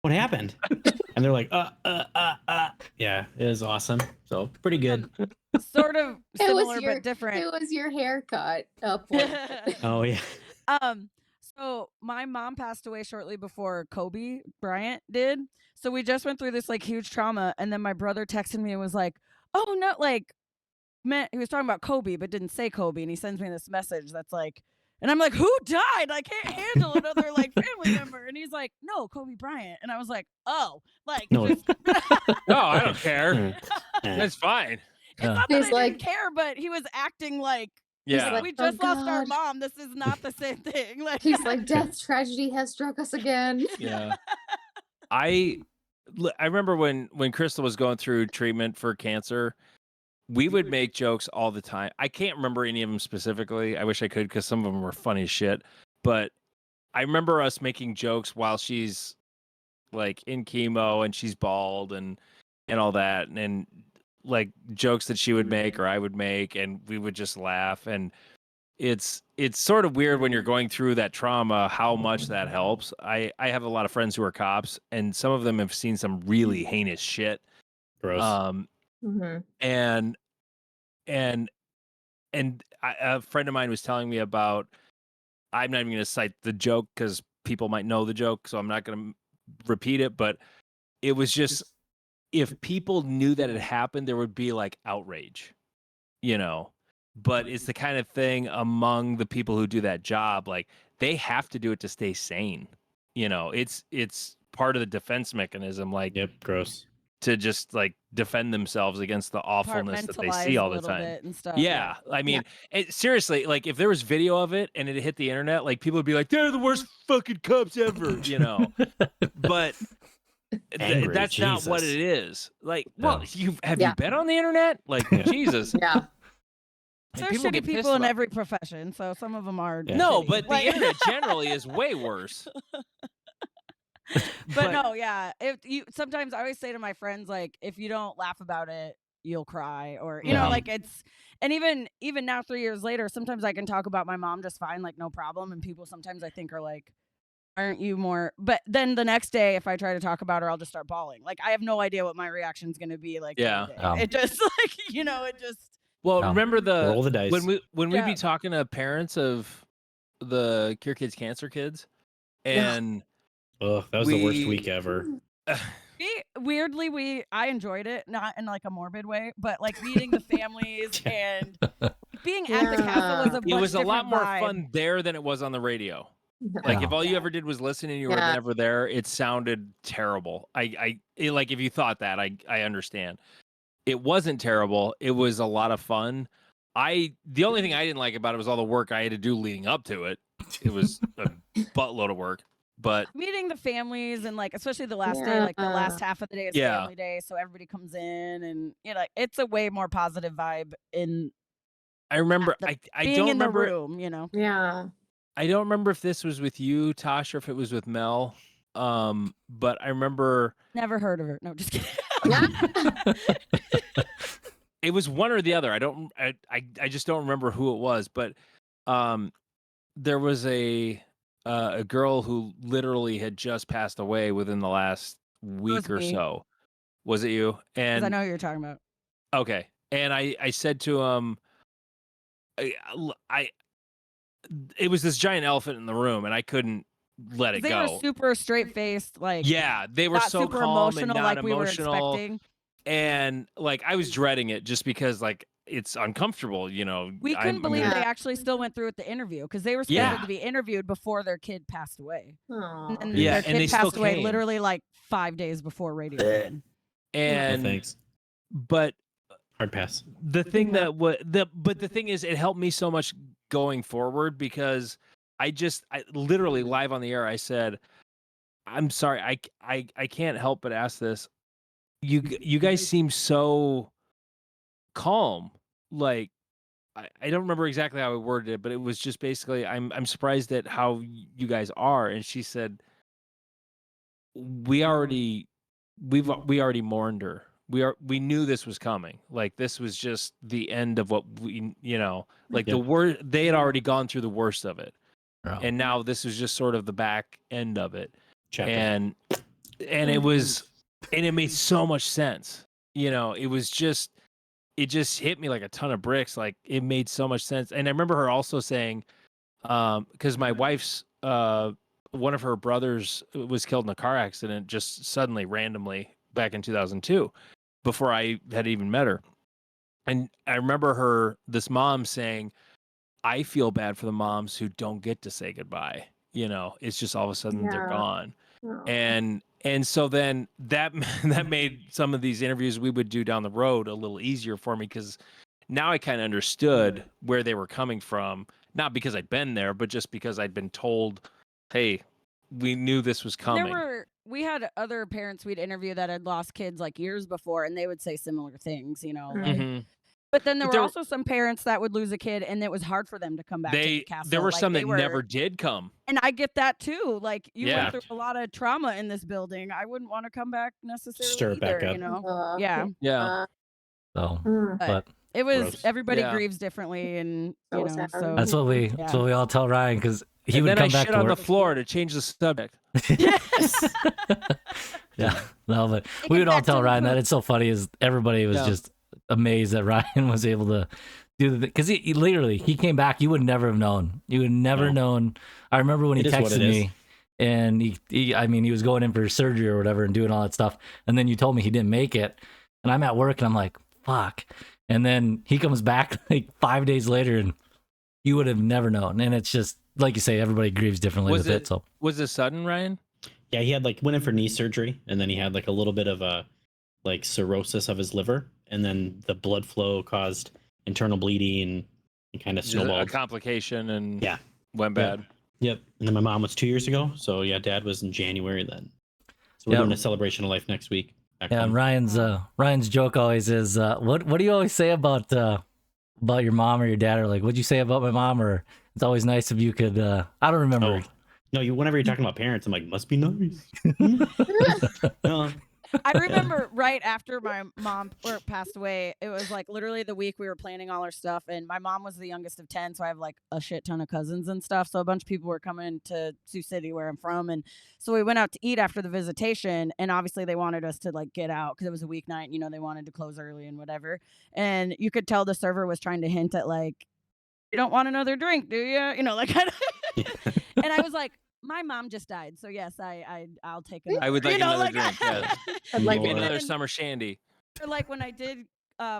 What happened?" And they're like, Yeah, it was awesome. So pretty good. Sort of It was similar your- but different. It was your haircut upward. Oh yeah. So my mom passed away shortly before Kobe Bryant did. So we just went through this like huge trauma, and then my brother texted me and was like, "Oh no, like, man," he was talking about Kobe but didn't say Kobe, and he sends me this message that's like, and I'm like, "Who died? I can't handle another like family member." And he's like, "No, Kobe Bryant." And I was like, "Oh, like, No. just- No, I don't care. Mm. That's fine. it's not that He's I like- didn't care, but he was acting like, Yeah. like, we just "Oh, lost our God." mom. This is not the same thing. Like, He's like, death tragedy has struck us again. Yeah. I remember when Crystal was going through treatment for cancer, we would make jokes all the time. I can't remember any of them specifically. I wish I could, because some of them were funny as shit. But I remember us making jokes while she's like in chemo and she's bald and all that, and like jokes that she would make or I would make, and we would just laugh. And it's sort of weird when you're going through that trauma how much that helps. I have a lot of friends who are cops, and some of them have seen some really heinous shit. Gross. Mm-hmm. And a friend of mine was telling me about, I'm not even going to cite the joke because people might know the joke, so I'm not going to repeat it, but it was just, if people knew that it happened, there would be like outrage, you know. But it's the kind of thing among the people who do that job, like they have to do it to stay sane, you know. It's part of the defense mechanism, like Yep. Gross. to just like defend themselves against the awfulness that they compartmentalize see a all the little time. bit and stuff. Yeah, I mean, seriously, like if there was video of it and it hit the internet, like people would be like, "They're the worst fucking cops ever," you know. But Angry, that's not what Jesus. it is. Like, No. well, you Yeah. been on the internet? Like, Jesus. Yeah. And There's people shitty get pissed people in about- every profession, so some of them are. Yeah. No, shitty. but the Like- internet generally is way worse. But no, yeah. If you sometimes I always say to my friends, like, if you don't laugh about it, you'll cry, or you know, Yeah. like it's. And even now, 3 years later, sometimes I can talk about my mom just fine, like no problem. And people sometimes I think are like, aren't you more? But then the next day, if I try to talk about her, I'll just start bawling. Like I have no idea what my reaction's gonna be like. Yeah. That day. It just like it just. Well, Yeah. remember Roll the dice. when we Yeah. be talking to parents of the Cure Kids Cancer kids, and Oh, that was the worst We- week ever. I enjoyed it, not in like a morbid way, but like meeting the families and being at the castle was a it much was a lot different more vibe. fun there than it was on the radio. Like Yeah. if all you Yeah. ever did was listen and you were Yeah. never there, it sounded terrible. Like if you thought that, I understand. It wasn't terrible. It was a lot of fun. The only thing I didn't like about it was all the work I had to do leading up to it. It was a buttload of work. But Meeting the families and like especially the last day, like the last half of the day is Yeah. family day, so everybody comes in and like it's a way more positive vibe in I remember the- I being don't in the remember room. Yeah. I don't remember if this was with you, Tosh, or if it was with Mel. But I remember Never heard of her. No, just kidding. it was one or the other. I just don't remember who it was, but there was a girl who literally had just passed away within the last week or me. so. Was it you? 'Cause And I know who you're talking about. okay. And I said to him, it was this giant elephant in the room, and I couldn't let it They go. were super straight faced, like Yeah, they were not so super calm and emotional not like we were emotional. expecting. And like I was dreading it just because like it's uncomfortable, We couldn't believe Yeah. they actually still went through with the interview because they were scheduled Yeah. to be interviewed before their kid passed away. Aw. And Yeah, their and they kid still passed away came. literally like 5 days before radio. Bleh. aired. No and thanks. but Hard pass. the thing that the thing is it helped me so much going forward because I literally live on the air I said, I'm sorry, I can't help but ask this. You guys seem so calm. Like I don't remember exactly how I worded it, but it was just basically I'm surprised at how you guys are. And she said, we already mourned her. We knew this was coming. Like this was just the end of what we like the Yep. worst. They had already gone through the worst of it, Oh. and now this is just sort of the back end of it. Chapter. And it made so much sense. It just hit me like a ton of bricks. Like it made so much sense. And I remember her also saying, because my wife's one of her brothers was killed in a car accident just suddenly randomly back in 2002 before I had even met her. And I remember this mom saying, I feel bad for the moms who don't get to say goodbye. It's just all of a sudden they're Yeah. gone. Aw. And so then that made some of these interviews we would do down the road a little easier for me because now I kind of understood where they were coming from, not because I'd been there, but just because I'd been told, hey, we knew this was coming. We had other parents we'd interview that had lost kids like years before, and they would say similar things, like, Mhm. but then there But were there- also some parents that would lose a kid and it was hard for them to come back to the castle. There were Like, some they that were- never did come. And I get that too. Like you Yeah. went through a lot of trauma in this building. I wouldn't want to come back necessarily Stir it back either, up. Yeah. Yeah. So, Mm. but It was Gross. everybody Yeah. grieves differently, and So sad. so that's what we all tell Ryan because he And would then come I back shit to on work. the floor to change the subject. Yeah, no, but Take we it would all back tell to the Ryan that food. it's so funny. Is everybody was Yeah. just amazed that Ryan was able to do the because he literally he came back. You would never have known. You would never No. known. I remember when he It is what texted it is. me, and he was going in for surgery or whatever and doing all that stuff. And then you told me he didn't make it, and I'm at work and I'm like, fuck. And then he comes back like 5 days later, and you would have never known. And it's just like you say, everybody grieves differently Was with it. it- So Was it sudden, Ryan? Yeah, he had went in for knee surgery, and then he had a little bit of a cirrhosis of his liver, and then the blood flow caused internal bleeding and kind of Just a snowballed. complication and Yeah. went Yeah. bad. Yep. And then my mom was 2 years ago, so yeah, Dad was in January then. So we're Yep. doing a celebration of life next week. back Yeah, home. and Ryan's joke always is, what do you always say about your mom or your dad? Or like, what'd you say about my mom? Or it's always nice if you could. I don't remember. Oh, no, whenever you're talking about parents, I'm like, must be nice. No. I remember right after my mom passed away, it was like literally the week we were planning all our stuff. And my mom was the youngest of 10. So I have like a shit ton of cousins and stuff. So a bunch of people were coming to Sioux City where I'm from. And so we went out to eat after the visitation. And obviously they wanted us to like get out because it was a weeknight. You know, they wanted to close early and whatever. And you could tell the server was trying to hint at like, you don't want another drink, do you? You know, like, and I was like, my mom just died, so yes, I'll take another. I would like another drink. Yeah. I'd like Maybe Lord. another summer shandy. Or like when I did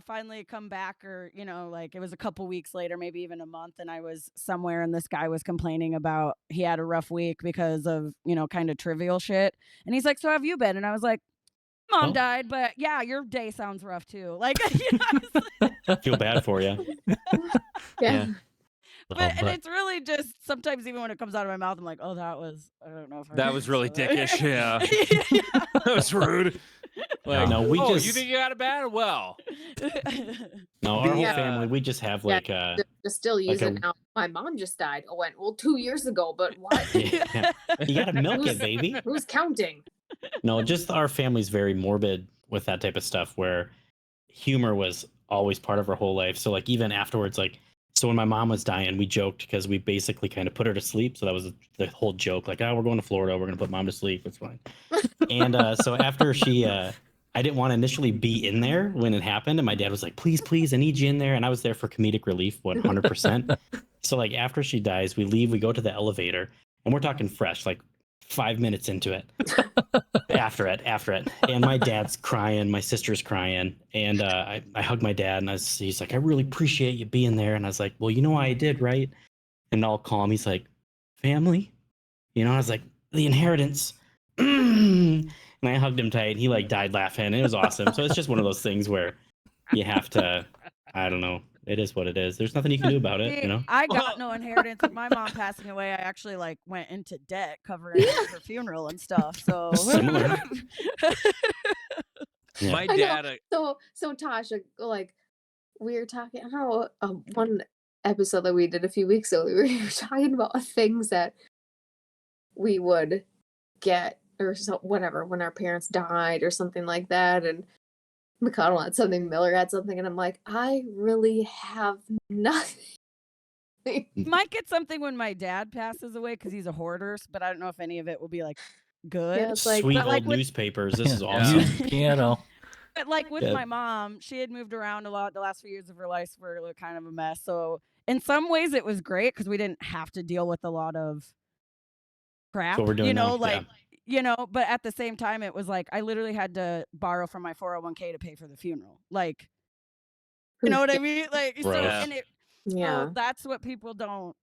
finally come back, or you know, like it was a couple weeks later, maybe even a month, and I was somewhere, and this guy was complaining about he had a rough week because of kind of trivial shit, and he's like, "So how have you been?" And I was like, "Mom Oh. died, but yeah, your day sounds rough too." Like, I was like, Feel bad for you. Yeah. and it's really just sometimes even when it comes out of my mouth, I'm like, "Oh, I don't know if I That was really so- dickish. Yeah. That was rude. Like, No, we you just- think you got it bad? Well, No, our whole Yeah. family, we just have like Just still use like it now. My mom just died. I went, well, 2 years ago, but what? yeah, you gotta milk it, baby. Who's counting? No, just our family's very morbid with that type of stuff where humor was always part of our whole life. So like even afterwards, like so when my mom was dying, we joked because we basically kind of put her to sleep. So that was the whole joke, like, oh, we're going to Florida, we're gonna put mom to sleep. It's fine. And so after she I didn't want to initially be in there when it happened. And my dad was like, please, I need you in there. And I was there for comedic relief 100%. So like after she dies, we leave, we go to the elevator, and we're talking fresh, like 5 minutes into it. after it. And my dad's crying, my sister's crying. And I hugged my dad, and he's like, I really appreciate you being there. And I was like, well, you know why I did, right? And all calm, he's like, family? I was like, the inheritance. And I hugged him tight, and he like died laughing. And it was awesome. So it's just one of those things where you have to, I don't know. It is what it is. There's nothing you can do about it, See, I got no inheritance. With my mom passing away, I actually like went into debt covering her funeral and stuff. So Similar. Yeah. my I know. dad. So Tasha, like we were talking how one episode that we did a few weeks ago, we were talking about things that we would get or so whatever when our parents died or something like that, and McConnell had something, Miller had something, and I'm like, I really have nothing. might get something when my dad passes away because he's a hoarder, but I don't know if any of it will be like good. Yeah, it's like, Sweet but, like, old with- newspapers. This is Yeah. awesome. Used piano. But like with Yeah. my mom, she had moved around a lot. The last few years of her life were like, kind of a mess. So in some ways, it was great because we didn't have to deal with a lot of crap. That's what we're doing now, like but at the same time, it was like I literally had to borrow from my 401k to pay for the funeral. Like, you know what I mean? Like, so, Gross. and it, Yeah. so that's what people don't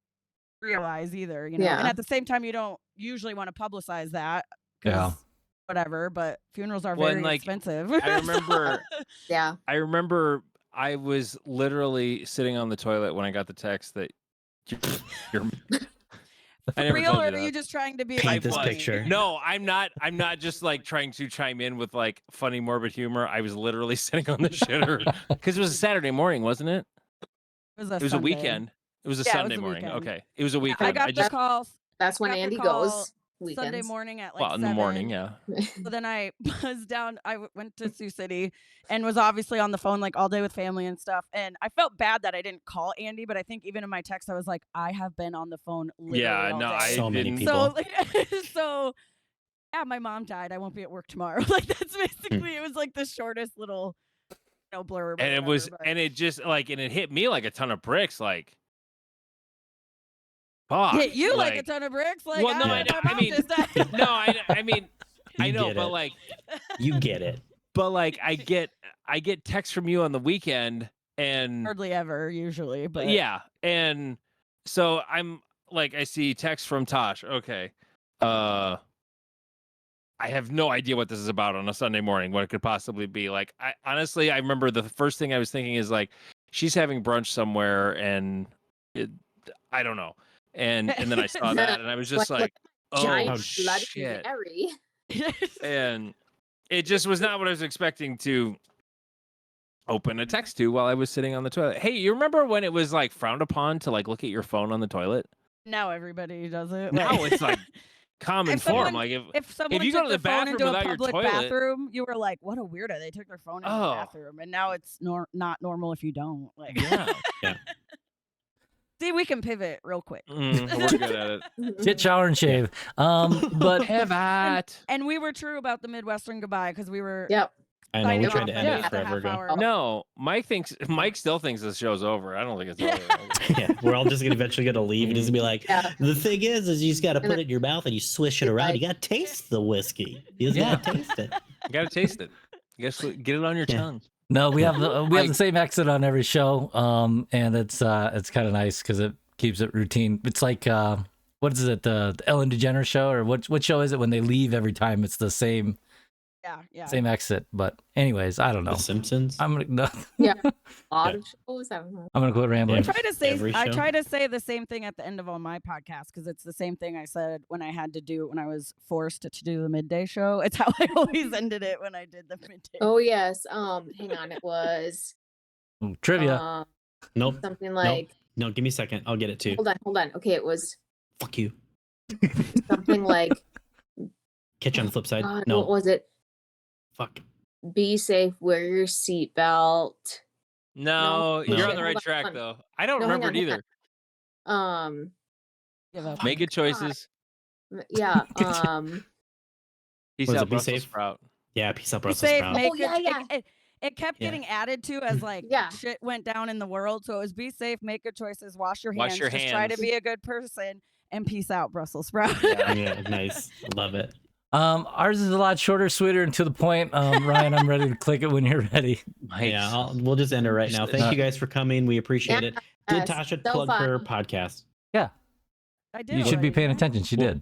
realize either. And Yeah. at the same time, you don't usually want to publicize that. 'cause Yeah. Whatever, but funerals are Well, and, very like, expensive. I remember. Yeah. I remember I was literally sitting on the toilet when I got the text that you're I never real, told or you are that. you just trying to be Paint like this funny? picture. No, I'm not just like trying to chime in with like funny morbid humor. I was literally sitting on the shitter because it was a Saturday morning, wasn't it? It was It was a Sunday. weekend. It was a Yeah, it was Sunday a morning. weekend. Okay. It was a Yeah, weekend. I got the just call That's when got the Andy call goes weekends. Sunday morning at like well in the 7. morning, yeah. So then I buzzed down. Went to Sioux City and was obviously on the phone like all day with family and stuff. And I felt bad that I didn't call Andy, but I think even in my text I was like, I have been on the phone literally Yeah, all no, day. I So many didn't. people. So yeah, my mom died. I won't be at work tomorrow. Like that's basically it was like the shortest little blurb. or And it was whatever, but- and it just like and it hit me like a ton of bricks like fuck. hit you like a ton of bricks. Like Well, no, my I mom mean, just died. no, I mean I You know, get but it. like You get it. I get texts from you on the weekend and Hardly ever usually, but yeah, and so I'm like I see text from Tosh. Okay. I have no idea what this is about on a Sunday morning, what it could possibly be. Like I honestly I remember the first thing I was thinking is like she's having brunch somewhere and I don't know. And then I saw that and I was just like, oh giant bloody shit. Mary. And it just was not what I was expecting to open a text to while I was sitting on the toilet. Hey, you remember when it was like frowned upon to like look at your phone on the toilet? Now everybody does it. Now it's like common If form. someone- Like if someone you go took to the their phone bathroom into a without your public toilet- bathroom, you were like, "What a weirdo! They took their phone into the Oh. bathroom," and now it's not normal if you don't. Like, yeah, see, we can pivot real quick. we're good at it. Get shower and shave. But Pivot. And we were true about the Midwestern goodbye because we were. Yep. I know we signing tried off to at end the it end of the forever half ago. hour. No, Mike still thinks this show's over. I don't think it's over. Yeah, we're all just gonna eventually gonna leave and just be like, Yeah. the thing is you just gotta And put it in your mouth and you swish it It's around. like- You gotta taste the whiskey. You just Yeah. gotta taste it. You gotta taste it. You gotta get it on your Yeah. tongue. no, we have the same exit on every show. And it's kind of nice because it keeps it routine. It's like what is it, the Ellen DeGeneres show, or what show is it when they leave every time? It's the same Yeah. same exit. But anyways, I don't know. The Simpsons. I'm gonna A lot of shows. I don't know. I'm gonna quit rambling. I Every try show? to say the same thing at the end of all my podcasts because it's the same thing I said when I had to do when I was forced to do the midday show. It's how I always ended it when I did the midday. Oh yes. Hang on. It was Trivia. Nope. something like. No, give me a second. I'll get it too. Hold on. Okay, it was Fuck you. something like. Catch you on the flip side. God, No. what was it? Fuck. Be safe. Wear your seatbelt. No, No. you're on No. the right Hold track on. though. I don't No, hang remember it on, hang either. Give up. Make good choices. Yeah. Peace Was out, it be Brussels safe? sprout. Yeah, peace out, Be Brussels safe, sprout. make Oh, yeah, good. yeah. It kept Yeah. getting added to as like Yeah. shit went down in the world. So it was be safe, make good choices, wash your Wash hands, your just try to hands. be a good person, and peace out, Brussels sprout. Yeah, nice. Love it. Ours is a lot shorter, sweeter, and to the point. Ryan, I'm ready to click it when you're ready. Yeah, we'll just end it right now. Thank you guys for coming. We appreciate it. Did Yes, Tasha so plug her fun. podcast? I did. You should be already. paying attention. She did.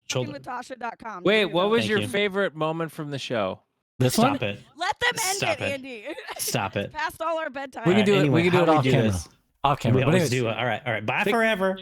Children. With Tasha.com. Wait, There you what go. was Thank your you. favorite moment from the show? This one. Stop it. Let them end Stop it, it. Andy. Stop it. It's past all our bedtime. We can do it. Anyway, We can do how it do we off do camera. this? Off camera. We But always anyways, do it. All right. Bye Think- forever.